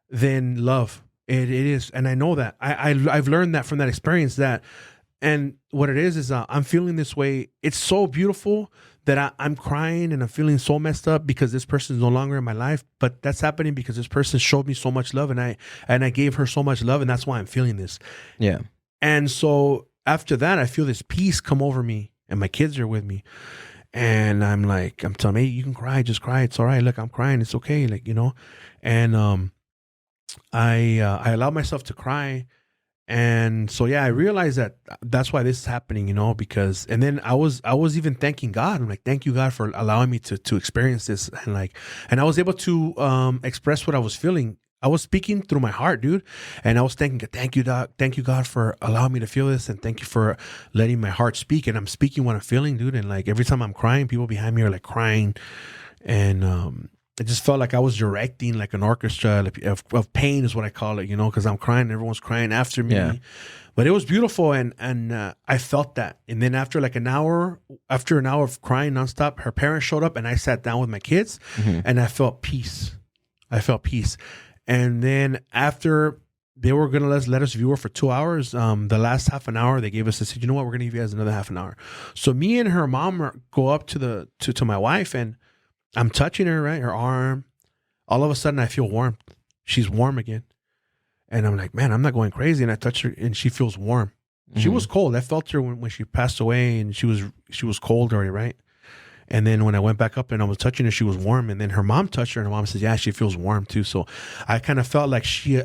than love. It is, and I know that. I've learned that from that experience. And what it is I'm feeling this way. It's so beautiful that I'm crying and I'm feeling so messed up because this person is no longer in my life. But that's happening because this person showed me so much love, and I gave her so much love, and that's why I'm feeling this. Yeah. And so after that, I feel this peace come over me, and my kids are with me, and I'm telling them, hey, you can cry, just cry. It's all right. Look, I'm crying. It's okay. Like, and I allowed myself to cry. And so, yeah, I realized that that's why this is happening, because, and then I was even thanking God. I'm like, thank you, God, for allowing me to experience this. And I was able to express what I was feeling. I was speaking through my heart, dude. And I was thanking, thank you, God, for allowing me to feel this. And thank you for letting my heart speak. And I'm speaking what I'm feeling, dude. And like every time I'm crying, people behind me are like crying. And, it just felt like I was directing like an orchestra of pain is what I call it, because I'm crying. Everyone's crying after me. Yeah. But it was beautiful. And I felt that. And then after an hour of crying nonstop, her parents showed up and I sat down with my kids and I felt peace. And then after they were going to let us view her for 2 hours, the last half an hour, they gave us, they said, you know what, we're going to give you guys another half an hour. So me and her mom go up to my wife, and I'm touching her, right? Her arm. All of a sudden, I feel warmth. She's warm again. And I'm like, man, I'm not going crazy. And I touch her, and she feels warm. She was cold. I felt her when she passed away, and she was cold already, right? And then when I went back up and I was touching her, she was warm. And then her mom touched her, and her mom says, yeah, she feels warm too. So I kind of felt like she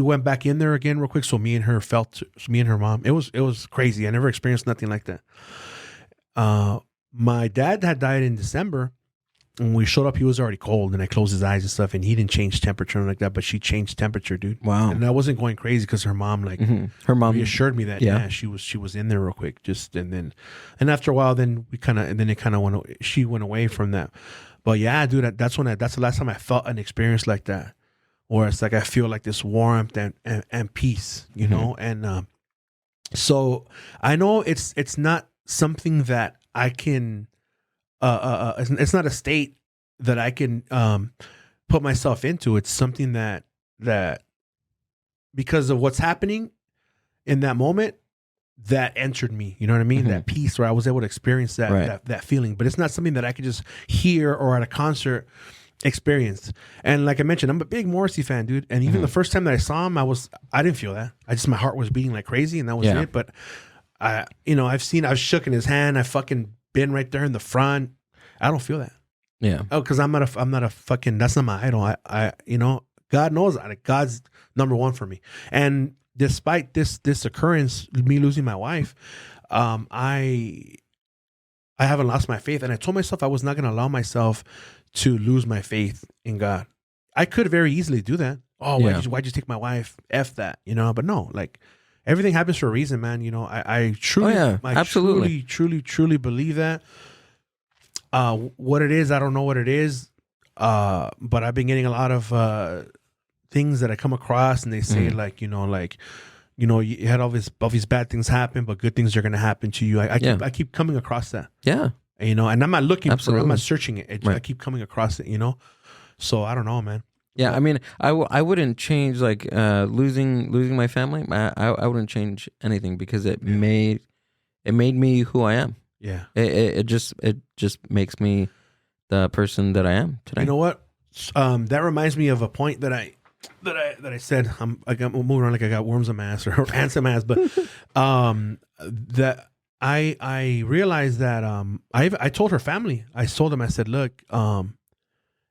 went back in there again real quick. So me and her mom, it was crazy. I never experienced nothing like that. My dad had died in December. When we showed up, he was already cold, and I closed his eyes and stuff, and he didn't change temperature like that, but she changed temperature, dude. Wow. And I wasn't going crazy because her mom, her mom reassured me that, yeah, she was in there real quick, and after a while, then she went away from that. But yeah, dude, that's the last time I felt an experience like that, where it's like I feel like this warmth and peace, know, and so I know it's not something that I can. It's not a state that I can put myself into. It's something that because of what's happening in that moment, that entered me. You know what I mean? That peace where I was able to experience that feeling. But it's not something that I could just hear or at a concert experience. And like I mentioned, I'm a big Morrissey fan, dude. And even the first time that I saw him, I didn't feel that. My heart was beating like crazy, and that was it. But I've shook in his hand. I fucking been right there in the front. I don't feel that. Yeah. Oh, because I'm not a fucking, that's not my idol. I God knows God's number one for me. And despite this occurrence, me losing my wife, I haven't lost my faith. And I told myself I was not going to allow myself to lose my faith in God. I could very easily do that. Oh, why'd you take my wife? F that, but no, like everything happens for a reason, man. I truly, absolutely, truly believe that. What it is, I don't know what it is. But I've been getting a lot of things that I come across, and they say you had all these bad things happen, but good things are going to happen to you. I keep coming across that. Yeah. And I'm not looking for it. I'm not searching it. I keep coming across it, So I don't know, man. Yeah, I mean, I wouldn't change like losing my family. I wouldn't change anything because it made me who I am. Yeah. It just makes me the person that I am today. You know what? That reminds me of a point that I said. I'm moving around like I got worms on my ass or ants on my ass, but that I realized that I told her family. I told them, I said, look,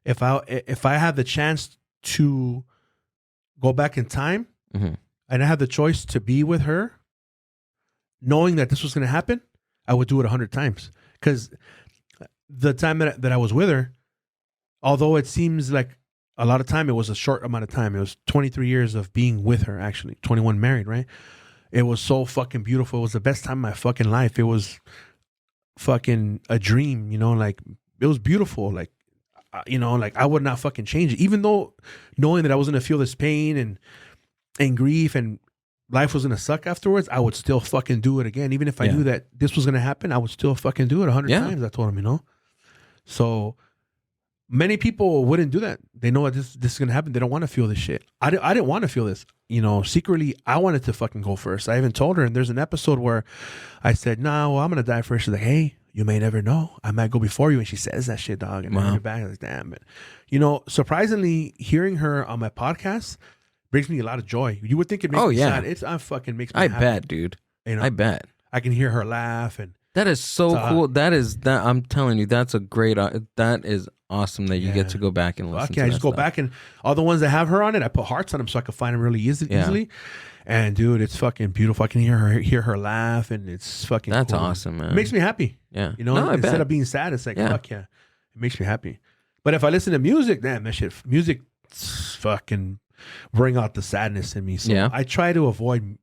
if I had the chance to go back in time and I had the choice to be with her, knowing that this was going to happen, I would do it 100 times. Because the time that I was with her, although it seems like a lot of time, it was a short amount of time. It was 23 years of being with her, actually. 21 married, right? It was so fucking beautiful. It was the best time of my fucking life. It was fucking a dream, you know, like it was beautiful. Like, you know, like I would not fucking change it. Even though knowing that I was going to feel this pain and grief and life was going to suck afterwards, I would still fucking do it again. Even if I knew that this was going to happen, I would still fucking do it 100 times. I told him, you know? So many people wouldn't do that. They know that this is going to happen. They don't want to feel this shit. I didn't want to feel this. You know, secretly, I wanted to fucking go first. I even told her, and there's an episode where I said, no, I'm going to die first. She's like, hey, you may never know. I might go before you. And she says that shit, dog. And I heard it back. I was like, damn it. You know, surprisingly, hearing her on my podcast brings me a lot of joy. You would think it makes me sad. It fucking makes me happy. I bet, dude. You know? I bet. I can hear her laugh. And that is so cool. That I'm telling you, that's a great, that is awesome that you get to go back and listen to I just go back, and all the ones that have her on it, I put hearts on them so I can find them really easily. And dude, it's fucking beautiful. I can hear her laugh, and it's fucking That's cool. awesome, man. It makes me happy. Yeah. You know, instead of being sad, it's like, fuck yeah. It makes me happy. But if I listen to music, damn, that shit, music fucking bring out the sadness in me. So I try to avoid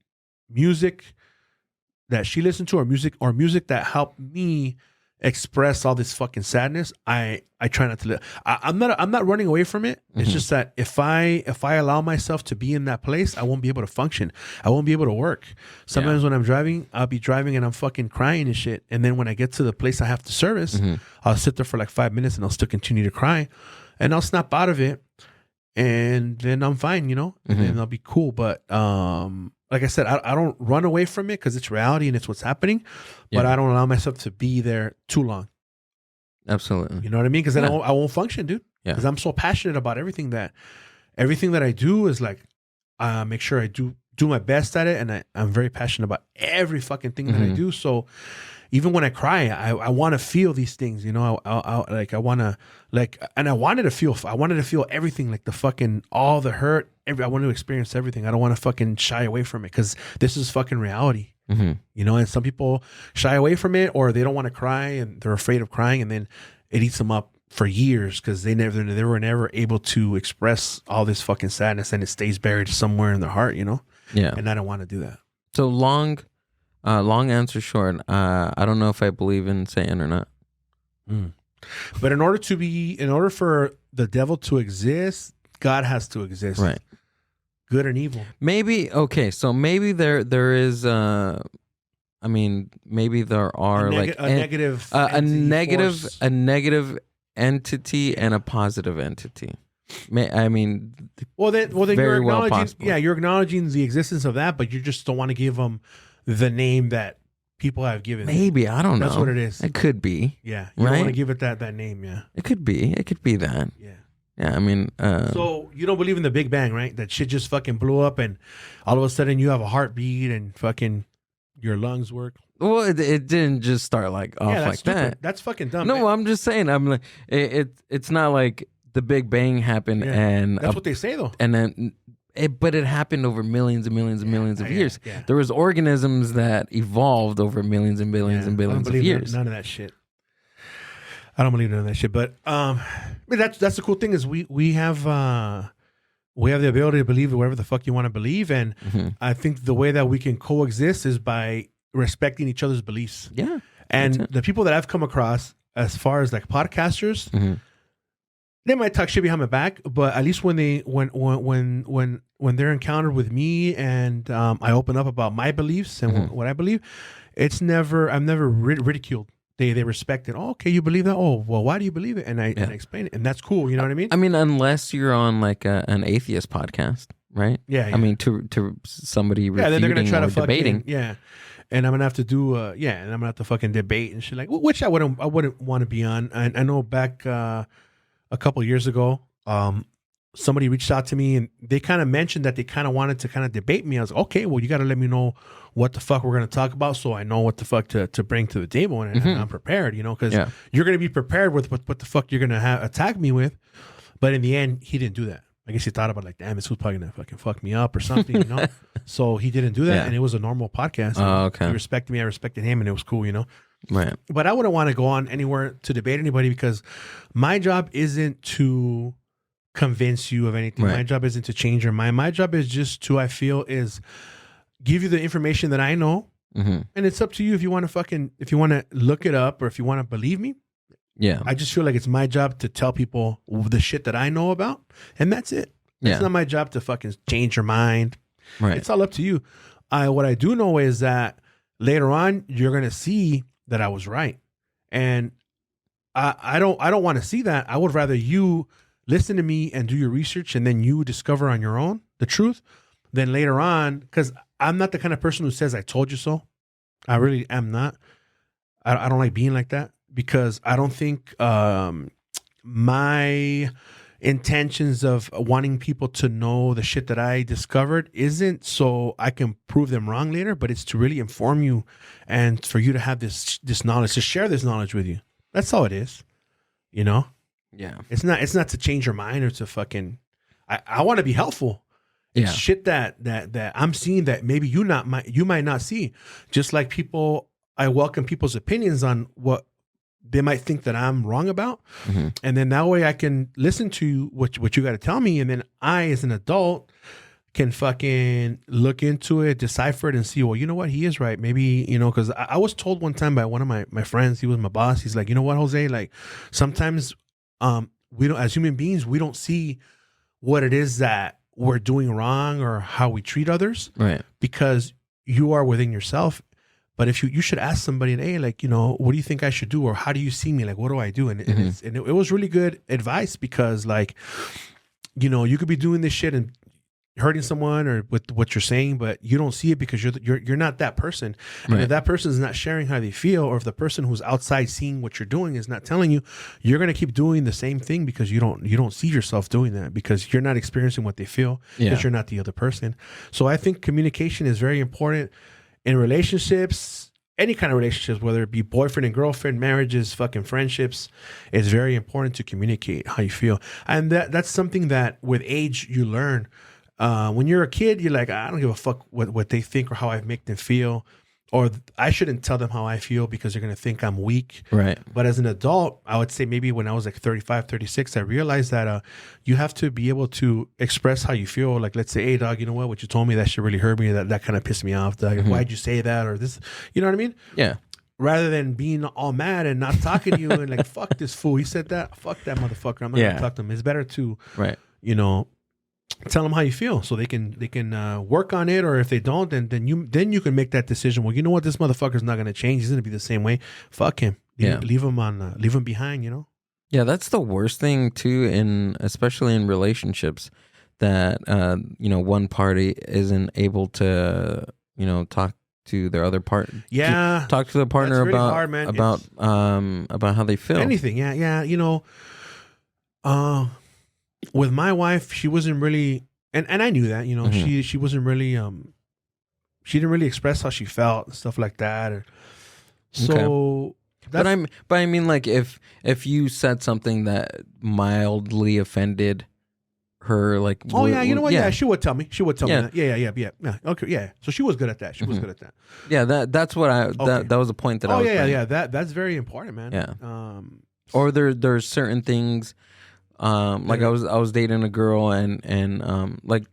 music that she listened to, or music that helped me express all this fucking sadness. I try not to. I'm not running away from it. It's just that if I allow myself to be in that place, I won't be able to function. I won't be able to work. Sometimes when I'm driving, I'll be driving and I'm fucking crying and shit. And then when I get to the place I have to service, I'll sit there for like 5 minutes and I'll still continue to cry, and I'll snap out of it, and then I'm fine, you know, and then I'll be cool. But like I said, I don't run away from it because it's reality and it's what's happening, but I don't allow myself to be there too long. Absolutely. You know what I mean? Because then I won't function, dude. Because I'm so passionate about everything that I do is like, make sure I do my best at it. And I'm very passionate about every fucking thing that I do. So even when I cry, I want to feel these things, you know, I wanted to feel everything, like the fucking, all the hurt, I want to experience everything. I don't want to fucking shy away from it because this is fucking reality, you know, and some people shy away from it, or they don't want to cry and they're afraid of crying, and then it eats them up for years because they were never able to express all this fucking sadness, and it stays buried somewhere in their heart, you know? Yeah. And I don't want to do that. So long answer short, I don't know if I believe in Satan or not. But in order for the devil to exist, God has to exist. Right. Good and evil. Maybe, okay, so maybe there is I mean, maybe there are a negative entity and a positive entity. I mean, well then you're acknowledging, you're acknowledging the existence of that, but you just don't want to give them the name that people have given. Maybe, I don't know. That's what it is. It could be. Yeah, you don't want to give it that name. Yeah, it could be. It could be that. Yeah. Yeah, I mean, so you don't believe in the Big Bang, right? That shit just fucking blew up, and all of a sudden you have a heartbeat and fucking your lungs work. Well, it didn't just start like off like stupid. that. That's fucking dumb. No, man. I'm just saying. I'm like, it's not like the Big Bang happened, and that's what they say though. And then, but it happened over millions and millions and millions of years. Yeah. There was organisms that evolved over millions and billions and billions of years. None of that shit. I don't believe none of that shit. But that's the cool thing is we have the ability to believe whatever the fuck you want to believe, and I think the way that we can coexist is by respecting each other's beliefs. Yeah, and the people that I've come across, as far as like podcasters, they might talk shit behind my back, but at least when they're encountered with me and I open up about my beliefs and what I believe, I'm never ridiculed. they respect it. Oh, okay, you believe that? Oh, well, why do you believe it? And I explain it, and that's cool. You know what I mean? I mean, unless you're on like an atheiist podcast, right? Yeah. I mean, to somebody refuting then they're gonna try to debating. And I'm gonna have to do and I'm gonna have to fucking debate and shit like, which I wouldn't want to be on. I know back a couple of years ago, somebody reached out to me and they kind of mentioned that they kind of wanted to kind of debate me. I was like, okay, well, you got to let me know what the fuck we're going to talk about so I know what the fuck to bring to the table and I'm prepared, you know, because you're going to be prepared with what the fuck you're going to attack me with. But in the end, he didn't do that. I guess he thought about like, damn, this was probably going to fucking fuck me up or something, you know? So he didn't do that and it was a normal podcast. Okay. He respected me, I respected him, and it was cool, you know? Right. But I wouldn't want to go on anywhere to debate anybody because my job isn't to convince you of anything. Right. My job isn't to change your mind. My job is just to, I feel, is give you the information that I know, and it's up to you if you want to look it up or if you want to believe me. Yeah. I just feel like it's my job to tell people the shit that I know about, and that's it. It's not my job to fucking change your mind. Right. It's all up to you. What I do know is that later on you're gonna see that I was right, and I don't want to see that. I would rather you listen to me and do your research and then you discover on your own the truth. Then later on, because I'm not the kind of person who says I told you so. I really am not. I don't like being like that because I don't think my intentions of wanting people to know the shit that I discovered isn't so I can prove them wrong later, but it's to really inform you and for you to have this knowledge, to share this knowledge with you. That's all it is, you know? Yeah. It's not to change your mind or to fucking, I want to be helpful. It's shit that I'm seeing that maybe you might not see. Just like I welcome people's opinions on what they might think that I'm wrong about. And then that way I can listen to what you got to tell me. And then I, as an adult, can fucking look into it, decipher it, and see, well, you know what? He is right. Maybe, you know, because I was told one time by one of my friends, he was my boss. He's like, you know what, Jose? Like sometimes we don't, as human beings, we don't see what it is that we're doing wrong or how we treat others, right? Because you are within yourself. But if you should ask somebody, hey, like, you know, what do you think I should do, or how do you see me? Like, what do I do? And it was really good advice because, like, you know, you could be doing this shit and hurting someone or with what you're saying, but you don't see it because you're not that person. And if that person is not sharing how they feel, or if the person who's outside seeing what you're doing is not telling you, you're going to keep doing the same thing because you don't see yourself doing that because you're not experiencing what they feel because you're not the other person. So I think communication is very important in relationships, any kind of relationships, whether it be boyfriend and girlfriend, marriages, fucking friendships. It's very important to communicate how you feel. And that's something that with age you learn. When you're a kid, you're like, I don't give a fuck what they think or how I make them feel. Or I shouldn't tell them how I feel because they're going to think I'm weak. Right. But as an adult, I would say maybe when I was like 35, 36, I realized that you have to be able to express how you feel. Like, let's say, hey, dog, you know what you told me, that shit really hurt me. That kind of pissed me off. Dog. Why'd you say that? Or this, you know what I mean? Yeah. Rather than being all mad and not talking to you and like, fuck this fool. He said that. Fuck that motherfucker. I'm not going to talk to him. It's better to, you know, tell them how you feel so they can work on it, or if they don't, then you can make that decision. Well, you know what, this motherfucker's not going to change. He's going to be the same way. Fuck him. Leave him behind. You know. Yeah, that's the worst thing too, especially in relationships, that you know, one party isn't able to, you know, talk to their other partner. Yeah, talk to the partner really about hard, man. About how they feel. Anything. Yeah. You know. With my wife, she wasn't really, and I knew that, you know, she wasn't really, she didn't really express how she felt and stuff like that. So, but I mean, like if you said something that mildly offended her, like, oh yeah, you know what? Yeah, she would tell me. She would tell me that. Yeah. Okay, yeah. So she was good at that. She was good at that. Yeah, that's what that was a point that I was. Yeah. That's very important, man. Yeah. Or there's certain things. Like I was dating a girl and like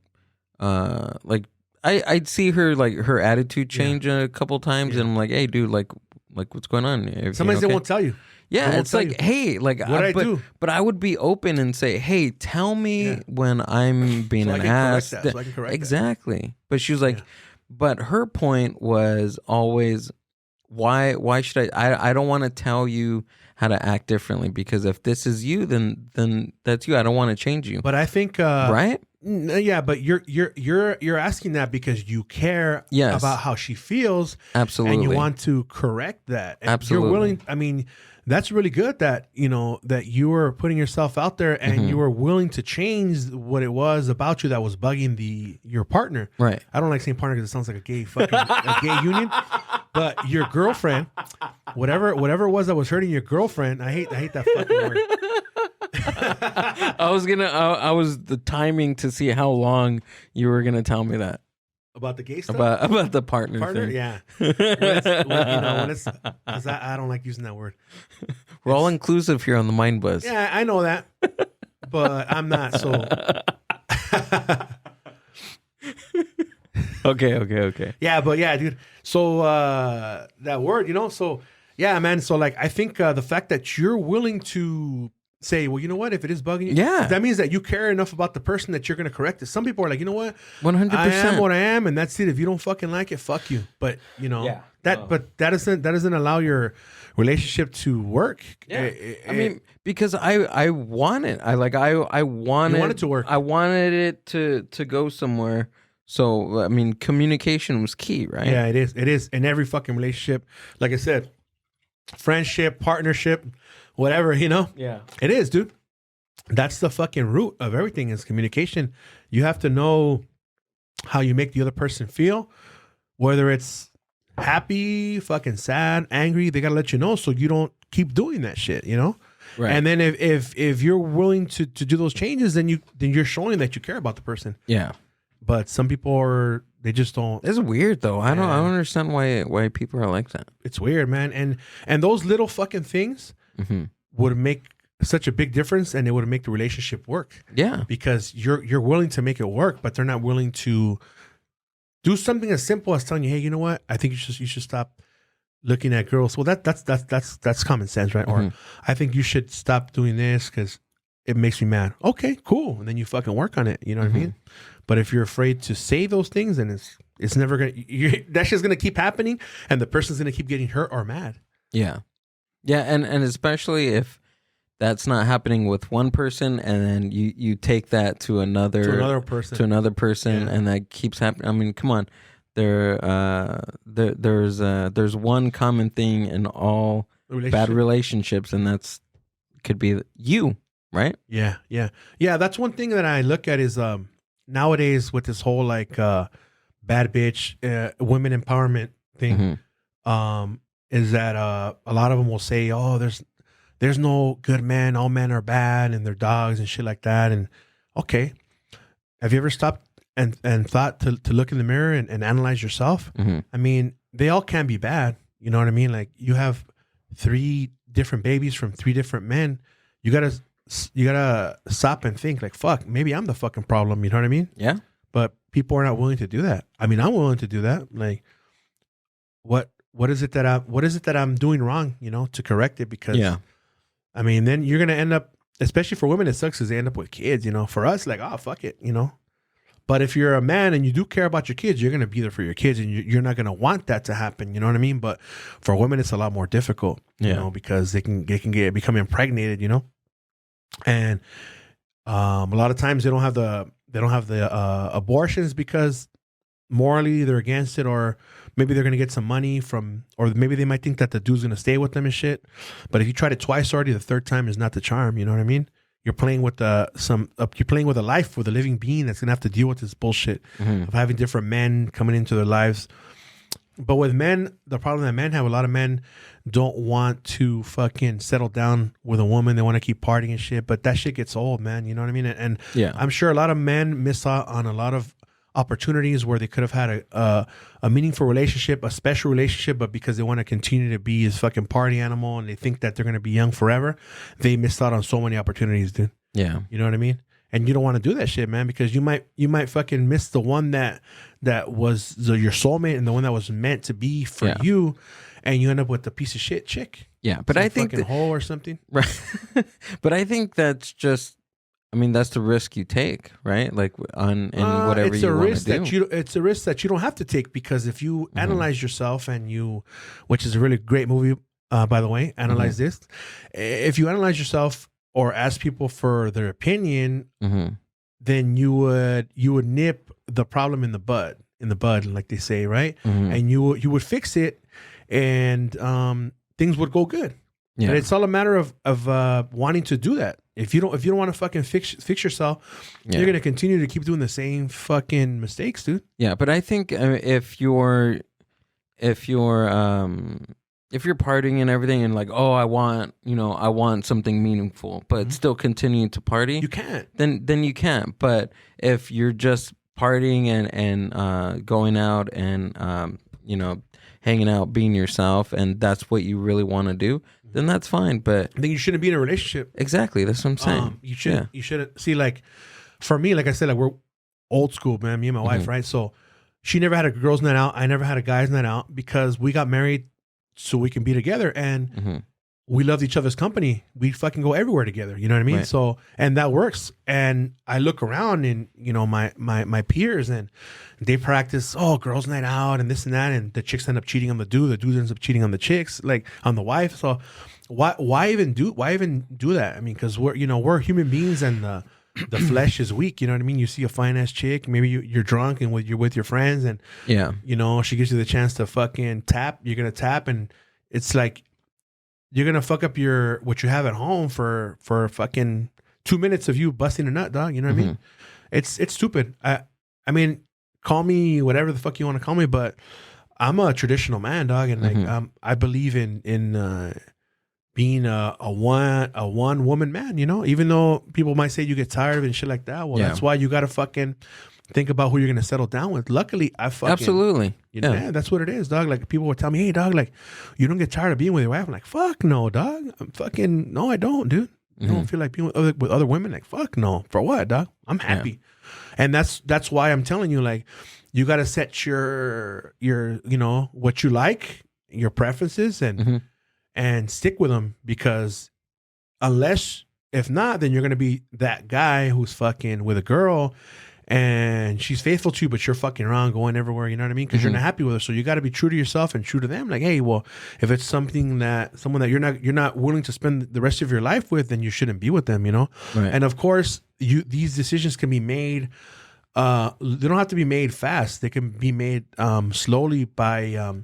I'd see her, like, her attitude change a couple times and I'm like, hey dude, like what's going on? Sometimes they won't tell you. Yeah, it's like, hey, like what I do. But I would be open and say, hey, tell me when I'm being an ass. So I can correct exactly. That. But she was like, but her point was always, why should I don't want to tell you how to act differently, because if this is you, then that's you. I don't want to change you. But I think right? Yeah, but you're asking that because you care about how she feels. Absolutely. And you want to correct that. And Absolutely. You're willing. I mean, that's really good that, that you were putting yourself out there and you were willing to change what it was about you that was bugging your partner. Right. I don't like saying partner because it sounds like a gay union. But your girlfriend, whatever it was that was hurting your girlfriend, I hate that fucking word. I was the timing to see how long you were gonna tell me that. About the gay stuff? About the partner thing. Yeah. Because I don't like using that word. We're all inclusive here on the Mind Buzz. Yeah, I know that. But I'm not, so. Okay. Yeah, but yeah, dude. So that word, so yeah, man. So like, I think the fact that you're willing to say, well, you know what, if it is bugging you, that means that you care enough about the person that you're going to correct it. Some people are like, you know what, 100%. I am what I am, and that's it. If you don't fucking like it, fuck you. But but that doesn't allow your relationship to work. Yeah. I mean, because I want it. I wanted it to work. I wanted it to go somewhere. So I mean, communication was key, right? Yeah, it is. It is in every fucking relationship. Like I said, friendship, partnership, whatever, Yeah. It is, dude. That's the fucking root of everything is communication. You have to know how you make the other person feel, whether it's happy, fucking sad, angry. They got to let you know so you don't keep doing that shit, Right. And then if you're willing to do those changes, then you're showing that you care about the person. Yeah. But some people they just don't. It's weird though. I don't understand why people are like that. It's weird, man. And those little fucking things would make such a big difference, and it would make the relationship work. Yeah. Because you're willing to make it work, but they're not willing to do something as simple as telling you, hey, you know what? I think you should stop looking at girls. Well, that's common sense, right? Or I think you should stop doing this because it makes me mad. Okay, cool. And then you fucking work on it. You know what I mean? But if you're afraid to say those things, then it's never gonna. That's just gonna keep happening, and the person's gonna keep getting hurt or mad. Yeah, yeah, and especially if that's not happening with one person, and then you take that to another person, and that keeps happening. I mean, come on, there's one common thing in all bad relationships, and that's could be you, right? Yeah. That's one thing that I look at is nowadays with this whole like bad bitch women empowerment thing, is that a lot of them will say, oh, there's no good men, all men are bad and they're dogs and shit like that. And okay, have you ever stopped and thought to look in the mirror and analyze yourself? I mean, they all can be bad. You know what I mean? Like you have 3 different babies from 3 different men. You gotta stop and think like, fuck, maybe I'm the fucking problem. You know what I mean? Yeah. But people are not willing to do that. I mean, I'm willing to do that. Like, what is it that I'm doing wrong? To correct it, because I mean, then you're gonna end up, especially for women, it sucks because they end up with kids. For us, like, oh fuck it, But if you're a man and you do care about your kids, you're gonna be there for your kids, and you're not gonna want that to happen. You know what I mean? But for women, it's a lot more difficult. Because they can become impregnated. And a lot of times they don't have the abortions because morally they're against it, or maybe they're gonna get some money from, or maybe they might think that the dude's gonna stay with them and shit. But if you tried it twice already, the third time is not the charm. You know what I mean? You're playing with you're playing with a life, with a living being that's gonna have to deal with this bullshit of having different men coming into their lives. But with men, the problem that men have, a lot of men don't want to fucking settle down with a woman. They want to keep partying and shit. But that shit gets old, man. You know what I mean? And I'm sure a lot of men miss out on a lot of opportunities where they could have had a meaningful relationship, a special relationship, but because they want to continue to be his fucking party animal and they think that they're going to be young forever, they missed out on so many opportunities, dude. Yeah. You know what I mean? And you don't want to do that shit, man, because you might fucking miss the one that was your soulmate and the one that was meant to be for you, and you end up with a piece of shit chick. Yeah, but I think fucking hole or something. Right. But I think that's just I mean, that's the risk you take, right? Like on in whatever you want to do. It's a risk that you don't have to take, because if you analyze yourself which is a really great movie, by the way, analyze this. If you analyze yourself or ask people for their opinion, then you would nip the problem in the bud, like they say, right? And you would fix it, and things would go good. Yeah. And it's all a matter of wanting to do that. If you don't want to fucking fix yourself, you're gonna continue to keep doing the same fucking mistakes, dude. Yeah, but I think if you're partying and everything, and like, oh, I want something meaningful, but still continuing to party, you can't. Then you can't. But if you're just partying and going out and hanging out, being yourself, and that's what you really want to do, then that's fine. But then you shouldn't be in a relationship. Exactly, that's what I'm saying. You shouldn't see, like, for me, like I said, like, we're old school, man. Me and my wife, right? So she never had a girls' night out. I never had a guys' night out, because we got married so we can be together, and we loved each other's company. We fucking go everywhere together. You know what I mean? Right. So, and that works. And I look around, and my peers, and they practice, girls' night out and this and that, and the chicks end up cheating on the dude ends up cheating on the chicks, like on the wife. So why even do that? I mean, because we're human beings, and the flesh is weak. You know what I mean? You see a fine ass chick, maybe you're drunk and you're with your friends, and she gives you the chance to fucking tap. You're gonna tap, and it's like you're gonna fuck up what you have at home for fucking 2 minutes of you busting a nut, dog. You know what I mean? It's stupid. I mean, call me whatever the fuck you want to call me, but I'm a traditional man, dog, and like I believe in being a one woman man. Even though people might say you get tired of it and shit like that. Well, that's why you got to fucking think about who you're gonna settle down with. Luckily, I fucking absolutely. That's what it is, dog. Like, people would tell me, hey, dog, like, you don't get tired of being with your wife. I'm like, fuck no, dog. No, I don't, dude. I don't feel like being with other women. Like, fuck no. For what, dog? I'm happy. And that's why I'm telling you, like, you got to set your what you like, your preferences, and stick with them, because if not, then you're going to be that guy who's fucking with a girl and she's faithful to you, but you're fucking around going everywhere, you know what I mean? Because you're not happy with her. So you got to be true to yourself and true to them. Like, hey, well, if it's someone that you're not willing to spend the rest of your life with, then you shouldn't be with them, Right. And of course, these decisions can be made. They don't have to be made fast. They can be made slowly by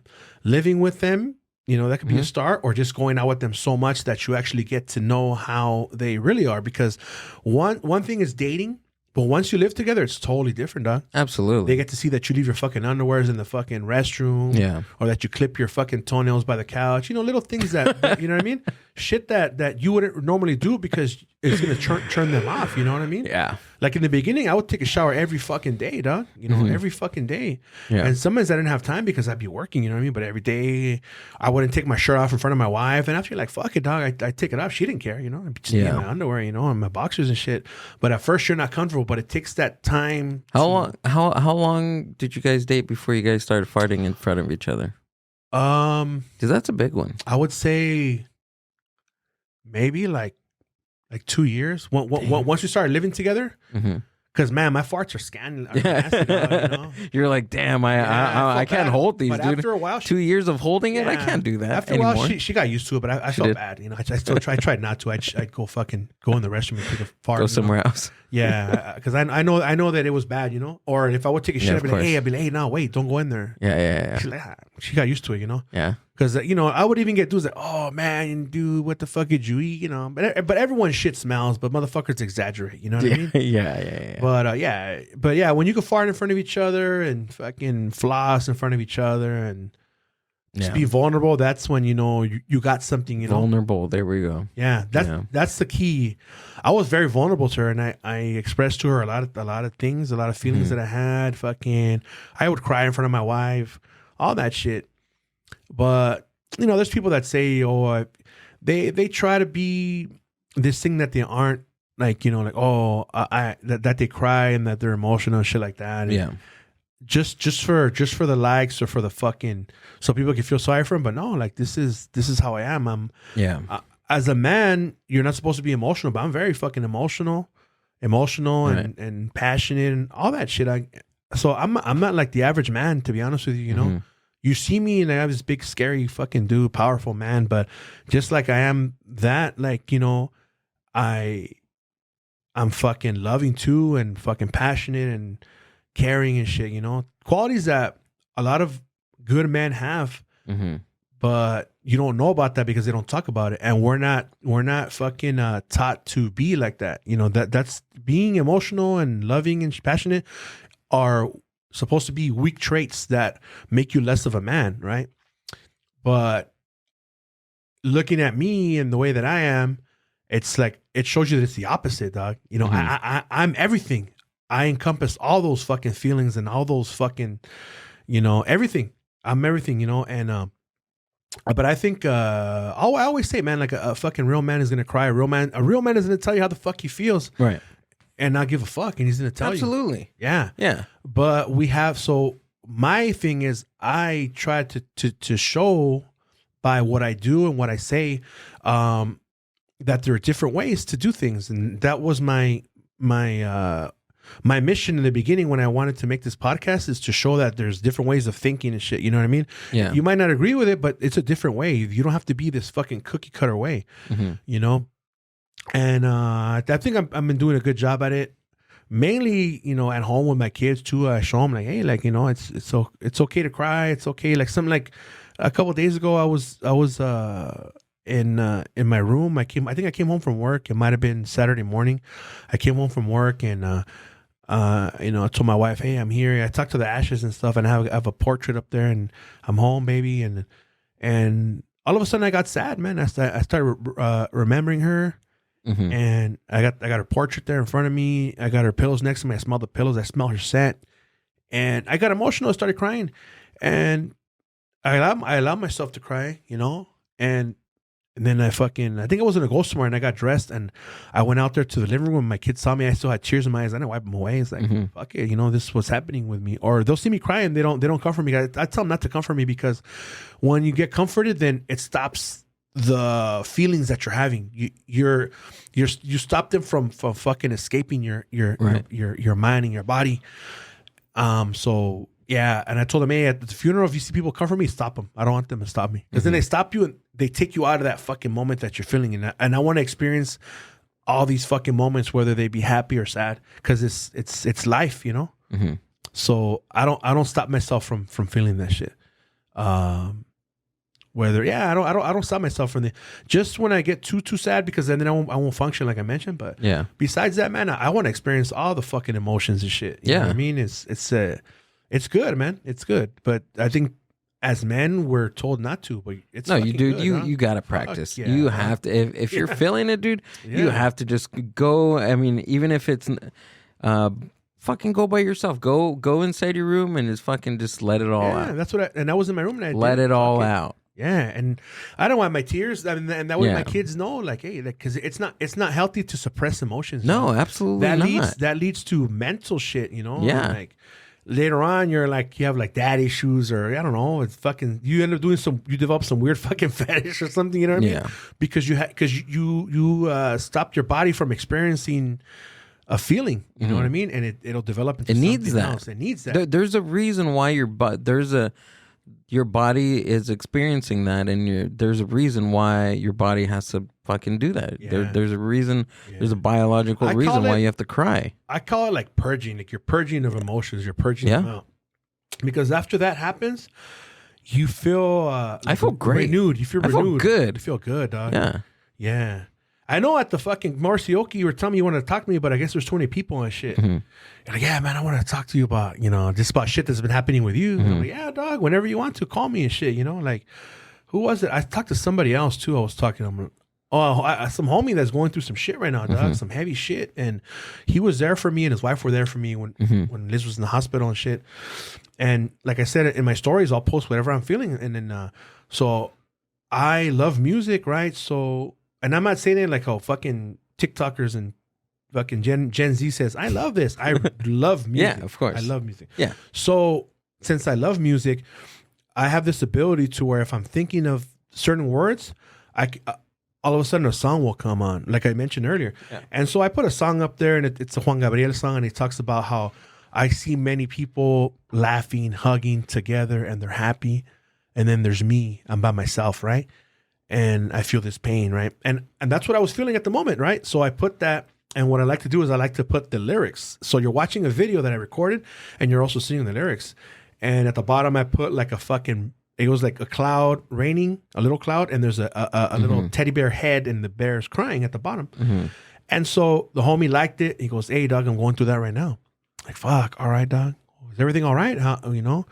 living with them. That could be a start, or just going out with them so much that you actually get to know how they really are. Because one thing is dating, but once you live together, it's totally different, dog. Absolutely. They get to see that you leave your fucking underwears in the fucking restroom, or that you clip your fucking toenails by the couch. Little things that you know what I mean? Shit that you wouldn't normally do, because it's gonna turn them off. You know what I mean? Yeah. Like in the beginning, I would take a shower every fucking day, dog. Every fucking day. Yeah. And sometimes I didn't have time because I'd be working. You know what I mean? But every day, I wouldn't take my shirt off in front of my wife. And after you're like, fuck it, dog, I take it off. She didn't care. I'd just be in my underwear, and my boxers and shit. But at first, you're not comfortable. But it takes that time. How long did you guys date before you guys started farting in front of each other? Because that's a big one. I would say maybe like 2 years. Once we started living together, because man, my farts are nasty, dog, You're like, damn, I can't hold these, but dude. After a while, 2 years of holding it, I can't do that. After anymore. A while, she got used to it, but I felt bad. I tried not to. I'd go in the restroom and take a fart. Go somewhere else. Yeah, because I know that it was bad, Or if I would take a shit, I'd be like, hey, no, wait, don't go in there. Yeah. She's like, she got used to it, Yeah. Because I would even get dudes like, oh man, dude, what the fuck did you eat? But everyone's shit smells, but motherfuckers exaggerate. You know what I mean? Yeah. But yeah, when you can fart in front of each other and fucking floss in front of each other and just be vulnerable, that's when you got something. Vulnerable. There we go. Yeah, that's the key. I was very vulnerable to her, and I expressed to her a lot of things, a lot of feelings that I had. I would cry in front of my wife, all that shit. But there's people that say, they try to be this thing that they aren't, like that they cry and that they're emotional and shit like that. And just for the likes or for the fucking, so people can feel sorry for them. But no, like this is how I am. As a man, you're not supposed to be emotional, but I'm very fucking emotional. emotional and passionate and all that shit. I'm not like the average man, to be honest with you. You know, you see me and I have this big, scary fucking dude, powerful man. But just like I am that, like, you know, I'm fucking loving too and fucking passionate and caring and shit. You know, qualities that a lot of good men have. But you don't know about that because they don't talk about it, and we're not fucking taught to be like that. You know, that's being emotional and loving and passionate are supposed to be weak traits that make you less of a man, right? But looking at me and the way that I am, it's like it shows you that it's the opposite, dog. You know, I'm everything. I encompass all those fucking feelings and all those fucking, you know, everything. I'm everything, you know, and but I think I always say, man, like a fucking real man is gonna cry. A real man is gonna tell you how the fuck he feels, right? And not give a fuck, and he's gonna tell you. Absolutely, yeah. But my thing is, I try to show by what I do and what I say, that there are different ways to do things, and that was my mission in the beginning when I wanted to make this podcast, is to show that there's different ways of thinking and shit. You know what I mean? Yeah. You might not agree with it, but it's a different way. You don't have to be this fucking cookie cutter way, you know? And I think I've been doing a good job at it. Mainly, you know, at home with my kids too. I show them like, hey, like, you know, it's okay to cry. It's okay. Like something like a couple of days ago, I was in my room. I think I came home from work. It might've been Saturday morning. I came home from work and, you know, I told my wife, hey, I'm here. I talked to the ashes and stuff, and I have a portrait up there, and I'm home, baby. And all of a sudden I got sad, man. I started remembering her, and I got her portrait there in front of me. I got her pillows next to me. I smelled the pillows. I smelled her scent, and I got emotional. I started crying, and I allowed myself to cry, you know, and then I think I was gonna go somewhere, and I got dressed and I went out there to the living room. My kids saw me. I still had tears in my eyes. I didn't wipe them away. It's like, fuck it, you know, this is what's happening with me. Or they'll see me crying. They don't comfort me. I tell them not to comfort me, because when you get comforted, then it stops the feelings that you're having. You stop them from fucking escaping your mind and your body. So yeah, and I told them, hey, at the funeral, if you see people comfort me, stop them. I don't want them to stop me, because then they stop you and they take you out of that fucking moment that you're feeling. And I want to experience all these fucking moments, whether they be happy or sad, because it's life, you know. So I don't stop myself from feeling that shit. I don't stop myself from just when I get too sad, because then I won't function like I mentioned. But yeah, besides that, man, I want to experience all the fucking emotions and shit. You know what I mean? It's good, man. It's good. But I think as men, we're told not to. But it's no, you dude. Good, you gotta practice. Yeah, you have to. If you're feeling it, dude, you have to just go. I mean, even if it's fucking go by yourself. Go inside your room and just let it all out. That's what. And I was in my room and I let it all out. Yeah, and I don't want my tears. I mean, and that way my kids know, like, hey, because it's not healthy to suppress emotions. No, absolutely not. That leads to mental shit. You know, yeah. Like later on, you have like dad issues, or I don't know. It's fucking. You end up you develop some weird fucking fetish or something. You know what I mean? Because you stopped your body from experiencing a feeling. You know what I mean? And it'll develop into something else. It needs that. There's a reason why your body is experiencing that, and there's a reason why your body has to fucking do that. Yeah. There's a reason. Yeah. There's a biological reason why you have to cry. I call it like purging. Like you're purging of emotions. You're purging them out. Because after that happens, you feel. I feel great. Renewed. You feel renewed. I feel good. You feel good, dog. Yeah. Yeah. I know at the fucking Marcioki, you were telling me you wanted to talk to me, but I guess there's 20 people and shit. You're like, yeah, man, I want to talk to you about, just about shit that's been happening with you. And I'm like, yeah, dog, whenever you want to, call me and shit, like, who was it? I talked to somebody else too. I was talking to him. Some homie that's going through some shit right now, dog, some heavy shit. And he was there for me and his wife were there for me when Liz was in the hospital and shit. And like I said, in my stories, I'll post whatever I'm feeling. And then, so I love music, right? So, and I'm not saying it like how fucking TikTokers and fucking Gen Z says, I love this. I love music. Yeah, of course. I love music. Yeah. So since I love music, I have this ability to where if I'm thinking of certain words, all of a sudden a song will come on, like I mentioned earlier. Yeah. And so I put a song up there, and it's a Juan Gabriel song, and he talks about how I see many people laughing, hugging together, and they're happy. And then there's me. I'm by myself, right? And I feel this pain, right? And that's what I was feeling at the moment, right? So I put that, and what I like to do is I like to put the lyrics. So you're watching a video that I recorded, and you're also seeing the lyrics. And at the bottom, I put like it was like a cloud raining, a little cloud, and there's a little teddy bear head, and the bear's crying at the bottom. Mm-hmm. And so the homie liked it. He goes, "Hey, dog, I'm going through that right now." Like, fuck, all right, dog. Is everything all right? How, you know?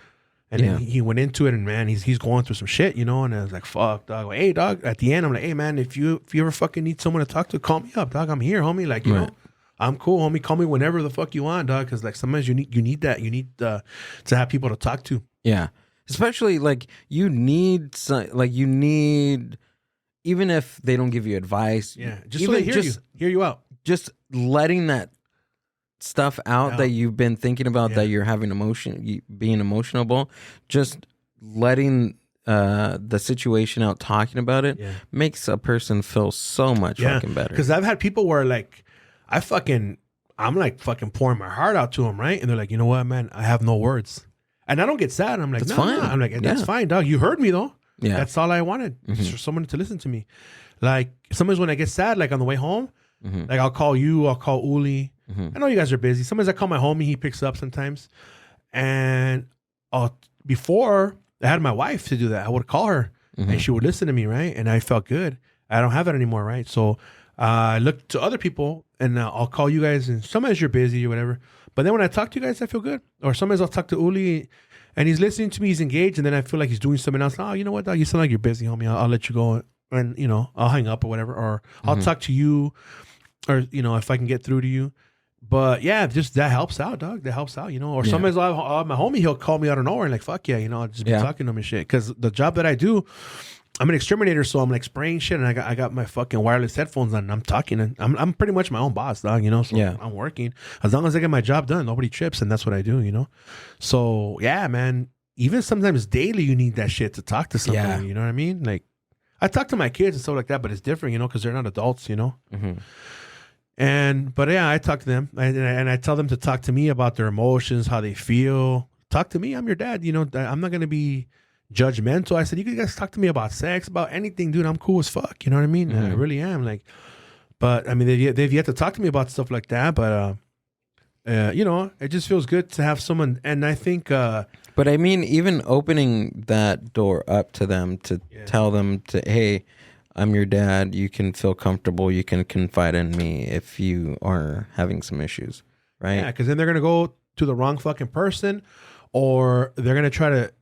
And then he went into it, and man, he's going through some shit, you know? And I was like, fuck, dog. Hey, dog. At the end, I'm like, hey, man, if you ever fucking need someone to talk to, call me up, dog. I'm here, homie. Like, you know, I'm cool, homie. Call me whenever the fuck you want, dog. Because like sometimes you need that. You need to have people to talk to. Yeah. Especially like you need even if they don't give you advice. Yeah. Just so they hear you out. Just letting that stuff out that you've been thinking about, that you're having being emotional, just letting the situation out, talking about it makes a person feel so much fucking better. Because I've had people where like I'm like fucking pouring my heart out to them, right? And they're like, you know what, man, I have no words. And I don't get sad. I'm like, that's fine. I'm like, that's fine, dog. You heard me though. Yeah. That's all I wanted. Just for someone to listen to me. Like sometimes when I get sad, like on the way home, like I'll call you, I'll call Uli. I know you guys are busy. Sometimes I call my homie, he picks up sometimes. And before I had my wife to do that, I would call her and she would listen to me, right? And I felt good. I don't have that anymore, right? So I look to other people and I'll call you guys, and sometimes you're busy or whatever. But then when I talk to you guys, I feel good. Or sometimes I'll talk to Uli and he's listening to me, he's engaged, and then I feel like he's doing something else. Oh, you know what, dog? You sound like you're busy, homie. I'll let you go. And, you know, I'll hang up or whatever. Or I'll talk to you, or, you know, if I can get through to you. But yeah, just that helps out, dog. That helps out, you know. Or sometimes I'll have my homie, he'll call me out of nowhere and like, fuck yeah, you know, I'll just be talking to him and shit. Because the job that I do, I'm an exterminator, so I'm like spraying shit, and I got my fucking wireless headphones on, and I'm talking, and I'm pretty much my own boss, dog, you know. So I'm working as long as I get my job done. Nobody trips, and that's what I do, you know. So yeah, man. Even sometimes daily, you need that shit to talk to somebody. You know what I mean? Like I talk to my kids and stuff like that, but it's different, you know, because they're not adults, you know. But yeah, I talk to them, and I tell them to talk to me about their emotions, how they feel. Talk to me. I'm your dad. You know, I'm not gonna be judgmental. I said, you guys talk to me about sex, about anything, dude. I'm cool as fuck. You know what I mean? I really am. Like, but I mean, they've yet to talk to me about stuff like that. But you know, it just feels good to have someone. And I think, but I mean, even opening that door up to them to tell them to, hey, I'm your dad. You can feel comfortable. You can confide in me if you are having some issues, right? Yeah, because then they're gonna go to the wrong fucking person, or they're gonna try to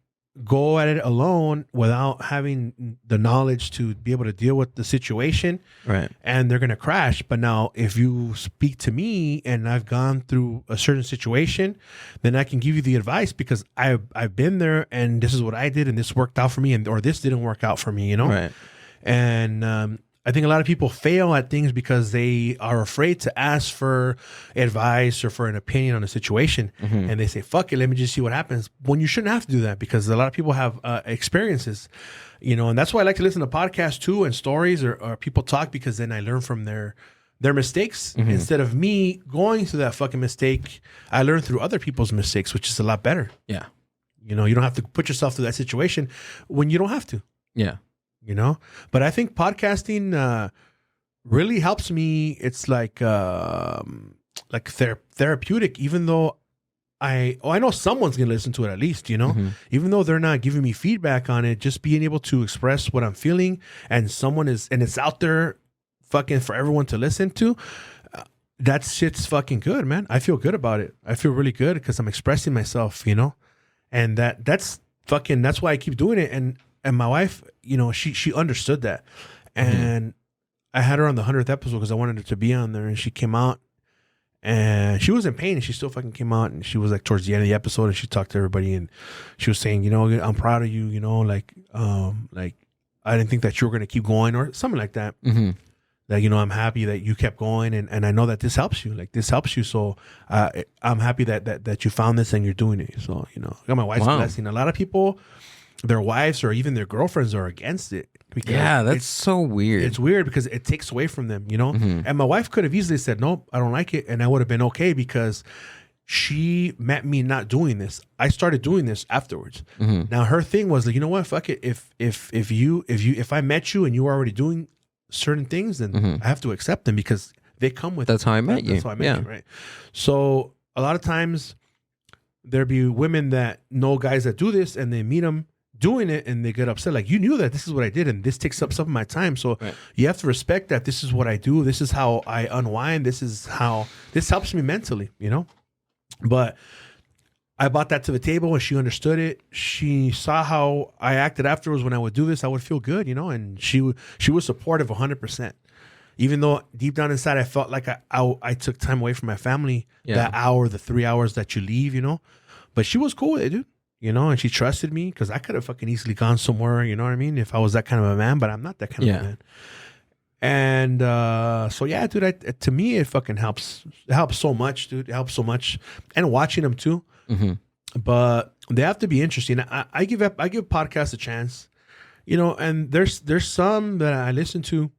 go at it alone without having the knowledge to be able to deal with the situation, right? And they're gonna crash. But now, if you speak to me and I've gone through a certain situation, then I can give you the advice because I've been there, and this is what I did, and this worked out for me, or this didn't work out for me, you know, right? And I think a lot of people fail at things because they are afraid to ask for advice or for an opinion on a situation. And they say, fuck it, let me just see what happens. When you shouldn't have to do that, because a lot of people have experiences, you know, and that's why I like to listen to podcasts too, and stories or people talk, because then I learn from their mistakes. Instead of me going through that fucking mistake, I learn through other people's mistakes, which is a lot better. Yeah. You know, you don't have to put yourself through that situation when you don't have to. Yeah. You know, but I think podcasting really helps me. It's like therapeutic, even though I know someone's going to listen to it at least, you know, even though they're not giving me feedback on it, just being able to express what I'm feeling, and it's out there fucking for everyone to listen to. That shit's fucking good, man. I feel good about it. I feel really good because I'm expressing myself, you know, and that's why I keep doing it. And my wife, you know, she understood that. And I had her on the 100th episode because I wanted her to be on there. And she came out, and she was in pain, and she still fucking came out. And she was like towards the end of the episode, and she talked to everybody, and she was saying, you know, I'm proud of you, you know, like I didn't think that you were going to keep going, or something like that. That, you know, I'm happy that you kept going, and I know that this helps you. Like, this helps you. So I'm happy that you found this and you're doing it. So, you know, I got my wife's blessing. A lot of people their wives or even their girlfriends are against it. Yeah, that's so weird. It's weird because it takes away from them, you know? And my wife could have easily said, nope, I don't like it. And I would have been okay because she met me not doing this. I started doing this afterwards. Now her thing was like, you know what? Fuck it. If I met you and you were already doing certain things, then I have to accept them because they come with. That's how I met you. That's how I met you, right? So a lot of times there be women that know guys that do this and they meet them doing it and they get upset. Like, you knew that this is what I did and this takes up some of my time. So you have to respect that this is what I do. This is how I unwind. This helps me mentally, you know? But I brought that to the table and she understood it. She saw how I acted afterwards when I would do this. I would feel good, you know? And she was supportive 100%. Even though deep down inside, I felt like I took time away from my family, that hour, the 3 hours that you leave, you know? But she was cool with it, dude. You know, and she trusted me because I could have fucking easily gone somewhere, you know what I mean? If I was that kind of a man, but I'm not that kind of a man. And so, yeah, dude, to me, it fucking helps. It helps so much, dude. It helps so much. And watching them too. But they have to be interesting. I give podcasts a chance, you know, and there's some that I listen to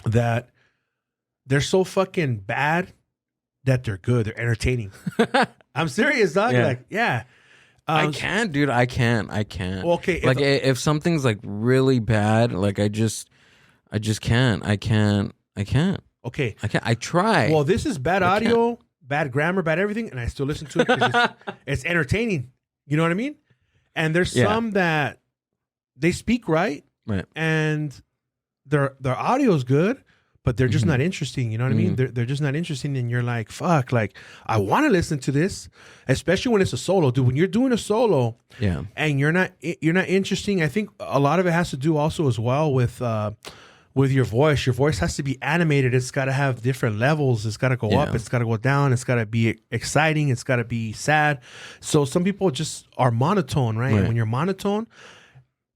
that they're so fucking bad that they're good. They're entertaining. I'm serious, dog. Like, I can't, dude. I can't. Okay. Like if something's like really bad, like I just can't. I can't. Okay. I can't. I try. Well, this is bad audio, bad grammar, bad everything, and I still listen to it because it's entertaining. You know what I mean? And there's some that they speak right, and their audio is good, but they're just not interesting. You know what I mean? They're just not interesting. And you're like, fuck, like, I want to listen to this, especially when it's a solo. Dude, when you're doing a solo and you're not interesting, I think a lot of it has to do also as well with your voice. Your voice has to be animated. It's got to have different levels. It's got to go up. It's got to go down. It's got to be exciting. It's got to be sad. So some people just are monotone, right? And when you're monotone,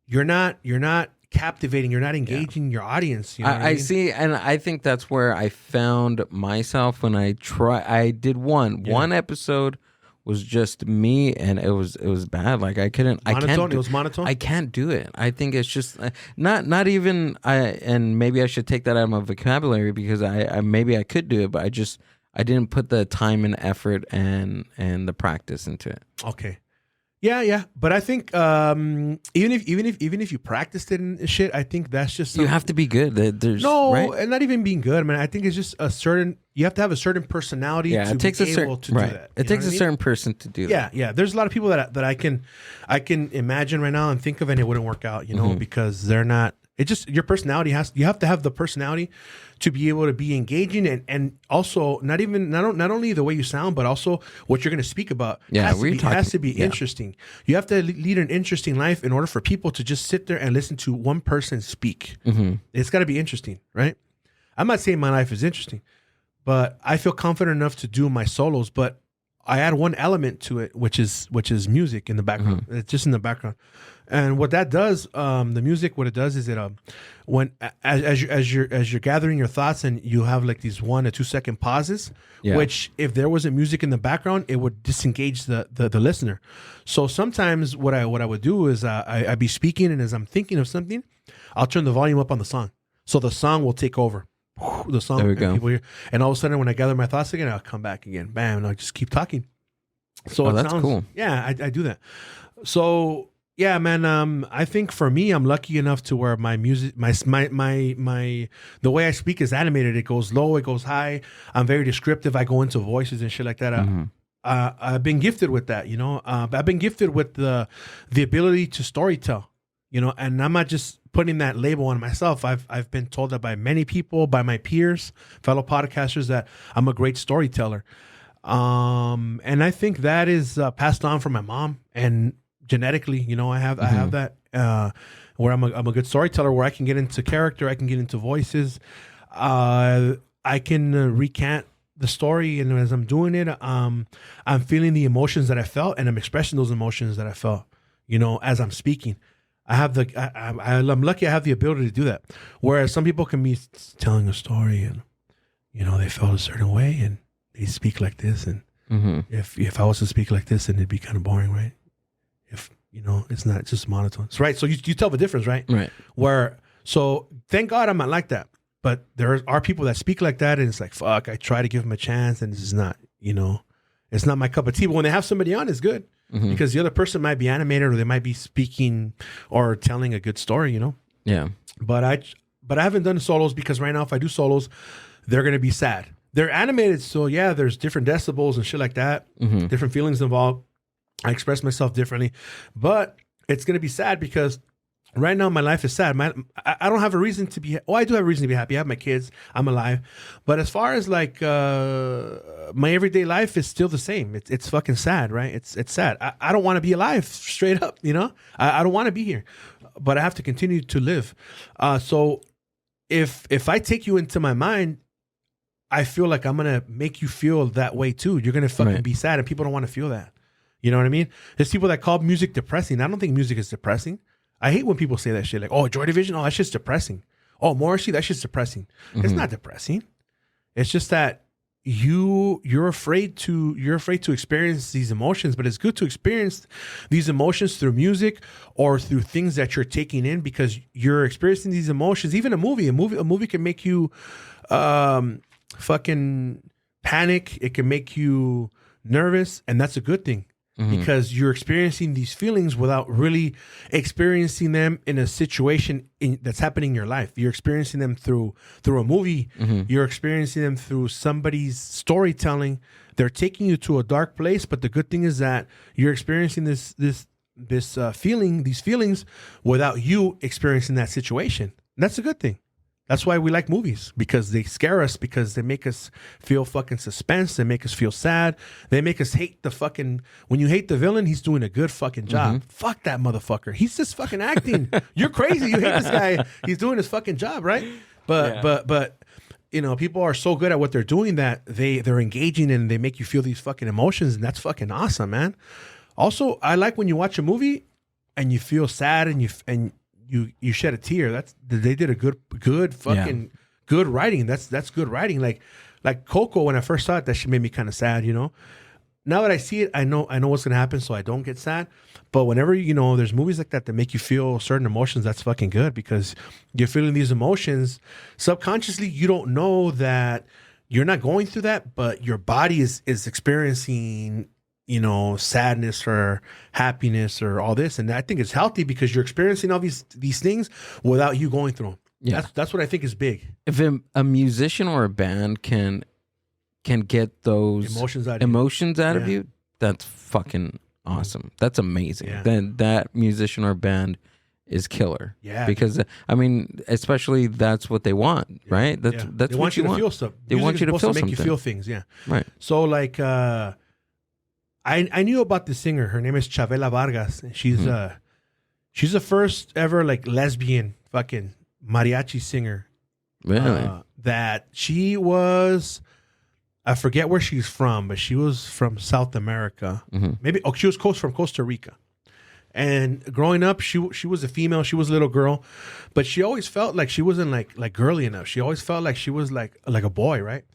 you're not captivating. You're not engaging your audience. You know what I mean? See, and I think that's where I found myself when I did one episode was just me, and it was bad. Like I couldn't. Monotone. It was monotone. I can't do it. I think it's just not even. And maybe I should take that out of my vocabulary because I maybe I could do it, but I didn't put the time and effort and the practice into it. Okay. Yeah, but I think even if you practiced it and shit, I think that's just you have to be good. There's and not even being good. I mean, I think it's just you have to have a certain personality. Yeah, to it takes be able to do that. It takes a certain person to do that. Yeah. There's a lot of people that I can imagine right now and think of, and it wouldn't work out, you know, because they're not. It just your personality you have to have the personality to be able to be engaging and also not only the way you sound, but also what you're going to speak about. Has to be interesting. You have to lead an interesting life in order for people to just sit there and listen to one person speak. It's got to be interesting, right? I'm not saying my life is interesting, but I feel confident enough to do my solos, but I add one element to it, which is music in the background. It's just in the background. And what that does, the music, what it does is it when as you're gathering your thoughts and you have like these 1 to 2 second pauses, which if there wasn't music in the background, it would disengage the listener. So sometimes what I would do is I'd be speaking, and as I'm thinking of something, I'll turn the volume up on the song, so the song will take over. The song, there we go. And all of a sudden, when I gather my thoughts again, I'll come back again, bam, and I'll just keep talking. So that's cool. Yeah, I do that. So yeah, man. I think for me, I'm lucky enough to where my music, my the way I speak is animated. It goes low, it goes high. I'm very descriptive. I go into voices and shit like that. I've been gifted with that, you know. I've been gifted with the ability to storytell, you know. And I'm not just putting that label on myself. I've been told that by many people, by my peers, fellow podcasters, that I'm a great storyteller. And I think that is passed on from my mom, and genetically, you know, I have that where I'm a good storyteller, where I can get into character, I can get into voices, I can recant the story, and as I'm doing it, I'm feeling the emotions that I felt, and I'm expressing those emotions that I felt, you know, as I'm speaking. I'm lucky I have the ability to do that. Whereas some people can be telling a story and, you know, they felt a certain way and they speak like this. And if I was to speak like this, then it'd be kind of boring, right? You know, it's not just monotone. So, right. So you tell the difference, right? Right. So thank God I'm not like that. But there are people that speak like that, and it's like, fuck, I try to give them a chance, and this is not, you know, it's not my cup of tea. But when they have somebody on, it's good because the other person might be animated or they might be speaking or telling a good story, you know? Yeah. But I haven't done solos because right now, if I do solos, they're going to be sad. They're animated. So yeah, there's different decibels and shit like that, different feelings involved. I express myself differently, but it's going to be sad because right now my life is sad. I don't have a reason to be. Oh, I do have a reason to be happy. I have my kids. I'm alive. But as far as like my everyday life is still the same. It's fucking sad, right? It's sad. I don't want to be alive. Straight up, you know. I don't want to be here, but I have to continue to live. So if I take you into my mind, I feel like I'm gonna make you feel that way too. You're gonna fucking be sad, and people don't want to feel that. You know what I mean? There's people that call music depressing. I don't think music is depressing. I hate when people say that shit. Like, oh, Joy Division, oh, that shit's depressing. Oh, Morrissey, that shit's depressing. It's not depressing. It's just that you're afraid to experience these emotions, but it's good to experience these emotions through music or through things that you're taking in because you're experiencing these emotions. Even a movie can make you fucking panic. It can make you nervous, and that's a good thing. Because you're experiencing these feelings without really experiencing them in a situation that's happening in your life. You're experiencing them through a movie. You're experiencing them through somebody's storytelling. They're taking you to a dark place, but the good thing is that you're experiencing these feelings without you experiencing that situation. And that's a good thing. That's why we like movies, because they scare us, because they make us feel fucking suspense. They make us feel sad. They make us hate the fucking, when you hate the villain, he's doing a good fucking job. Fuck that motherfucker. He's just fucking acting. You're crazy. You hate this guy. He's doing his fucking job, right? But you know, people are so good at what they're doing that they're engaging and they make you feel these fucking emotions. And that's fucking awesome, man. Also, I like when you watch a movie and you feel sad and you shed a tear. They did a good fucking good writing. That's good writing. Like Coco, when I first saw it, that shit made me kind of sad, you know. Now that I see it, I know what's gonna happen, so I don't get sad. But whenever, you know, there's movies like that make you feel certain emotions, that's fucking good because you're feeling these emotions subconsciously. You don't know that you're not going through that, but your body is experiencing, you know, sadness or happiness or all this. And I think it's healthy because you're experiencing all these things without you going through them. Yeah. That's what I think is big. If a musician or a band can get those emotions out of you, that's fucking awesome. That's amazing. Yeah. Then that musician or band is killer. Yeah. Because I mean, especially that's what they want, right? That's they want you to feel stuff. They want you to feel something. Make you feel things. Yeah. Right. So like, I knew about this singer. Her name is Chavela Vargas. She's the first ever like lesbian fucking mariachi singer. Really? That she was, I forget where she's from, but she was from South America. Maybe she was from Costa Rica. And growing up, she was a female. She was a little girl, but she always felt like she wasn't like girly enough. She always felt like she was like a boy, right?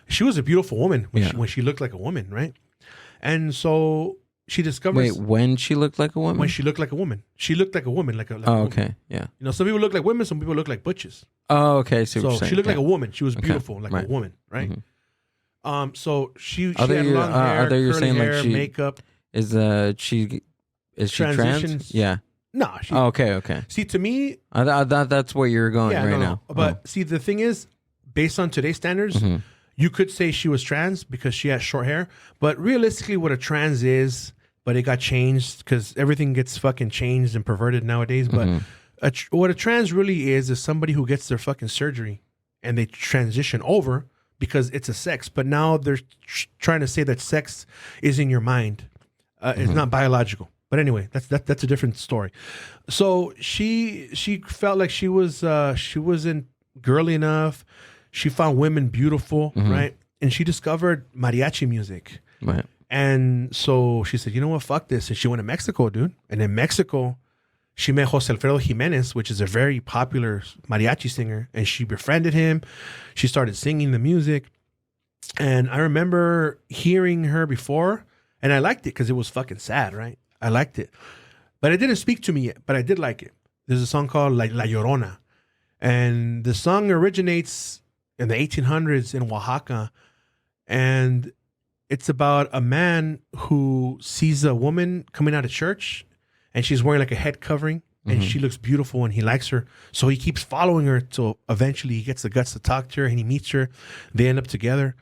She was a beautiful woman when she looked like a woman, right? And so she discovers. Wait, when she looked like a woman? When she looked like a woman. She looked like a woman, like a oh, woman. Okay, yeah. You know, some people look like women, some people look like butches. Oh, okay. So she looked like a woman. She was beautiful, like a woman, right? So she had long hair, curly hair, like makeup. Is she trans? Yeah. No. Okay. See, to me, that's where you're going now. But see, the thing is, based on today's standards. You could say she was trans because she has short hair, but realistically what a trans is, but it got changed because everything gets fucking changed and perverted nowadays. But what a trans really is somebody who gets their fucking surgery and they transition over because it's a sex. But now they're trying to say that sex is in your mind. It's not biological. But anyway, that's a different story. So she felt like she wasn't girly enough. She found women beautiful, right? And she discovered mariachi music. Right. And so she said, you know what, fuck this. And she went to Mexico, dude. And in Mexico, she met Jose Alfredo Jimenez, which is a very popular mariachi singer. And she befriended him. She started singing the music. And I remember hearing her before. And I liked it because it was fucking sad, right? I liked it. but it didn't speak to me yet, but I did like it. There's a song called La Llorona. And the song originates in the 1800s in Oaxaca. And it's about a man who sees a woman coming out of church and she's wearing like a head covering and she looks beautiful and he likes her. So he keeps following her till eventually he gets the guts to talk to her and he meets her. They end up together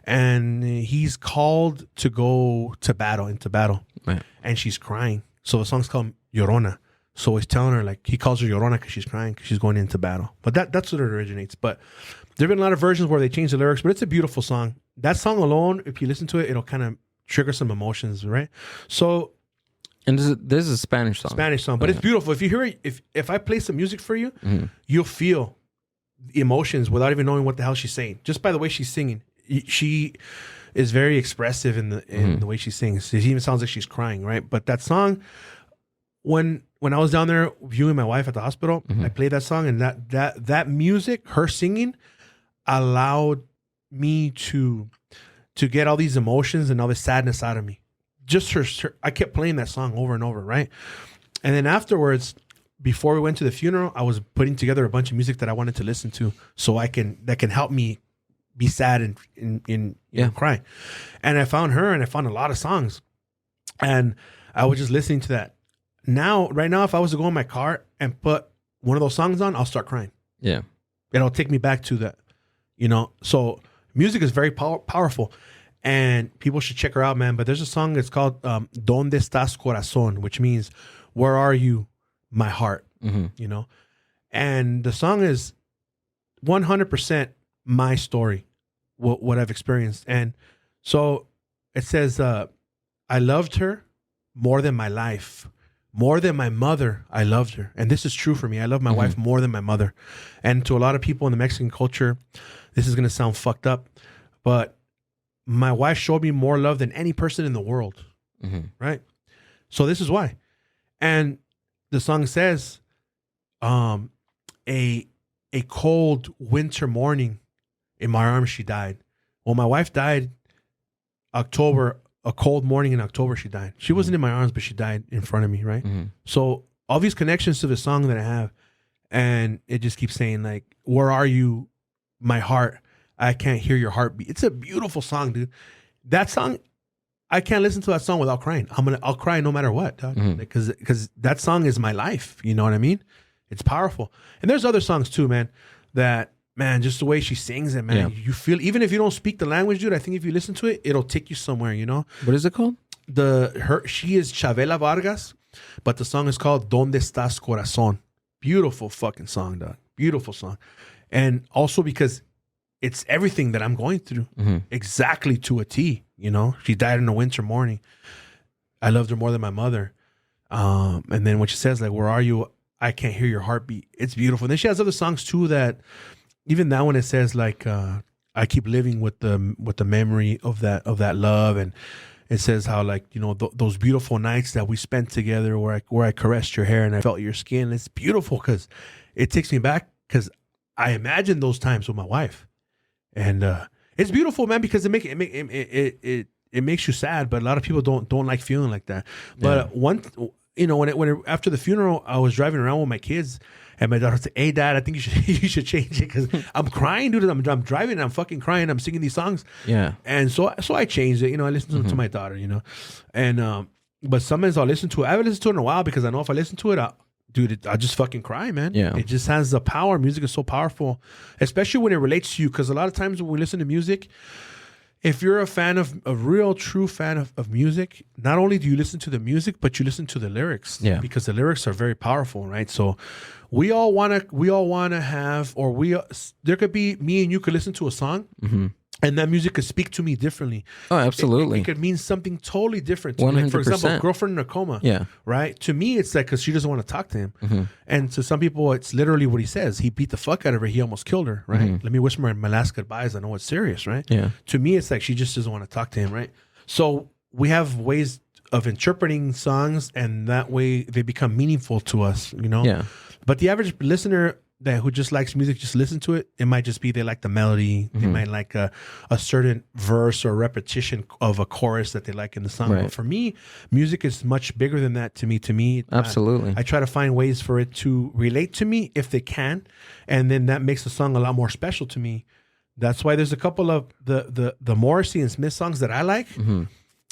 and he's called to go to battle, into battle. Right. And she's crying. So the song's called Llorona. So he's telling her, like, he calls her Llorona because she's crying because she's going into battle. But that's what it originates. But there have been a lot of versions where they change the lyrics, but it's a beautiful song. That song alone, if you listen to it, it'll kind of trigger some emotions, right? So... And this is a Spanish song. Spanish song, but it's beautiful. If you hear it, if I play some music for you, you'll feel the emotions without even knowing what the hell she's saying. Just by the way she's singing. She is very expressive in the way she sings. It even sounds like she's crying, right? But that song... When I was down there viewing my wife at the hospital, I played that song, and that music, her singing, allowed me to get all these emotions and all this sadness out of me. Just her, I kept playing that song over and over, right? And then afterwards, before we went to the funeral, I was putting together a bunch of music that I wanted to listen to, so that can help me be sad and cry. And I found her, and I found a lot of songs, and I was just listening to that. Right now, if I was to go in my car and put one of those songs on, I'll start crying. Yeah. It'll take me back to that, So music is very powerful, and people should check her out, man. But there's a song that's called Donde Estás Corazón, which means, where are you, my heart? And the song is 100% my story, what I've experienced. And so it says, I loved her more than my life. More than my mother, I loved her. And this is true for me. I love my wife more than my mother. And to a lot of people in the Mexican culture, this is going to sound fucked up, but my wife showed me more love than any person in the world. Right? So this is why. And the song says, a cold winter morning in my arms, she died. Well, my wife died a cold morning in October, she died. She wasn't in my arms, but she died in front of me, right? So all these connections to the song that I have, and it just keeps saying, like, where are you, my heart? I can't hear your heartbeat. It's a beautiful song, dude. That song, I can't listen to that song without crying. I'll cry no matter what, because that song is my life. You know what I mean? It's powerful. And there's other songs too, man, just the way she sings it, man. You feel, even if you don't speak the language, dude, I think if you listen to it, it'll take you somewhere, What is it called? She is Chavela Vargas, but the song is called Donde Estás Corazón. Beautiful fucking song, dog. Beautiful song. And also because it's everything that I'm going through, exactly to a T, She died in a winter morning. I loved her more than my mother. And then when she says, like, where are you? I can't hear your heartbeat. It's beautiful. And then she has other songs too that, even that one, it says, like, I keep living with the memory of that love, and it says how, like, those beautiful nights that we spent together, where I caressed your hair and I felt your skin. It's beautiful because it takes me back, because I imagine those times with my wife, and it's beautiful, man, because it makes you sad, but a lot of people don't like feeling like that. But after the funeral, I was driving around with my kids. And my daughter said, "Hey, Dad, I think you should change it, because I'm crying, dude. I'm driving and I'm fucking crying. I'm singing these songs." Yeah. And so I changed it. I listened to my daughter. And but sometimes I'll listen to it. I haven't listened to it in a while, because I know if I listen to it, I just fucking cry, man. Yeah. It just has the power. Music is so powerful, especially when it relates to you. Because a lot of times when we listen to music, if you're a real true fan of music, not only do you listen to the music, but you listen to the lyrics. Yeah. Because the lyrics are very powerful, right? So we all wanna have, there could be, me and you could listen to a song, and that music could speak to me differently. Oh, absolutely. It could mean something totally different to me. Like, for example, Girlfriend in a Coma. Yeah. Right? To me, it's like, because she doesn't want to talk to him. And to some people, it's literally what he says. He beat the fuck out of her. He almost killed her, right? Let me whisper my last goodbyes. I know it's serious, right? Yeah. To me, it's like she just doesn't want to talk to him, right? So we have ways of interpreting songs, and that way they become meaningful to us, Yeah. But the average listener who just likes music, just listen to it. It might just be they like the melody. They might like a certain verse or repetition of a chorus that they like in the song. But for me, music is much bigger than that. To me, absolutely. I try to find ways for it to relate to me if they can, and then that makes the song a lot more special to me. That's why there's a couple of the Morrissey and Smith songs that I like.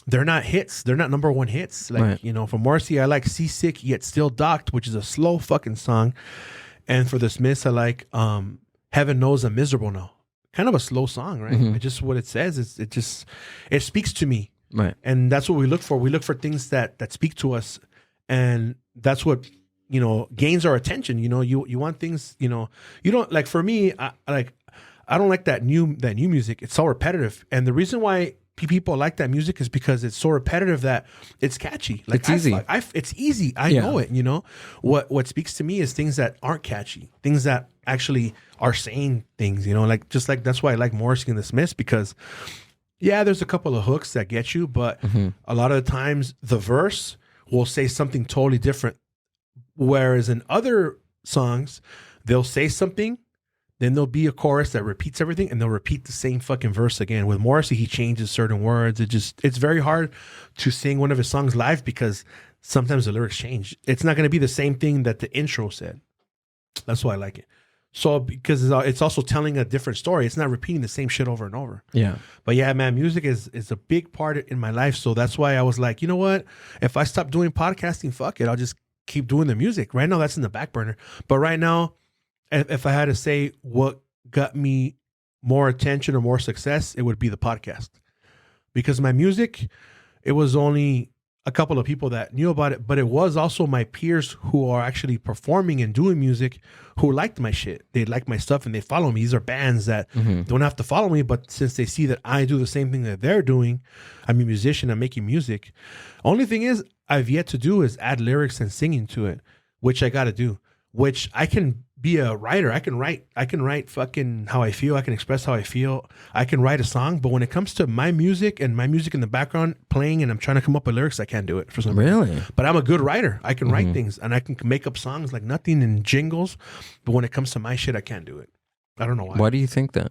They're not hits. They're not number one hits. Like, for Morrissey, I like Seasick Yet Still Docked, which is a slow fucking song. And for the Smiths, I like Heaven Knows I'm Miserable Now. Kind of a slow song, right? It just what it says. It speaks to me. Right. And that's what we look for. We look for things that speak to us. And that's what, gains our attention. You want things, you don't like, for me, I don't like that new music. It's so repetitive. And the reason why people like that music is because it's so repetitive that it's catchy. Like, it's easy. It's easy. I know it. What speaks to me is things that aren't catchy, things that actually are saying things. That's why I like Morrissey and the Smiths, because there's a couple of hooks that get you, but a lot of the times the verse will say something totally different. Whereas in other songs, they'll say something, then there'll be a chorus that repeats everything, and they'll repeat the same fucking verse again. With Morrissey, he changes certain words. It's very hard to sing one of his songs live because sometimes the lyrics change. It's not going to be the same thing that the intro said. That's why I like it. So because it's also telling a different story. It's not repeating the same shit over and over. Yeah. But yeah, man, music is a big part in my life. So that's why I was like, you know what? If I stop doing podcasting, fuck it. I'll just keep doing the music. Right now, that's in the back burner. But right now, if I had to say what got me more attention or more success, it would be the podcast. Because my music, it was only a couple of people that knew about it, but it was also my peers who are actually performing and doing music who liked my shit. They like my stuff and they follow me. These are bands that don't have to follow me, but since they see that I do the same thing that they're doing, I'm a musician, I'm making music. Only thing is, I've yet to do is add lyrics and singing to it, which I got to do, which I can be a writer. I can write fucking how I feel. I can express how I feel. I can write a song. But when it comes to my music and my music in the background playing and I'm trying to come up with lyrics, I can't do it for some reason. Really? But I'm a good writer. I can write things and I can make up songs like nothing and jingles. But when it comes to my shit, I can't do it. I don't know why. Why do you think that?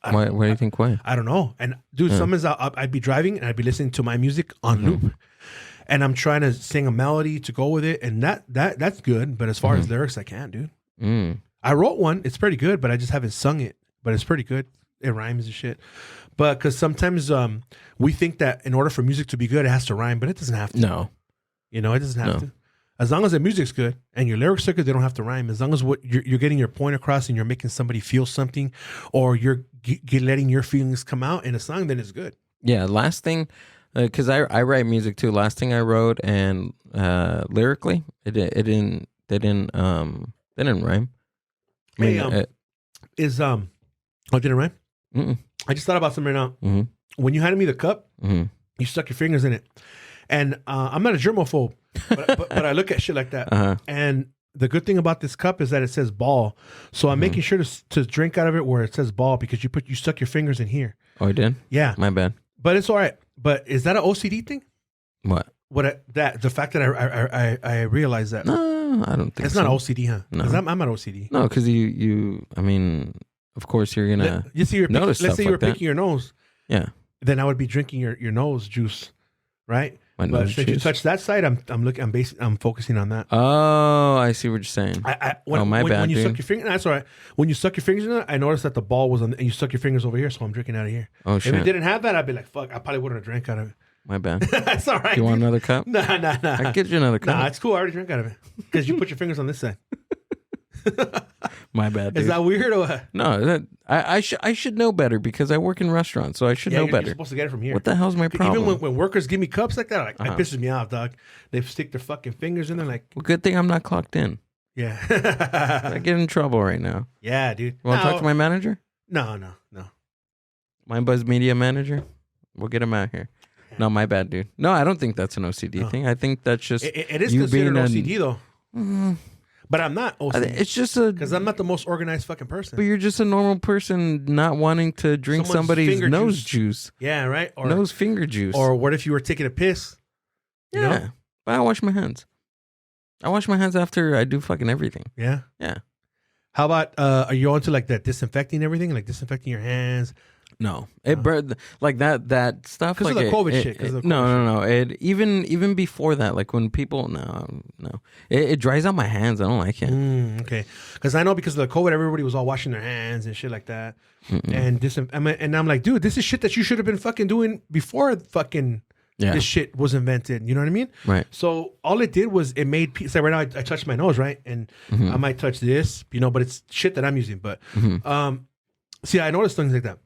Why do you think why? I don't know. And dude, sometimes I'd be driving and I'd be listening to my music on loop. And I'm trying to sing a melody to go with it. And that's good. But as far as lyrics, I can't, dude. I wrote one. It's pretty good, but I just haven't sung it. But it's pretty good. It rhymes and shit. But because sometimes we think that in order for music to be good, it has to rhyme, but it doesn't have to. No. It doesn't have to. As long as the music's good and your lyrics are good, they don't have to rhyme. As long as what you're getting your point across and you're making somebody feel something, or you're letting your feelings come out in a song, then it's good. Yeah. Last thing, because I write music too. Last thing I wrote and lyrically, it didn't rhyme. Hey, did it rhyme? I just thought about something right now. When you handed me the cup, you stuck your fingers in it. And I'm not a germaphobe, but I look at shit like that. And the good thing about this cup is that it says ball. So I'm making sure to drink out of it where it says ball, because you stuck your fingers in here. Oh, I did? Yeah. My bad. But it's all right. But is that an OCD thing? What? The fact that I realized that. No, I don't think it's not OCD, huh? No, I'm not OCD. No, because you. I mean, of course you're gonna. Let's say you were picking your nose. Yeah. Then I would be drinking your nose juice, right? But since you touch that side, I'm focusing on that. Oh, I see what you're saying. When you suck your finger, that's all right. When you suck your fingers in it, I noticed that the ball was on, and you stuck your fingers over here, so I'm drinking out of here. Oh shit! If it didn't have that, I'd be like, fuck, I probably wouldn't have drank out of it. My bad. That's all right. You want another cup? Nah. I get you another cup. Nah, it's cool. I already drank out of it because you put your fingers on this side. My bad, dude. Is that weird or what? No, I should know better because I work in restaurants, so I should know better. You're supposed to get it from here. What the hell's my problem? Even when workers give me cups like that, it pisses me off, dog. They stick their fucking fingers in there like. Well, good thing I'm not clocked in. Yeah. I get in trouble right now. Yeah, dude. You want to talk to my manager? No. My Buzz Media manager? We'll get him out here. No, my bad, dude. No, I don't think that's an OCD thing. I think that's just it is considered OCD though. But I'm not OCD. It's just because I'm not the most organized fucking person. But you're just a normal person not wanting to drink somebody's nose juice. Yeah, right. Or nose finger juice. Or what if you were taking a piss? Yeah, you know? But I wash my hands. I wash my hands after I do fucking everything. Yeah. Yeah. How about are you onto like that disinfecting everything, like disinfecting your hands? No, like that stuff because like of the COVID shit. No. It even before that, like when people no, it dries out my hands. I don't like it. Okay, because I know because of the COVID, everybody was all washing their hands and shit like that. And and I'm like, dude, this is shit that you should have been fucking doing before fucking this shit was invented. You know what I mean? Right. So all it did was it made peace. Like right now, I touched my nose, right, and I might touch this, but it's shit that I'm using. But see, I noticed things like that.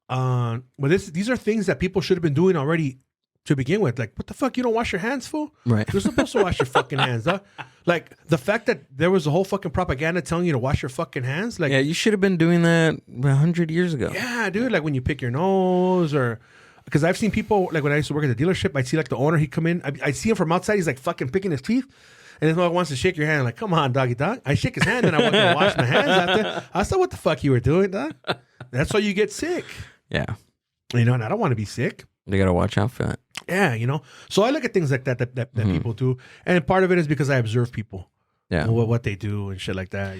But these are things that people should have been doing already to begin with. Like, what the fuck? You don't wash your hands, fool? Right. You're supposed to wash your fucking hands, huh? Like the fact that there was a whole fucking propaganda telling you to wash your fucking hands. Like, yeah, you should have been doing that 100 years ago. Yeah, dude. Like when you pick your nose or. Because I've seen people, like when I used to work at the dealership, I'd see like the owner, he'd come in. I see him from outside. He's like fucking picking his teeth. And this one wants to shake your hand. Like, come on, doggy dog. I shake his hand and I want to wash my hands after. I saw what the fuck you were doing, dog. That's why you get sick. Yeah. And I don't want to be sick. You got to watch out for that. Yeah, So I look at things like that people do. And part of it is because I observe people. Yeah. What they do and shit like that,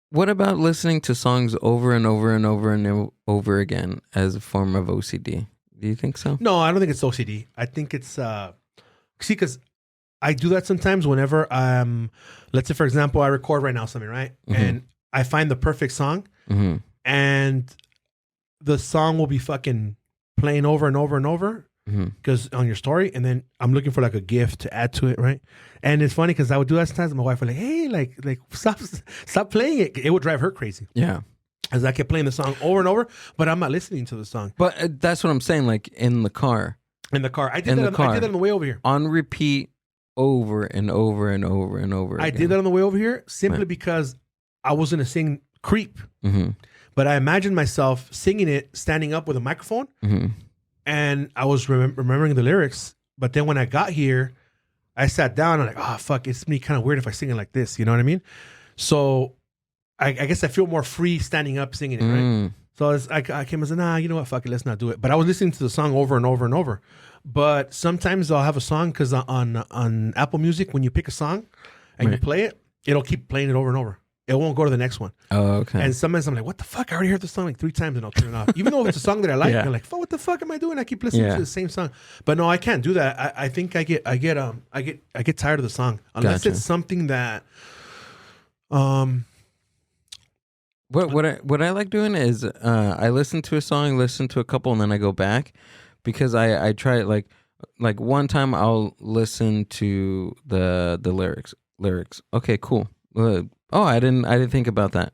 What about listening to songs over and over and over and over again as a form of OCD? Do you think so? No, I don't think it's OCD. I think it's because I do that sometimes whenever let's say for example I record right now something, right? And I find the perfect song and the song will be fucking playing over and over and over because on your story, and then I'm looking for like a GIF to add to it, right? And it's funny because I would do that sometimes. My wife would like, hey, like stop playing it. It would drive her crazy. Yeah. As I kept playing the song over and over, but I'm not listening to the song. But that's what I'm saying, like in the car. In the car. I did that on the way over here. On repeat over and over and over and over again. I did that on the way over here simply because I was going to sing Creep. But I imagined myself singing it, standing up with a microphone. And I was remembering the lyrics. But then when I got here, I sat down and I'm like, oh, fuck, it's me kind of weird if I sing it like this. You know what I mean? So I guess I feel more free standing up singing it, right? So I came and said, nah, you know what, fuck it, let's not do it. But I was listening to the song over and over and over. But sometimes I'll have a song because on Apple Music, when you pick a song and you play it, it'll keep playing it over and over. It won't go to the next one. Oh, okay. And sometimes I'm like, what the fuck? I already heard the song like 3 times and I'll turn it off. Even though it's a song that I like, I'm like, fuck, what the fuck am I doing? I keep listening to the same song. But no, I can't do that. I think I get tired of the song unless it's something that What I like doing is I listen to a song, listen to a couple, and then I go back because I try like one time I'll listen to the lyrics. Okay, cool. Oh, I didn't think about that.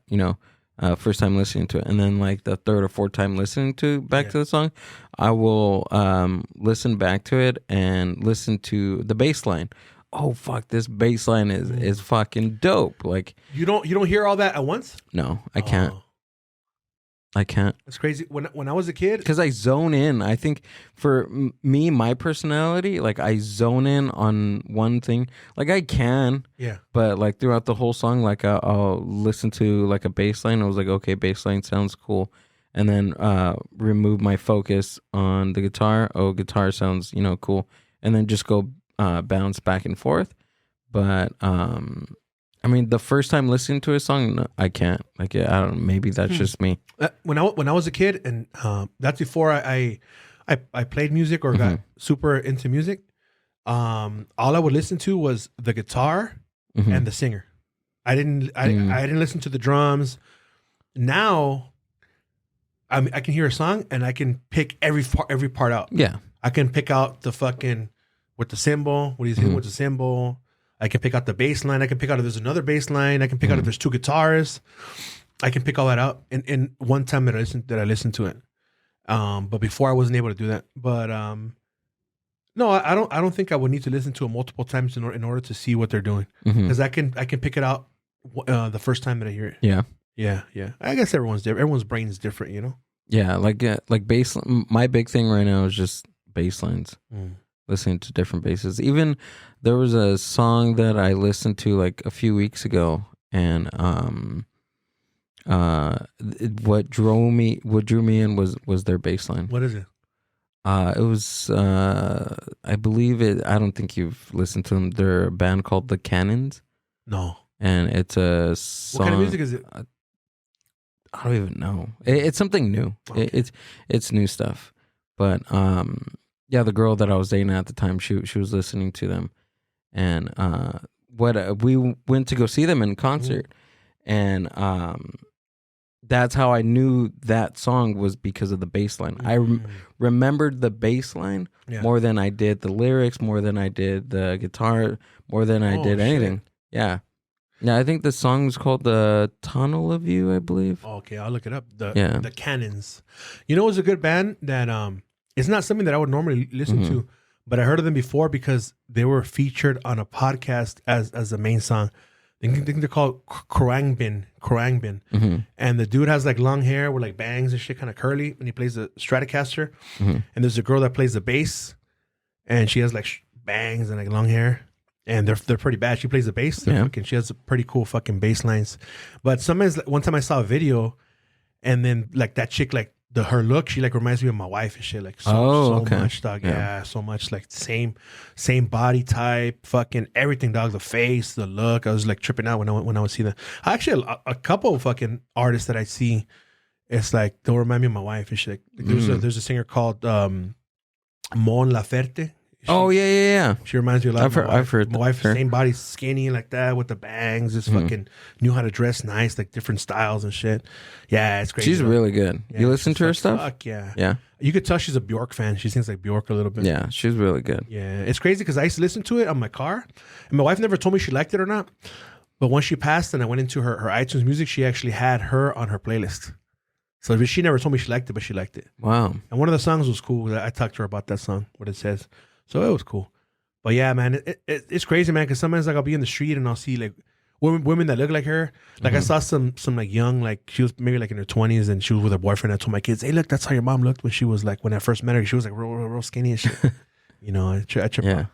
First time listening to it, and then like the third or fourth time listening to the song, I will listen back to it and listen to the bass line. Oh fuck, this bass line is fucking dope. Like you don't hear all that at once? No, I can't. I can't. That's crazy. When I was a kid, because I zone in. I think for me, my personality, like I zone in on one thing. Like I can, but like throughout the whole song, like I'll listen to like a bass line. I was like, okay, bass line sounds cool, and then remove my focus on the guitar. Oh, guitar sounds cool, and then just go bounce back and forth. But I mean, the first time listening to a song, no, I can't. Like, I don't know. Maybe that's just me. When I was a kid, and that's before I played music or got super into music. All I would listen to was the guitar and the singer. I didn't listen to the drums. Now, I can hear a song and I can pick every part out. Yeah, I can pick out the fucking with the cymbal. What he's hitting with the cymbal. I can pick out the bass line. I can pick out if there's another bass line. I can pick out if there's 2 guitarists. I can pick all that out in one time that I listened to it. But before I wasn't able to do that. But no, I don't think I would need to listen to it multiple times in order to see what they're doing, because I can pick it out the first time that I hear it. Yeah. I guess everyone's different. Everyone's brain is different, Yeah, like bass. My big thing right now is just bass lines. Listening to different basses. Even there was a song that I listened to like a few weeks ago, and what drew me in was their bass line. What is it? It was I believe it. I don't think you've listened to them. They're a band called The Cannons. No. and it's a song. What kind of music is it? I don't even know. It's something new. Okay. It's new stuff. But yeah, the girl that I was dating at the time, she was listening to them, and we went to go see them in concert, and that's how I knew that song was because of the bass line. I remembered the bass line more than I did the lyrics, more than I did the guitar, more than I did anything. Yeah. Yeah, I think the song's called The Tunnel of You, I believe. Okay, I'll look it up. The Cannons. You know, it was a good band that it's not something that I would normally listen to, but I heard of them before because they were featured on a podcast as the main song. I think they're called Khruangbin. And the dude has like long hair with like bangs and shit, kind of curly, and he plays the Stratocaster. And there's a girl that plays the bass, and she has like bangs and like long hair. And they're pretty bad. She plays the bass. She has pretty cool fucking bass lines. But sometimes, one time I saw a video, and then like that chick, like her look, she like reminds me of my wife and shit. Like so much, dog. Yeah, so much. Like same body type, fucking everything, dog. The face, the look. I was like tripping out when I would see that. Actually, a couple of fucking artists that I see, it's like they'll remind me of my wife and shit. Like, there's a singer called Mon Laferte. She reminds me a lot of my wife. I've heard my wife, same body, skinny like that with the bangs. Just fucking knew how to dress nice, like different styles and shit. Yeah, it's crazy. She's really good. Yeah, you listen to her stuff? Fuck yeah. Yeah. You could tell she's a Bjork fan. She sings like Bjork a little bit. Yeah, she's really good. Yeah, it's crazy because I used to listen to it on my car, and my wife never told me she liked it or not. But once she passed and I went into her iTunes music, she actually had her on her playlist. So she never told me she liked it, but she liked it. Wow. And one of the songs was cool. I talked to her about that song, what it says. So it was cool. But yeah, man, it's crazy, man. Because sometimes like I'll be in the street and I'll see like women that look like her. Like I saw some like young, like she was maybe like in her 20s and she was with her boyfriend. I told my kids, hey, look, that's how your mom looked when she was like when I first met her. She was like real skinny and shit. You know, I trip out.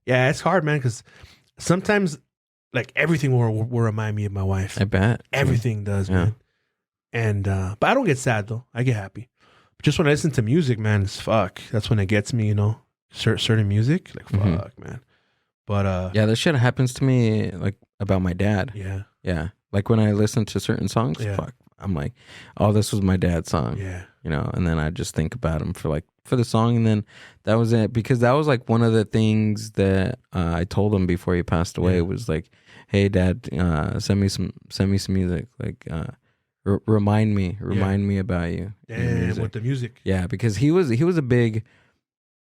Yeah, it's hard, man. Because sometimes like everything will remind me of my wife. I bet everything does, man. And but I don't get sad though. I get happy. But just when I listen to music, man, it's fuck. That's when it gets me, you know. Certain music, like fuck, man. But yeah, this shit happens to me like about my dad. Yeah. Like when I listen to certain songs, fuck, I'm like, oh, this was my dad's song. Yeah, you know, and then I just think about him for the song, and then that was it, because that was like one of the things that I told him before he passed away. It was like, hey, Dad, send me some music, like remind me about you. Damn, with the music. Yeah, because he was a big.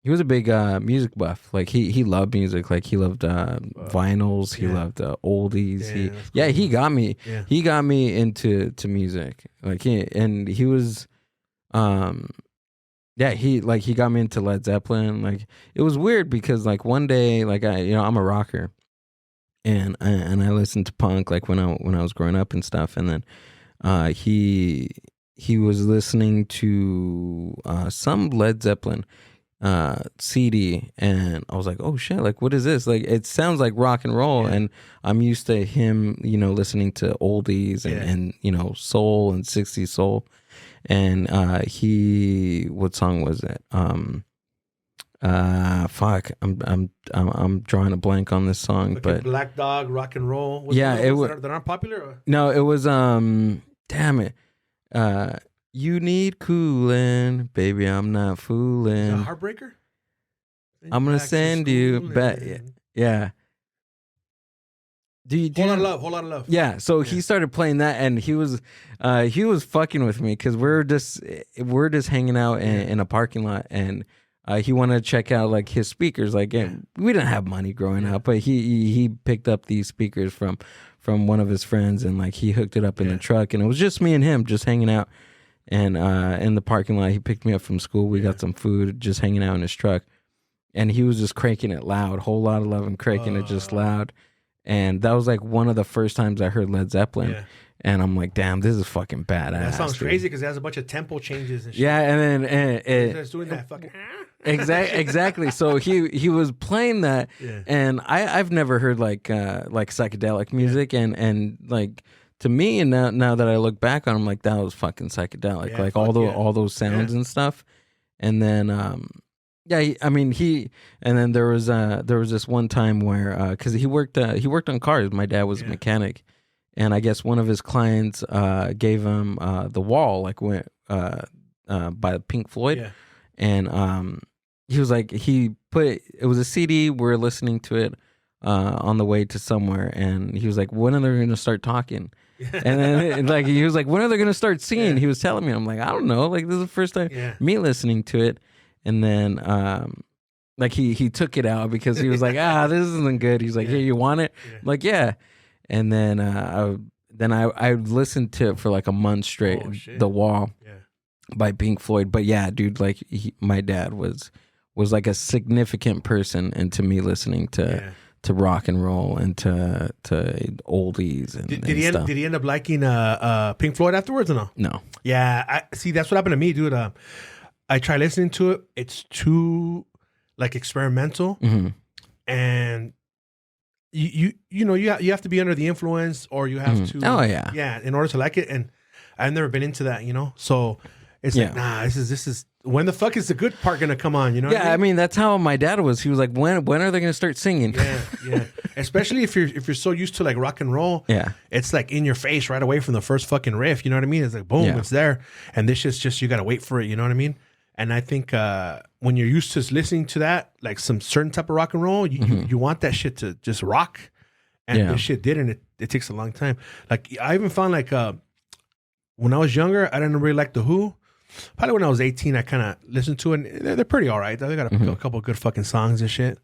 He was a big music buff. Like he loved music. Like he loved vinyls. He loved oldies. He got me. Yeah. He got me into music. Like he was, he got me into Led Zeppelin. Like it was weird because like one day, like I'm a rocker, and I listened to punk like when I was growing up and stuff, and then he was listening to some Led Zeppelin CD, and I was like, oh shit, like what is this? Like it sounds like rock and roll, and I'm used to him, listening to oldies and soul and 60s soul, and what song was it? Fuck, I'm drawing a blank on this song, like but Black Dog, Rock and Roll. it was that aren't popular. Or? No, it was damn it, you need cooling, baby. I'm not fooling. Is that Heartbreaker? I'm gonna send you back. Yeah. Whole lot of love. Yeah. So he started playing that, and he was fucking with me because we're just hanging out in a parking lot, and he wanted to check out like his speakers. Like we didn't have money growing up, but he picked up these speakers from one of his friends, and like he hooked it up in the truck, and it was just me and him just hanging out. And in the parking lot, he picked me up from school. We got some food, just hanging out in his truck. And he was just cranking it loud. Whole lot of love and cranking it just loud. And that was like one of the first times I heard Led Zeppelin. Yeah. And I'm like, damn, this is fucking badass. That sounds crazy because it has a bunch of tempo changes and shit. Yeah, and then it's doing that fucking exactly. So he was playing that, and I've never heard like psychedelic music, and like. To me, and now that I look back on them, like that was fucking psychedelic, like all those sounds and stuff. And then, and then there was this one time where because he worked on cars. My dad was a mechanic, and I guess one of his clients gave him The Wall, like when by Pink Floyd, Yeah. and he was like, it was a CD. We're listening to it on the way to somewhere, and he was like, when are they going to start talking? And then like he was like, when are they going to start singing? He was telling me, I'm like, I don't know, like this is the first time me listening to it. And then like he took it out because he was like, this isn't good. He's like, hey, you want it? I'm like, yeah. And then I listened to it for like a month straight. The Wall by Pink Floyd. But yeah, dude, like my dad was like a significant person into me listening to rock and roll and to oldies and did he end up liking Pink Floyd afterwards or no? No. Yeah, I see. That's what happened to me, dude. I tried listening to it. It's too like experimental, and you know you have to be under the influence, or you have to in order to like it. And I've never been into that, you know. So it's like, nah, this is when the fuck is the good part gonna come on, you know? Yeah, I mean that's how my dad was. He was like, when are they gonna start singing? Yeah. Especially if you're so used to like rock and roll. Yeah. It's like in your face right away from the first fucking riff. You know what I mean? It's like boom, it's there. And this is just you gotta wait for it. You know what I mean? And I think when you're used to listening to that, like some certain type of rock and roll, you want that shit to just rock. And this shit didn't. It takes a long time. Like I even found like when I was younger, I didn't really like The Who. Probably when I was 18, I kind of listened to it. And they're pretty all right. They got a couple of good fucking songs and shit.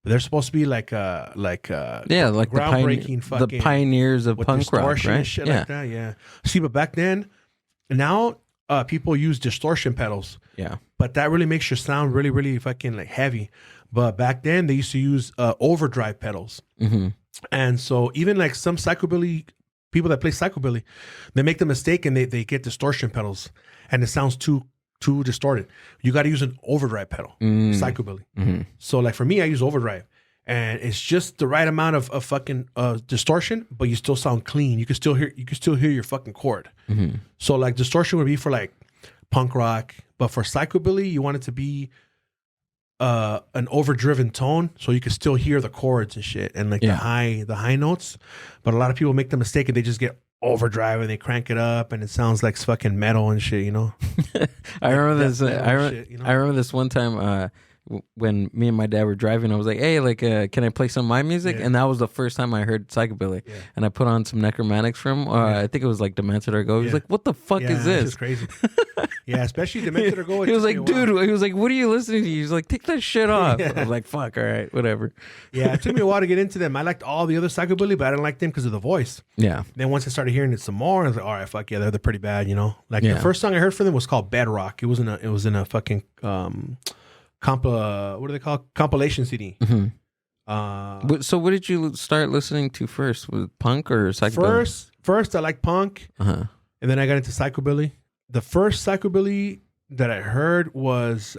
But they're supposed to be like groundbreaking the pioneers of punk rock, right? And shit like that. Yeah. See, but back then, now people use distortion pedals. Yeah. But that really makes your sound really, really fucking like heavy. But back then, they used to use overdrive pedals. And so even like some psychobilly people that play psychobilly, they make the mistake and they get distortion pedals. And it sounds too distorted. You got to use an overdrive pedal, psychobilly. So like for me, I use overdrive, and it's just the right amount of fucking distortion, but you still sound clean. You can still hear your fucking chord. So like distortion would be for like punk rock, but for psychobilly, you want it to be an overdriven tone, so you can still hear the chords and shit and like the high notes. But a lot of people make the mistake and they just get overdrive and they crank it up and it sounds like fucking metal and shit, you know. I remember this. I remember this one time when me and my dad were driving. I was like, "Hey, like, can I play some of my music?" And that was the first time I heard psychobilly. And I put on some Necromantics from. I think it was like Demented or Go. He was like, "What the fuck is this?" It's crazy. Yeah, especially Demented or Go. He was like, "Dude," he was like, "What are you listening to?" He was like, "Take that shit off." I was like, "Fuck, all right, whatever." Yeah, it took me a while to get into them. I liked all the other psychobilly, but I didn't like them because of the voice. Yeah. Then once I started hearing it some more, I was like, "All right, fuck yeah, they're pretty bad," you know. Like the first song I heard from them was called Bedrock. It was in a fucking what do they call compilation CD. So what did you start listening to first? Was it punk or psychobilly? First I liked punk, and then I got into psychobilly. The first psychobilly that I heard was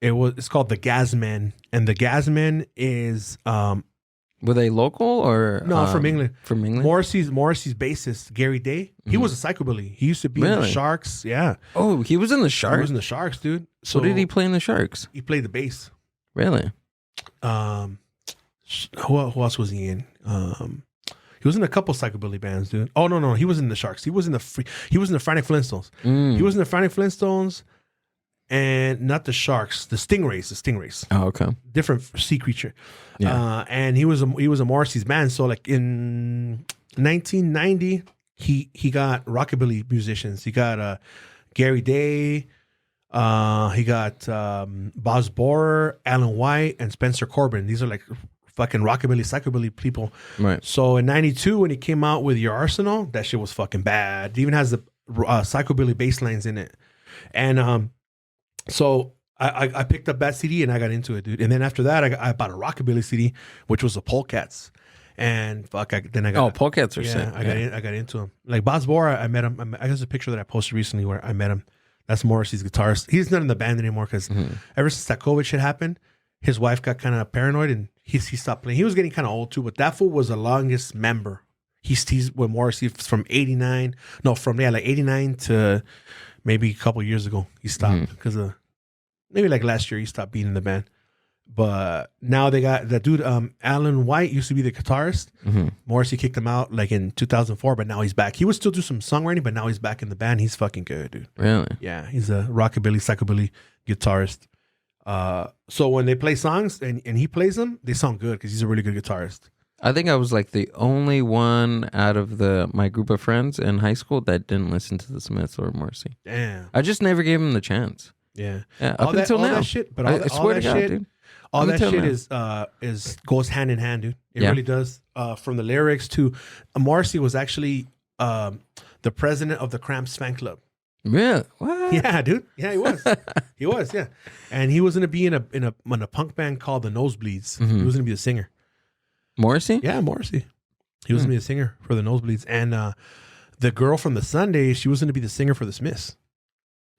it's called the Gasmen, and the Gasmen is were they local or no, from England? From England. Morrissey's bassist Gary Day. He was a psychobilly. He used to be in the Sharks. Yeah. Oh, he was in the Sharks. He was in the Sharks, dude. So what did he play in the Sharks? He played the bass. Really? Who else was he in? He was in a couple psychobilly bands, dude. Oh no, he was in the Sharks. He was in the Frantic Flintstones. He was in the Frantic Flintstones, and not the Sharks, the Stingrays. Oh, okay. Different sea creature. Yeah. And he was a Morrissey's band. So like in 1990, he got rockabilly musicians. He got Gary Day. He got Boz Borer, Alan White, and Spencer Corbin. These are like fucking rockabilly, psychobilly people. Right. So in 92, when he came out with Your Arsenal, that shit was fucking bad. It even has the psychobilly bass lines in it. And so I picked up that CD and I got into it, dude. And then after that, I bought a rockabilly CD, which was the Polecats. And then I got Polecats are sick. I got into him. Like Boz Borer, I met him. I guess a picture that I posted recently where I met him. That's Morrissey's guitarist. He's not in the band anymore because ever since that COVID shit happened, his wife got kind of paranoid and he stopped playing. He was getting kind of old too, but that fool was the longest member. He's with Morrissey from 89 to maybe a couple years ago. He stopped because of maybe like last year he stopped being in the band. But now they got that dude, Alan White used to be the guitarist. Morrissey kicked him out like in 2004, but now he's back. He would still do some songwriting, but now he's back in the band. He's fucking good, dude. Really? Yeah, he's a rockabilly, psychobilly guitarist. So when they play songs and he plays them, they sound good because he's a really good guitarist. I think I was like the only one out of my group of friends in high school that didn't listen to the Smiths or Morrissey. Damn. I just never gave him the chance. Yeah. Up until now. That shit, but I swear to God, dude. All that shit is goes hand in hand, dude. It really does. From the lyrics to Morrissey was actually the president of the Cramps fan club. Really? What? Yeah, dude. Yeah, he was. He was. Yeah, and he was gonna be in a punk band called the Nosebleeds. He was gonna be a singer. Morrissey? Yeah, Morrissey. He was gonna be a singer for the Nosebleeds, and the girl from the Sundays, she was gonna be the singer for the Smiths.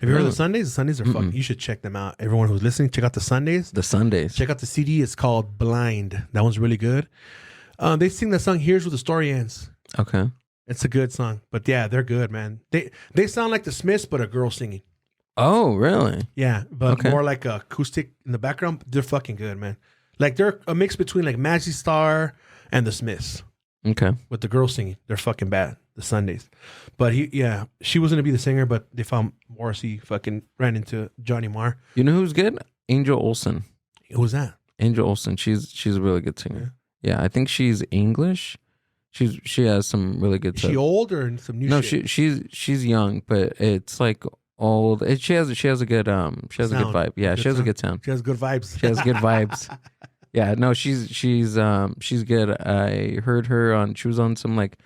Have you heard of the Sundays? The Sundays are fucking. You should check them out. Everyone who's listening, check out the Sundays. The Sundays. Check out the CD. It's called Blind. That one's really good. They sing that song, Here's Where the Story Ends. Okay. It's a good song. But yeah, they're good, man. They sound like the Smiths, but a girl singing. Oh, really? Yeah, but more like acoustic in the background. They're fucking good, man. Like they're a mix between like Magic Star and the Smiths. Okay. With the girl singing. They're fucking bad. The Sundays. But she was going to be the singer, but they found Morrissey fucking ran into Johnny Marr. You know who's good? Angel Olsen. Who's that? Angel Olsen. She's a really good singer. Yeah, I think she's English. She has some really good stuff. Is she old or some new shit? No, she's young, but it's like old. She has a good a good vibe. Yeah, she has a good sound. She has good vibes. She has good vibes. Yeah, no, she's good. I heard her she was on some like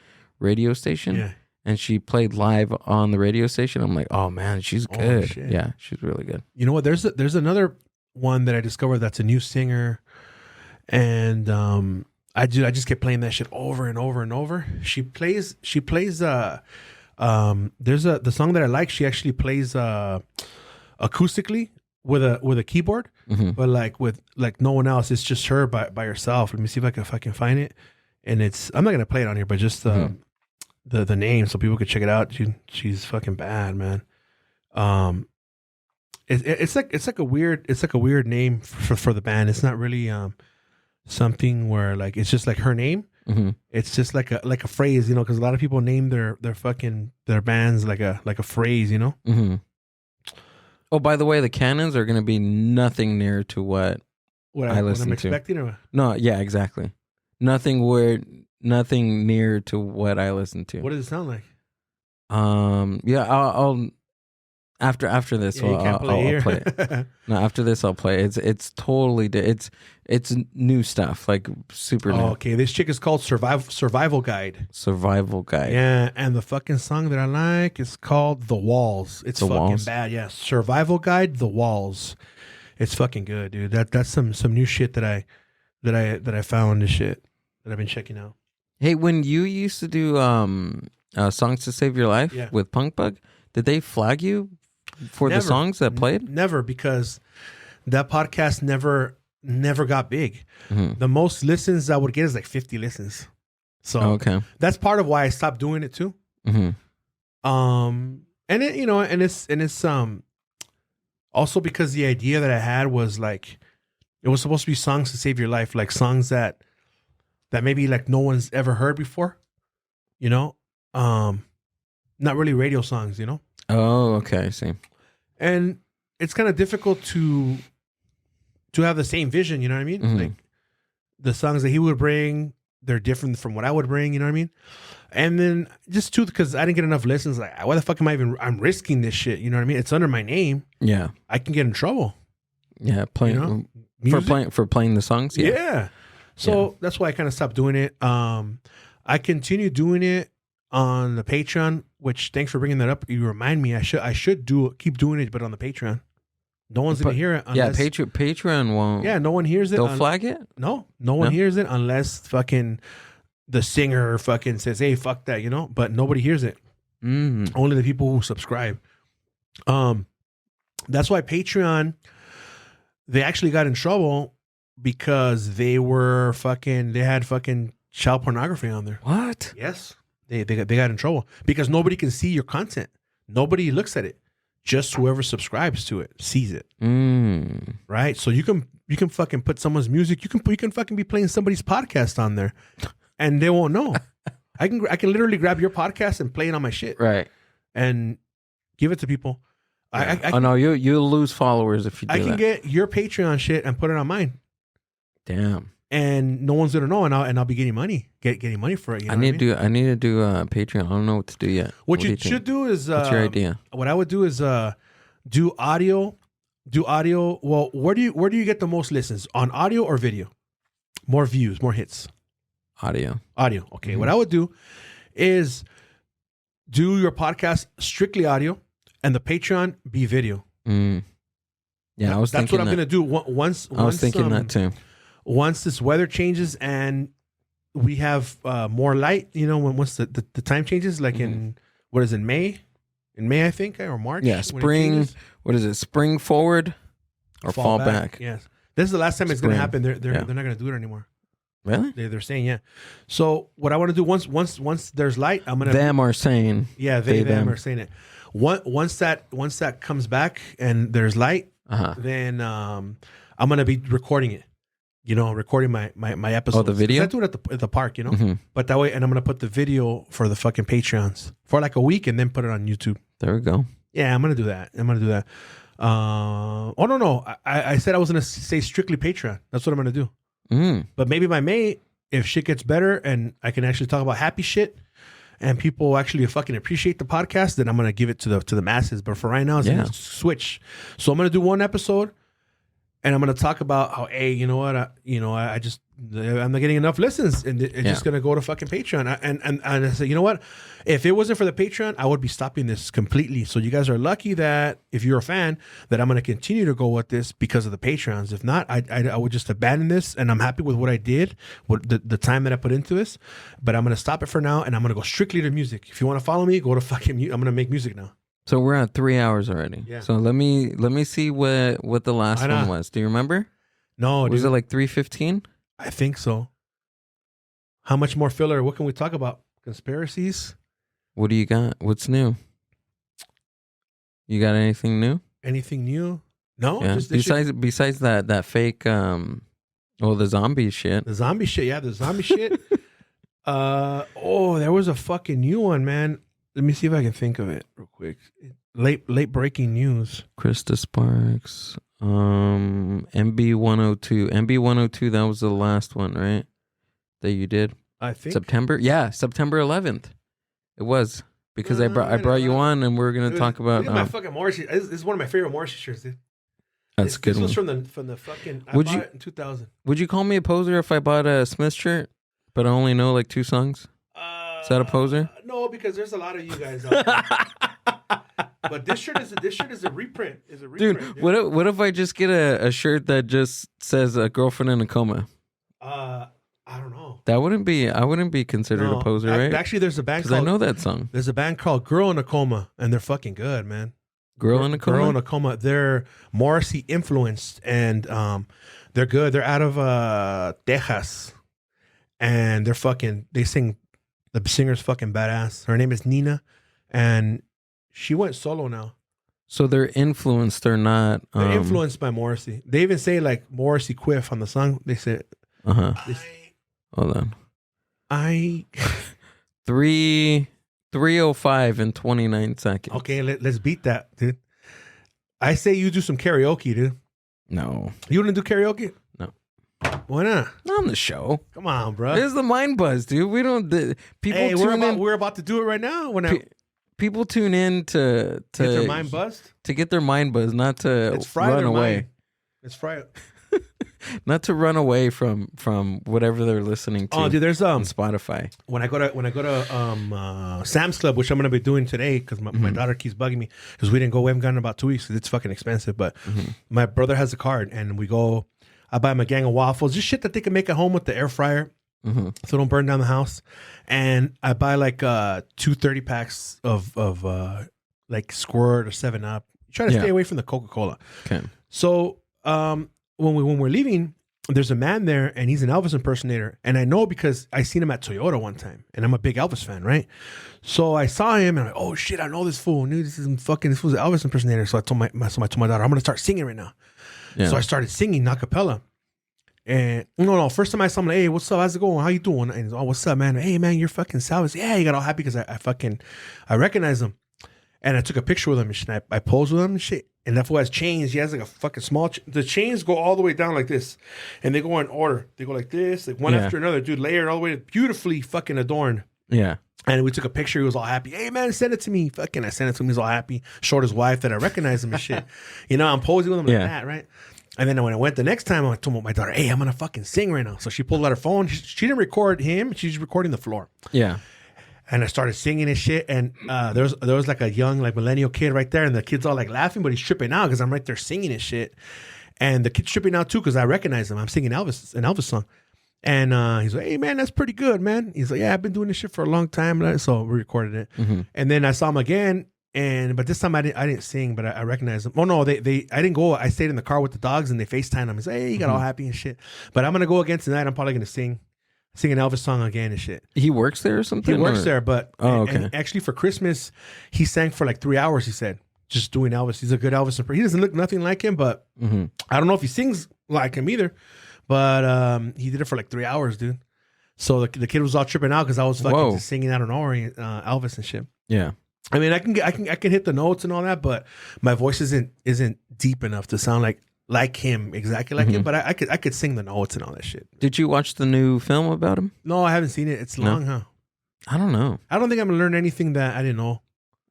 radio station, and she played live on the radio station. I'm like, oh man, she's good. Yeah, she's really good. You know what? There's another one that I discovered that's a new singer, and I just kept playing that shit over and over and over. She plays there's the song that I like. She actually plays acoustically with a keyboard, but like with like no one else. It's just her by herself. Let me see if I can find it. And I'm not gonna play it on here, but just the name so people could check it out. She's fucking bad, man. It's like a weird name for the band. It's not really something where like it's just like her name. It's just like a phrase, you know, because a lot of people name their bands like a phrase, you know. Oh, by the way, the Cannons are gonna be nothing near to what I listen I'm expecting to. Or? No, yeah, exactly. Nothing near to what I listen to. What does it sound like? Yeah, I'll after this. I'll play it. No, after this I'll play it. It's totally it's new stuff, like super new. Okay, this chick is called Survival Guide. Survival Guide. Yeah, and the fucking song that I like is called The Walls. It's fucking bad. Yeah, Survival Guide, The Walls. It's fucking good, dude. That's some new shit that I found. This shit that I've been checking out. Hey, when you used to do Songs to Save Your Life with Punk Bug, did they flag you for the songs that played? Never, because that podcast never got big. The most listens I would get is like 50 listens. So that's part of why I stopped doing it too. And it, you know, and it's also because the idea that I had was like it was supposed to be songs to save your life, like songs that maybe like no one's ever heard before, you know, not really radio songs, you know. Oh, okay, I see. And it's kind of difficult to have the same vision, you know what I mean? Like the songs that he would bring, they're different from what I would bring, you know what I mean? And then just too, because I didn't get enough listens, like why the fuck am I'm risking this shit, you know what I mean? It's under my name. Yeah. I can get in trouble. Yeah, playing for playing the songs. Yeah. So that's why I kind of stopped doing it. I continue doing it on the Patreon, which thanks for bringing that up. You remind me I should keep doing it, but on the Patreon. No one's gonna hear it unless Patreon won't. Yeah, no one hears it. They'll flag it? No one hears it unless fucking the singer fucking says, hey, fuck that, you know? But nobody hears it. Only the people who subscribe. That's why Patreon, they actually got in trouble because they had fucking child pornography on there. What? Yes. They got in trouble because nobody can see your content. Nobody looks at it. Just whoever subscribes to it sees it. Right? So you can fucking put someone's music. You can fucking be playing somebody's podcast on there, and they won't know. I can literally grab your podcast and play it on my shit, right, and give it to people. Yeah. No, you'll lose followers if you do that. I can get your Patreon shit and put it on mine. Damn. And no one's gonna know, and I'll be getting money, getting money for it. You know I need to do Patreon. I don't know what to do yet. What you should do is what's your idea? What I would do is do audio. Well, where do you get the most listens, on audio or video? More views, more hits. Audio. Okay. Mm-hmm. What I would do is do your podcast strictly audio, and the Patreon be video. Yeah, that's what I'm gonna do. Once I was thinking that too. Once this weather changes and we have more light, once the time changes, like in what is it, May? In May, I think, or March. Yeah, spring. What is it? Spring forward or fall back? Yes, this is the last time it's gonna happen. They're not gonna do it anymore. Really? They're saying, yeah. So what I want to do once there's light, I'm gonna. Them are saying. Yeah, them are saying it. Once that comes back and there's light, then I'm gonna be recording it. Recording my episodes. Oh, the video? I do it at the park, But that way, and I'm gonna put the video for the fucking Patreons for like a week, and then put it on YouTube. There we go. Yeah, I'm gonna do that. No. I said I was gonna say strictly Patreon. That's what I'm gonna do. But maybe by May, if shit gets better and I can actually talk about happy shit, and people actually fucking appreciate the podcast, then I'm gonna give it to the masses. But for right now, it's gonna switch. So I'm gonna do one episode, and I'm gonna talk about how, hey, you know what, I'm not getting enough listens, and it's just gonna go to fucking Patreon. And I said, you know what, if it wasn't for the Patreon, I would be stopping this completely. So you guys are lucky that if you're a fan, that I'm gonna continue to go with this because of the Patreons. If not, I would just abandon this, and I'm happy with what I did, with the time that I put into this. But I'm gonna stop it for now, and I'm gonna go strictly to music. If you want to follow me, go to fucking. I'm gonna make music now. So we're at 3 hours already. Yeah. So let me see what the last one was. Do you remember? No. Was it like 3:15? I think so. How much more filler? What can we talk about? Conspiracies? What do you got? What's new? You got anything new? Anything new? No. Yeah. Besides that fake the zombie shit. The zombie shit. Yeah, the zombie shit. There was a fucking new one, man. Let me see if I can think of it real quick. Late breaking news. Krista Sparks. MB102. MB102, that was the last one, right? That you did? I think. September 11th. It was. Because I brought you on, and we're going to talk about... my fucking Morrissey. This is one of my favorite Morrissey shirts, dude. That's a good one. This was from the fucking... I bought it in 2000. Would you call me a poser if I bought a Smith shirt, but I only know like 2 songs? Is that a poser? No, because there's a lot of you guys out there. But this shirt is a reprint. Dude, what if I just get a shirt that just says a girlfriend in a coma? I don't know. I wouldn't be considered a poser, right? Actually, there's a band called... I know that song. There's a band called Girl in a Coma, and they're fucking good, man. Girl in a Coma? They're Morrissey influenced, and they're good. They're out of Texas, and they sing... The singer's fucking badass. Her name is Nina, and she went solo now. So they're influenced. They're not. They're influenced by Morrissey. They even say like Morrissey quiff on the song. They say, hold on. 3:05 and 29 seconds. Okay, let's beat that, dude. I say you do some karaoke, dude. No, you wouldn't do karaoke. No. Why not? Not on the show. Come on, bro. This is the Mind Buzz, dude. We don't. People tune in. We're about to do it right now. People tune in to get their mind buzzed. To get their mind buzzed, not to run away. Mind. It's Friday. Not to run away from whatever they're listening to. Oh, dude, there's on Spotify. When I go to Sam's Club, which I'm gonna be doing today because my daughter keeps bugging me because we didn't go. We haven't gone in about 2 weeks because it's fucking expensive. But my brother has a card, and we go. I buy him a gang of waffles, just shit that they can make at home with the air fryer, so don't burn down the house. And I buy like 2 30-packs of like Squirt or 7-Up. Try to stay away from the Coca-Cola. Okay. So when we're leaving, there's a man there, and he's an Elvis impersonator. And I know because I seen him at Toyota one time, and I'm a big Elvis fan, right? So I saw him, and I'm like, oh shit, I know this fool. This fool's an Elvis impersonator. So I told my daughter, I'm gonna start singing right now. Yeah. So I started singing a cappella. And no, first time I saw him, like, hey, what's up? How's it going? How you doing? And he's, oh, what's up, man? Hey, man, you're fucking Salvas. Yeah, he got all happy because I recognize him. And I took a picture with him and shit. I posed with him and shit. And that fool has chains. He has like a fucking small. The chains go all the way down like this, and they go in order. They go like this, like one after another. Dude, layered all the way, beautifully fucking adorned. Yeah. And we took a picture. He was all happy. Hey man, send it to me. Fucking, I sent it to him. He's all happy. Showed his wife that I recognize him and shit. I'm posing with him like that, right? And then when I went the next time, I told my daughter, hey, I'm gonna fucking sing right now. So she pulled out her phone. She didn't record him. She's recording the floor. Yeah. And I started singing and shit, and there was like a young like millennial kid right there, and the kid's all like laughing, but he's tripping out because I'm right there singing and shit, and the kid's tripping out too because I recognize him. I'm singing an Elvis song, and he's like, "Hey man, that's pretty good, man." He's like, "Yeah, I've been doing this shit for a long time," so we recorded it, and then I saw him again, but this time I didn't sing, but I recognized him. Oh no, I didn't go. I stayed in the car with the dogs, and they FaceTimed him. He's like, "Hey, he got all happy and shit," but I'm gonna go again tonight. I'm probably gonna sing an Elvis song again and shit. He works there or something? He works there, but okay. And actually for Christmas, he sang for like 3 hours, he said, just doing Elvis. He's a good Elvis impersonator. He doesn't look nothing like him, but I don't know if he sings like him either, but he did it for like 3 hours, dude. So the kid was all tripping out because I was fucking just singing, I don't know, Elvis and shit. Yeah. I mean, I can hit the notes and all that, but my voice isn't deep enough to sound like him, exactly like him, but I could sing the notes and all that shit. Did you watch the new film about him? No, I haven't seen it. It's long, huh? I don't know. I don't think I'm gonna learn anything that I didn't know.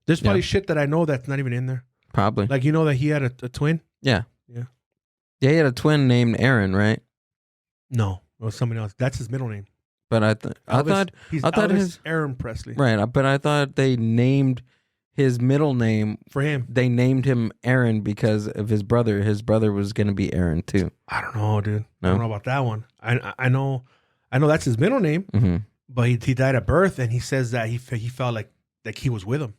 There's probably shit that I know that's not even in there. Probably. Like, you know that he had a twin? Yeah. Yeah, he had a twin named Aaron, right? No, it was somebody else. That's his middle name. But I thought Elvis Aaron Presley. Right, but I thought they named his middle name for him. They named him Aaron because of his brother. His brother was going to be Aaron too. I don't know, dude. No? I don't know about that one. I know that's his middle name, but he died at birth, and he says that he felt like he was with him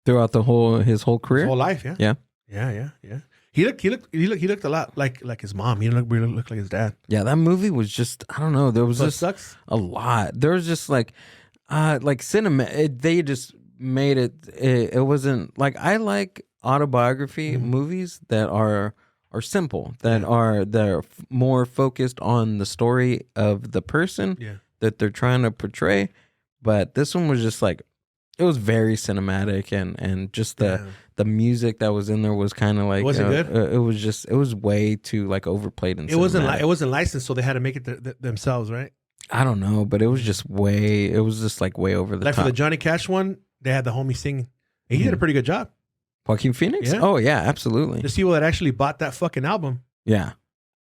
throughout his whole career, his whole life. Yeah. He looked a lot like his mom. He didn't look like his dad. Yeah, that movie was just, I don't know. There was just sucks. A lot. There was just like cinema. They just made it wasn't like, I like autobiography movies that are simple, that they're more focused on the story of the person that they're trying to portray. But this one was just like, it was very cinematic, and just the music that was in there was kind of like, was it good? It was way too like overplayed and it wasn't licensed, so they had to make it themselves, right? I don't know, but it was just way over the top. Like for the Johnny Cash one, they had the homie singing. He did a pretty good job. Joaquin Phoenix? Yeah. Oh yeah, absolutely. There's people that actually bought that fucking album. Yeah.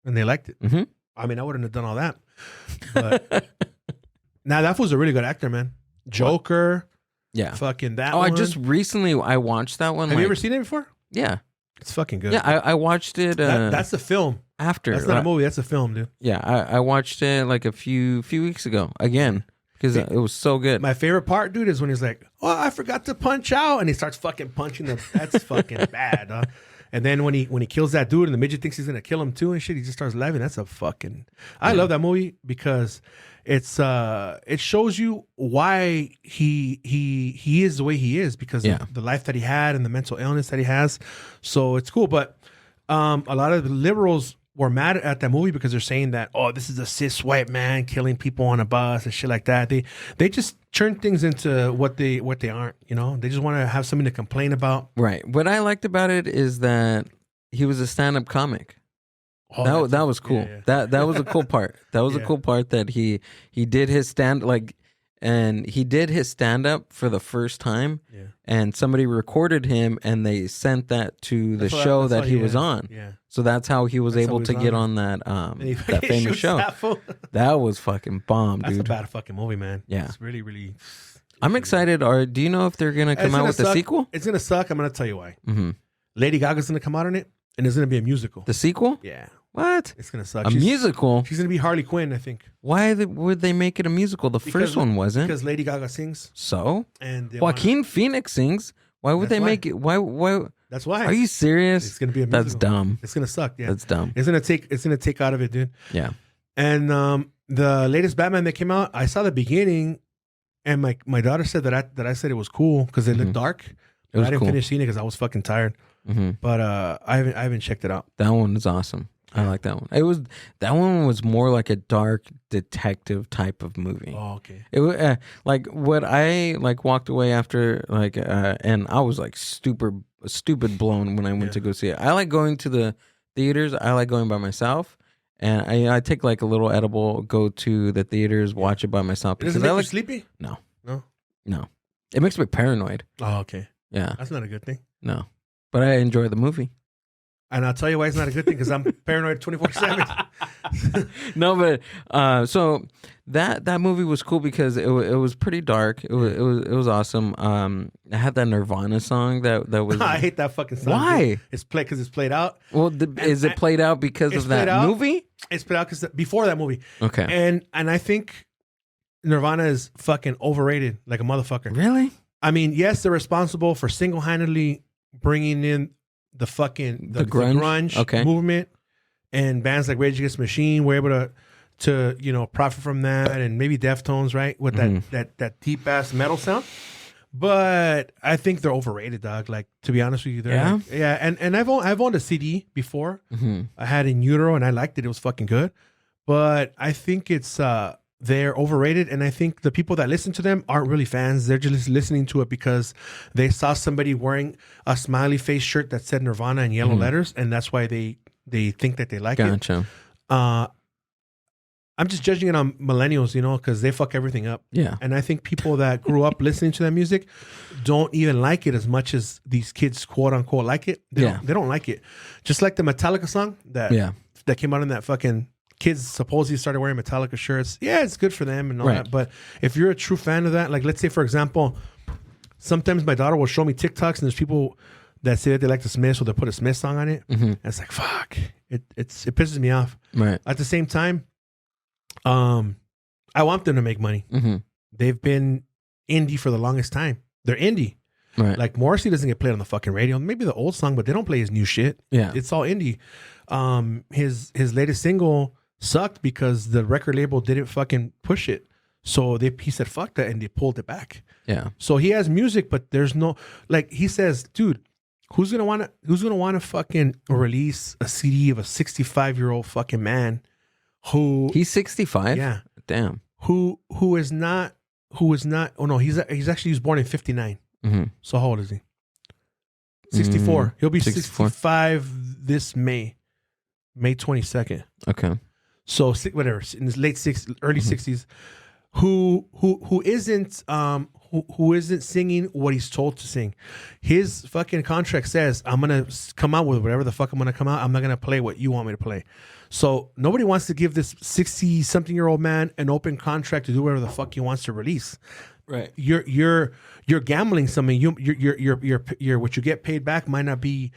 And they liked it. Mm-hmm. I mean, I wouldn't have done all that. But now that was a really good actor, man. Joker. Yeah. Fucking that one. I just recently watched that one. Have you ever seen it before? Yeah. It's fucking good. Yeah, I watched it. That's the film. After. That's not a movie. That's a film, dude. Yeah, I watched it like a few weeks ago again because it was so good. My favorite part, dude, is when he's like, "Oh, I forgot to punch out," and he starts fucking punching them. That's fucking bad, huh? And then when he kills that dude and the midget thinks he's gonna kill him too and shit, he just starts laughing. That's a fucking. I love that movie because it shows you why he is the way he is because of the life that he had and the mental illness that he has. So it's cool, but a lot of the liberals were mad at that movie because they're saying that, oh, this is a cis white man killing people on a bus and shit like that. They just turn things into what they aren't, you know? They just want to have something to complain about. Right. What I liked about it is that he was a stand-up comic. Oh, that was cool. Yeah. That was a cool part. That was a cool part that he did his stand up for the first time. Yeah. And somebody recorded him and they sent that to the show that he was on. Yeah. So that's how he was able to get on that that famous show. That was fucking bomb, dude. That's a bad fucking movie, man. Yeah. It's really, really. I'm excited. Do you know if they're gonna come out with a sequel? It's gonna suck. I'm gonna tell you why. Mm-hmm. Lady Gaga's gonna come out on it, and it's gonna be a musical. The sequel? Yeah. What? It's gonna suck. A musical? She's gonna be Harley Quinn, I think. Why would they make it a musical? The first one wasn't. Because Lady Gaga sings. So? And Joaquin Phoenix sings. Why would they make it? Why? That's why. Are you serious? It's gonna be a musical. That's dumb. It's gonna suck. Yeah, that's dumb. It's gonna take out of it, dude. Yeah. And the latest Batman that came out, I saw the beginning, and my daughter said that I said it was cool because it looked dark. But I didn't finish seeing it because I was fucking tired. But I haven't checked it out. That one is awesome. I like that one. That one was more like a dark detective type of movie. Oh, okay. It was like what I like walked away after and I was like stupid blown when I went to go see it. I like going to the theaters. I like going by myself, and I take like a little edible, go to the theaters, watch it by myself. Does it make you sleepy? No. It makes me paranoid. Oh, okay. Yeah, that's not a good thing. No, but I enjoy the movie. And I'll tell you why it's not a good thing, because I'm paranoid 24/7. No, but so that movie was cool because it was pretty dark. It was awesome. I had that Nirvana song that was. I hate that fucking song. Why? Dude. It's played because it's played out. Well, is it played out because of that movie? It's played out because before that movie. Okay. And I think Nirvana is fucking overrated like a motherfucker. Really? I mean, yes, they're responsible for single-handedly bringing in the fucking the grunge movement, and bands like Rage Against the Machine were able to profit from that, and maybe Deftones, right, with that deep ass metal sound. But I think they're overrated, dog. Like, to be honest with you, and I've owned a CD before. I had In Utero, and I liked it. It was fucking good. But I think it's they're overrated, and I think the people that listen to them aren't really fans. They're just listening to it because they saw somebody wearing a smiley face shirt that said Nirvana in yellow letters, and that's why they think that they like it. Gotcha. I'm just judging it on millennials, because they fuck everything up. Yeah. And I think people that grew up listening to that music don't even like it as much as these kids, quote unquote, like it. They don't like it. Just like the Metallica song that came out in that fucking... Kids supposedly started wearing Metallica shirts. Yeah, it's good for them and all that. But if you're a true fan of that, like, let's say, for example, sometimes my daughter will show me TikToks, and there's people that say that they like the Smiths, so they put a Smith song on it. And it's like, fuck. It pisses me off. Right. At the same time, I want them to make money. They've been indie for the longest time. They're indie. Right. Like, Morrissey doesn't get played on the fucking radio. Maybe the old song, but they don't play his new shit. Yeah. It's all indie. His latest single sucked because the record label didn't fucking push it. So he said, fuck that, and they pulled it back. Yeah. So he has music, but there's no, like, he says, dude, who's gonna wanna fucking release a CD of a 65-year-old fucking man who... He's 65? Yeah. Damn. Who is not, oh no, he was born in 59. So how old is he? 64. He'll be 65 this May 22nd. Okay. So whatever, in his early 60s, who isn't singing what he's told to sing. His fucking contract says, I'm gonna come out with whatever the fuck I'm gonna come out. I'm not gonna play what you want me to play. So nobody wants to give this 60-something-year-old man an open contract to do whatever the fuck he wants to release. Right. You're gambling something. You're what you get paid back might not be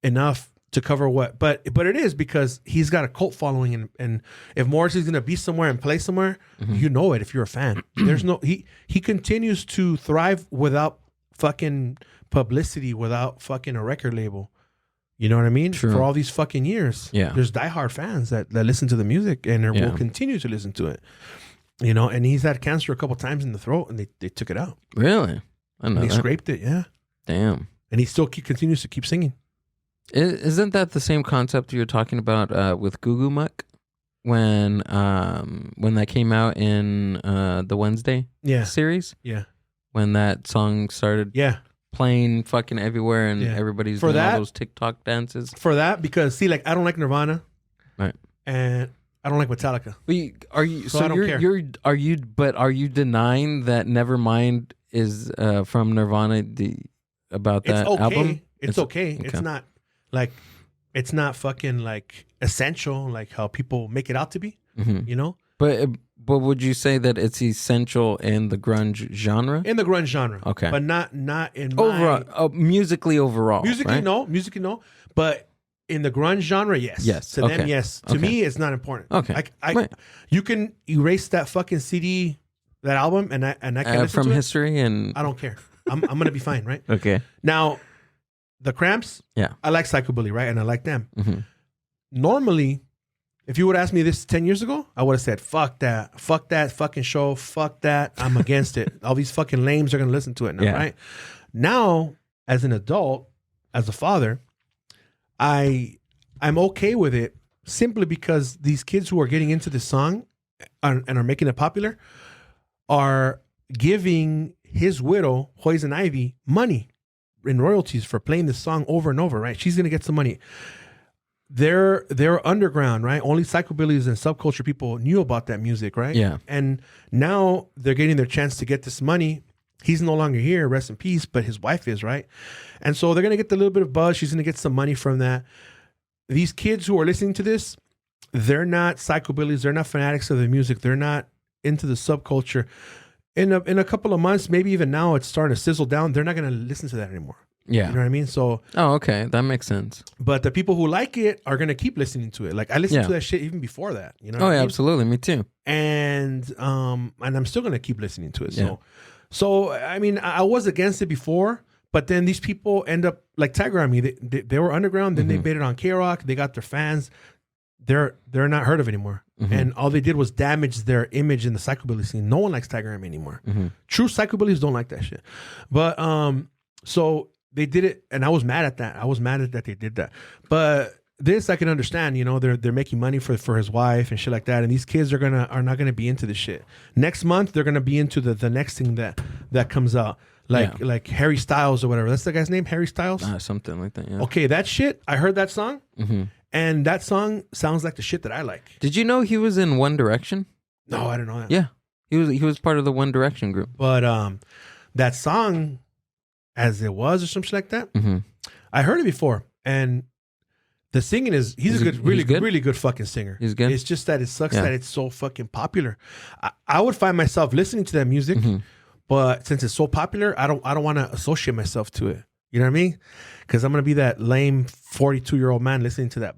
enough to cover what, but it is, because he's got a cult following, and if Morrissey's gonna be somewhere and play somewhere, you know it if you're a fan. There's no he continues to thrive without fucking publicity, without fucking a record label. You know what I mean? True. For all these fucking years. Yeah. There's diehard fans that listen to the music and will continue to listen to it. And he's had cancer a couple times in the throat, and they took it out. Really? I know. They scraped it, yeah. Damn. And he still continues to keep singing. Isn't that the same concept you were talking about with Goo Goo Muck when that came out in the Wednesday series? Yeah. When that song started playing fucking everywhere, and everybody's doing all those TikTok dances. For that, because see, like, I don't like Nirvana. Right. And I don't like Metallica. But I don't care. Are you denying that Nevermind is from Nirvana about that album? It's okay. It's not like, it's not fucking like essential, like how people make it out to be, But would you say that it's essential in the grunge genre? In the grunge genre. Okay. But not in overall, musically overall. Musically, right? No. Musically, no. But in the grunge genre, yes. Yes. To them, yes. To me, it's not important. Okay. You can erase that fucking CD, that album, and I can listen from to history, and I don't care. I'm gonna be fine, right? Okay. Now, the Cramps. Yeah. I like psychobilly, right? And I like them. Mm-hmm. Normally, if you would ask me this 10 years ago, I would have said, fuck that fucking show. Fuck that. I'm against it. All these fucking lames are going to listen to it now, right? Now, as an adult, as a father, I'm okay with it simply because these kids who are getting into this song and are making it popular are giving his widow, Poison Ivy, money in royalties for playing this song over and over, right? She's going to get some money. They're underground, right? Only psychobillies and subculture people knew about that music, right? Yeah. And now they're getting their chance to get this money. He's no longer here, rest in peace, but his wife is, right? And so they're going to get the little bit of buzz. She's going to get some money from that. These kids who are listening to this, they're not psychobillies. They're not fanatics of the music. They're not into the subculture. In a couple of months, maybe even now, it's starting to sizzle down. They're not going to listen to that anymore. Yeah. You know what I mean? So. Oh, okay. That makes sense. But the people who like it are going to keep listening to it. Like I listened to that shit even before that. You know? Oh, yeah, absolutely. Me too. And I'm still going to keep listening to it. So I mean, I was against it before, but then these people end up like Tiger Army. They were underground. Then they made it on K-Rock. They got their fans. They're not heard of anymore. And all they did was damage their image in the psychobilly scene. No one likes Tiger Army anymore. True psychobillies don't like that shit. But so they did it, and I was mad at that. I was mad at that they did that. But this I can understand. You know, they're making money for his wife and shit like that. And these kids are not gonna be into this shit. Next month they're gonna be into the next thing that comes out. Like Harry Styles or whatever. That's the guy's name, Harry Styles? Something like that, yeah. Okay, that shit, I heard that song. And that song sounds like the shit that I like. Did you know he was in One Direction? No, I didn't know that. Yeah. He was part of the One Direction group. But that song, As It Was or something like that, I heard it before. And the singing he's a really good fucking singer. He's good. It's just that it sucks that it's so fucking popular. I would find myself listening to that music, but since it's so popular, I don't want to associate myself to it. You know what I mean? Because I'm gonna be that lame 42-year-old man listening to that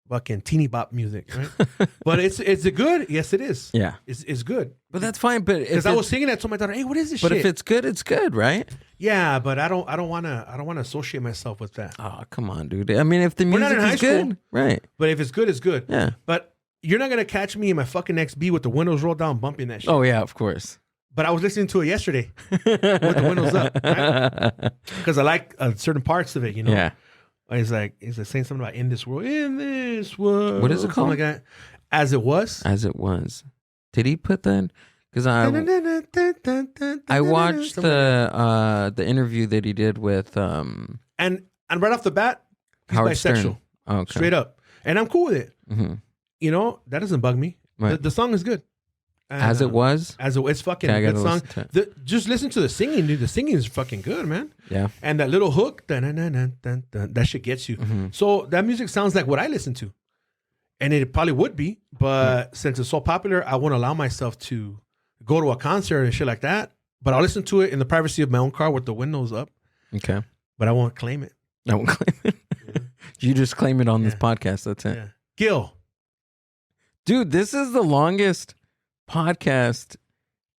fucking teeny bop music, right? But is it good? Yes, it is. Yeah, it's good. But that's fine. But because I was singing that to my daughter, hey, what is this? But shit? if it's good, it's good, right? Yeah, but I don't want to associate myself with that. Oh, come on, dude. I mean, if the music is good, right? But if it's good, it's good. Yeah. But you're not gonna catch me in my fucking XB with the windows rolled down, bumping that shit. Oh yeah, of course. But I was listening to it yesterday with the windows up, right? Because I like certain parts of it, you know. Yeah. He's like saying something about in this world. What is it called? Like that. As It Was. As It Was. Did he put that? Because I watched the interview that he did with and right off the bat, he's Howard bisexual. Stern. Okay. Straight up, and I'm cool with it. You know, that doesn't bug me. Right. The song is good. And, As It Was. It's fucking a good song. Just listen to the singing, dude. The singing is fucking good, man. Yeah. And that little hook, that shit gets you. So that music sounds like what I listen to. And it probably would be, but since it's so popular, I won't allow myself to go to a concert and shit like that. But I'll listen to it in the privacy of my own car with the windows up. Okay. But I won't claim it. I won't claim it. You just claim it on this podcast. That's it. Yeah. Gill. Dude, this is the longest podcast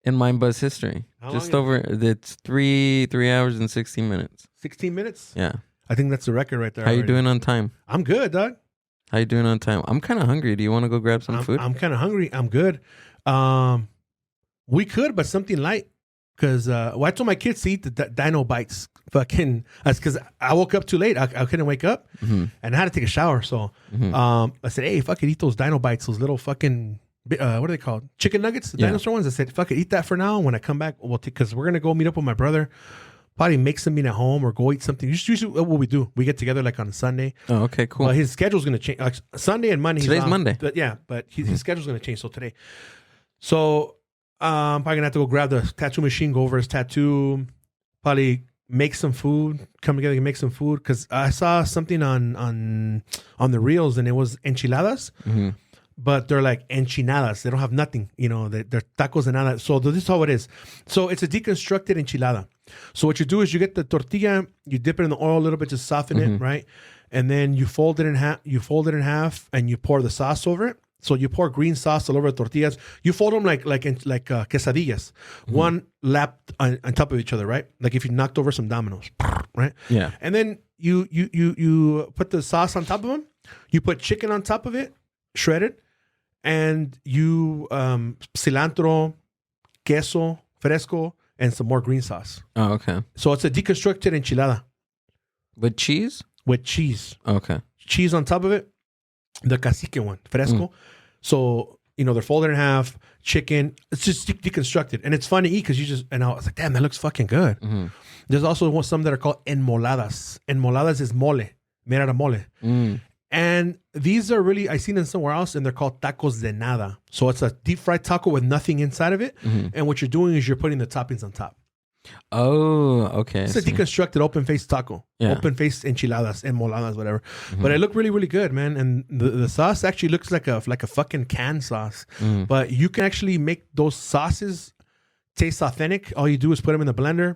in Mind Buzz history. Just over, it's 3 hours and 16 minutes. 16 minutes? Yeah. I think that's the record right there. How you doing on time? I'm good, dog. How you doing on time? I'm kind of hungry. Do you want to go grab some food? I'm kind of hungry. I'm good. We could, but something light. Because I told my kids to eat the Dino Bites. Fucking, that's because I woke up too late. I couldn't wake up, and I had to take a shower. So I said, hey, fucking eat those Dino Bites, those little fucking, what are they called? Chicken nuggets, the dinosaur ones. I said, fuck it, eat that for now. And when I come back, we'll take, because we're going to go meet up with my brother. Probably make something at home or go eat something. Usually what we do, we get together like on Sunday. Oh, okay, cool. Well, his schedule's going to change. Like Sunday and Monday. Today's Monday. But yeah, but his schedule's going to change. So today. So I'm probably going to have to go grab the tattoo machine, go over his tattoo, probably make some food, come together and make some food. Because I saw something on the reels and it was enchiladas. But they're like enchiladas. They don't have nothing, you know, they're tacos and nada. So this is how it is. So it's a deconstructed enchilada. So what you do is you get the tortilla, you dip it in the oil a little bit to soften it, right? And then you fold it in half, and you pour the sauce over it. So you pour green sauce all over the tortillas. You fold them like quesadillas, one lapped on top of each other, right? Like if you knocked over some dominoes, right? Yeah. And then you put the sauce on top of them. You put chicken on top of it, shredded, and you cilantro, queso fresco, and some more green sauce. Oh, okay. So it's a deconstructed enchilada with cheese. With cheese. Okay. Cheese on top of it. The cacique one, fresco. So they're folded in half. Chicken. It's just deconstructed, and it's fun to eat because and I was like, damn, that looks fucking good. Mm-hmm. There's also some that are called enmoladas. Enmoladas is mole, made out of mole. And these are really, I've seen them somewhere else, and they're called tacos de nada. So it's a deep fried taco with nothing inside of it. Mm-hmm. And what you're doing is you're putting the toppings on top. Oh, okay. It's a deconstructed open-faced taco. Yeah. Open-faced enchiladas, enmoladas, whatever. Mm-hmm. But it looked really, really good, man. And the sauce actually looks like a fucking canned sauce. Mm-hmm. But you can actually make those sauces taste authentic. All you do is put them in the blender,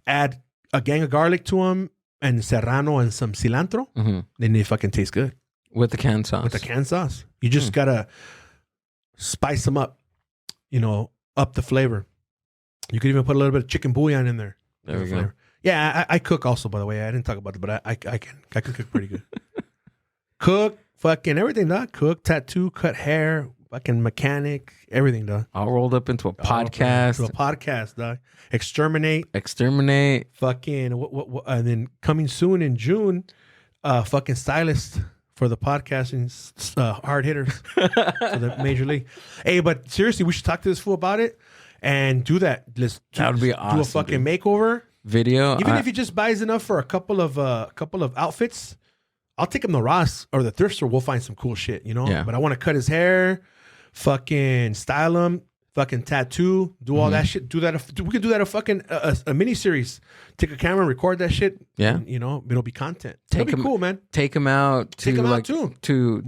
add a gang of garlic to them, and serrano and some cilantro. Mm-hmm. Then they fucking taste good. With the canned sauce. With the canned sauce. You just gotta spice them up, up the flavor. You could even put a little bit of chicken bouillon in there. There we go. Yeah, I cook also, by the way. I didn't talk about it, but I can cook pretty good. Cook, fucking everything, dog. Cook, tattoo, cut hair, fucking mechanic, everything, dog. All rolled up into a podcast. Into a podcast, dog. Exterminate. Fucking, what, and then coming soon in June, fucking stylist for the podcasting hard hitters for the major league. Hey, but seriously, we should talk to this fool about it. And do that. That would be awesome. Do a fucking makeover video. Even if he just buys enough for a couple of outfits, I'll take him to Ross or the thrift store. We'll find some cool shit, Yeah. But I want to cut his hair, fucking style him, fucking tattoo, do all that shit. Do that. We could do that a mini series. Take a camera, record that shit. Yeah. And, it'll be content. It'll be cool, man. Take him out to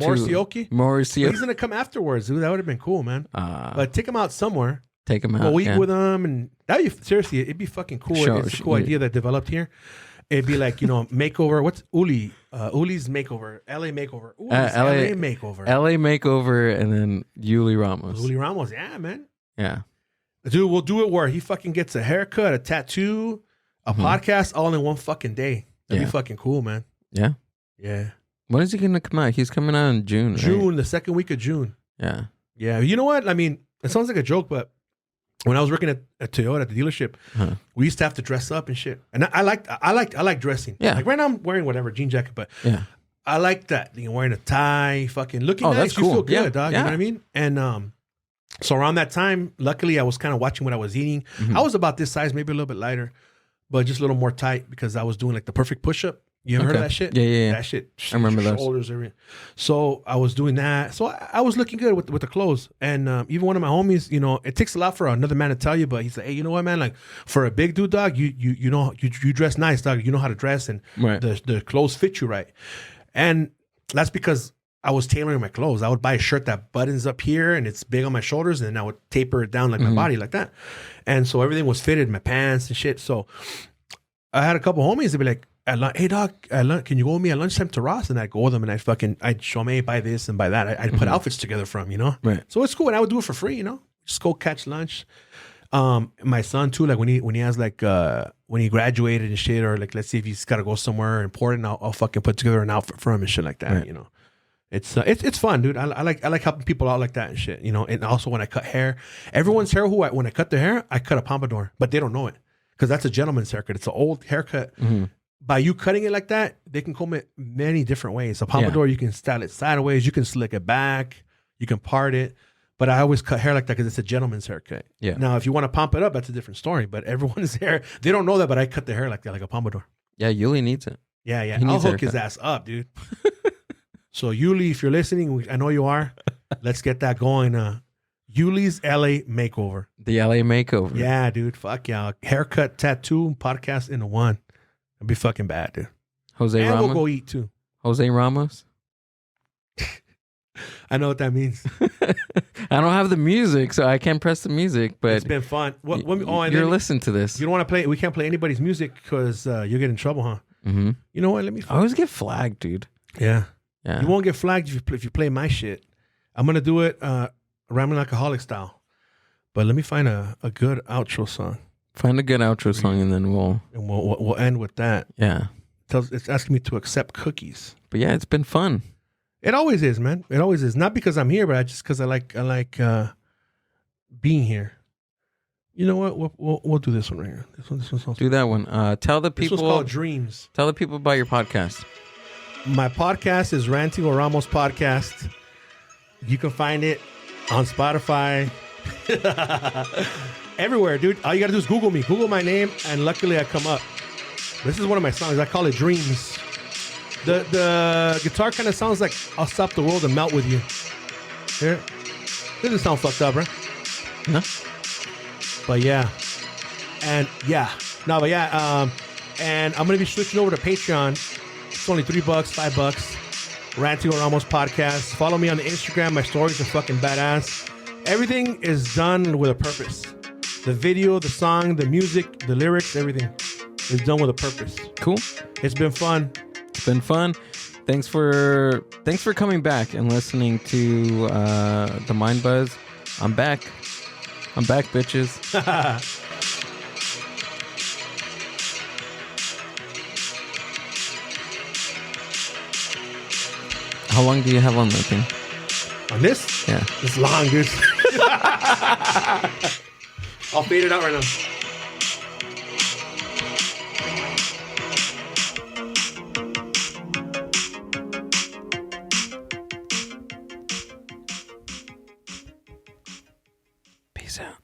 Morrissey. He's gonna come afterwards, dude. That would have been cool, man. But take him out somewhere. Take him out. We'll eat with them, and seriously, it'd be fucking cool. It's a cool idea that developed here. It'd be like makeover. What's Uli? Uli's makeover. LA makeover. LA makeover. LA makeover, and then Uli Ramos. Uli Ramos, yeah, man. Yeah, dude, we'll do it where he fucking gets a haircut, a tattoo, a podcast, all in one fucking day. That'd be fucking cool, man. Yeah, yeah. When is he gonna come out? He's coming out in June. June, the second week of June. Yeah, yeah. You know what? I mean, it sounds like a joke, but when I was working at Toyota at the dealership, we used to have to dress up and shit. And I like dressing. Yeah. Like right now I'm wearing whatever, jean jacket, but I like that. Wearing a tie, fucking looking nice. That's cool. You feel good, dog. Yeah. You know what I mean? And so around that time, luckily I was kind of watching what I was eating. Mm-hmm. I was about this size, maybe a little bit lighter, but just a little more tight because I was doing like the perfect push-up. You ever heard of that shit? Yeah. That shit. I remember those. Shoulders, everything. So I was doing that. So I was looking good with the clothes. And even one of my homies, it takes a lot for another man to tell you, but he's like, hey, you know what, man? Like for a big dude, dog, you dress nice, dog. You know how to dress, and the clothes fit you right. And that's because I was tailoring my clothes. I would buy a shirt that buttons up here and it's big on my shoulders, and then I would taper it down like my body like that. And so everything was fitted, my pants and shit. So I had a couple homies that be like, hey dog, can you go with me at lunchtime to Ross? And I'd go with them and I'd show them, hey, buy this and buy that. I'd put outfits together for them, Right. So it's cool. And I would do it for free, just go catch lunch. My son too, like when he has like when he graduated and shit, or like let's see if he's got to go somewhere important, I'll fucking put together an outfit for him and shit like that. Right. It's fun, dude. I like helping people out like that and shit. And also when I cut hair, everyone's hair when I cut their hair, I cut a pompadour, but they don't know it because that's a gentleman's haircut. It's an old haircut. Mm-hmm. By you cutting it like that, they can comb it many different ways. A pompadour, you can style it sideways, you can slick it back, you can part it. But I always cut hair like that because it's a gentleman's haircut. Yeah. Now, if you want to pump it up, that's a different story. But everyone's hair, they don't know that, but I cut the hair like that, like a pompadour. Yeah, Yuli needs it. Yeah. I'll hook his ass up, dude. So Yuli, if you're listening, I know you are. Let's get that going. Yuli's LA makeover. The LA makeover. Yeah, dude. Fuck yeah. Haircut, tattoo, podcast into one. It'd be fucking bad, dude. Jose Ramos. And we'll go eat too. Jose Ramos. I know what that means. I don't have the music, so I can't press the music. But it's been fun. You're listening to this. You don't want to play. We can't play anybody's music because you get in trouble, huh? Mm-hmm. You know what? Let me. I always get flagged, dude. Yeah. You won't get flagged if you play my shit. I'm gonna do it Ramen Alcoholic style. But let me find a good outro song. Find a good outro song, and then we'll end with that. Yeah. It's asking me to accept cookies. But yeah, it's been fun. It always is, man. It always is. Not because I'm here, but just because I like being here. You know what? We'll do this one right here. This one. Do that one. Tell the people. This one's called Dreams. Tell the people about your podcast. My podcast is Ranting or Ramos Podcast. You can find it on Spotify. Everywhere, dude. All you got to do is Google me. Google my name, and luckily I come up. This is one of my songs. I call it Dreams. The guitar kind of sounds like I'll stop the world and melt with you. Here. Doesn't sound fucked up, right? No. But yeah. And yeah. No, but yeah. And I'm going to be switching over to Patreon. It's only $3, $5. Ranting or Ramos Podcast. Follow me on the Instagram. My stories are fucking badass. Everything is done with a purpose. The video, the song, the music, the lyrics, everything is done with a purpose. Cool. It's been fun. It's been fun. Thanks for coming back and listening to the Mind Buzz. I'm back, bitches. How long do you have on that thing? On this? Yeah. It's long, dude. I'll fade it out right now. Peace out.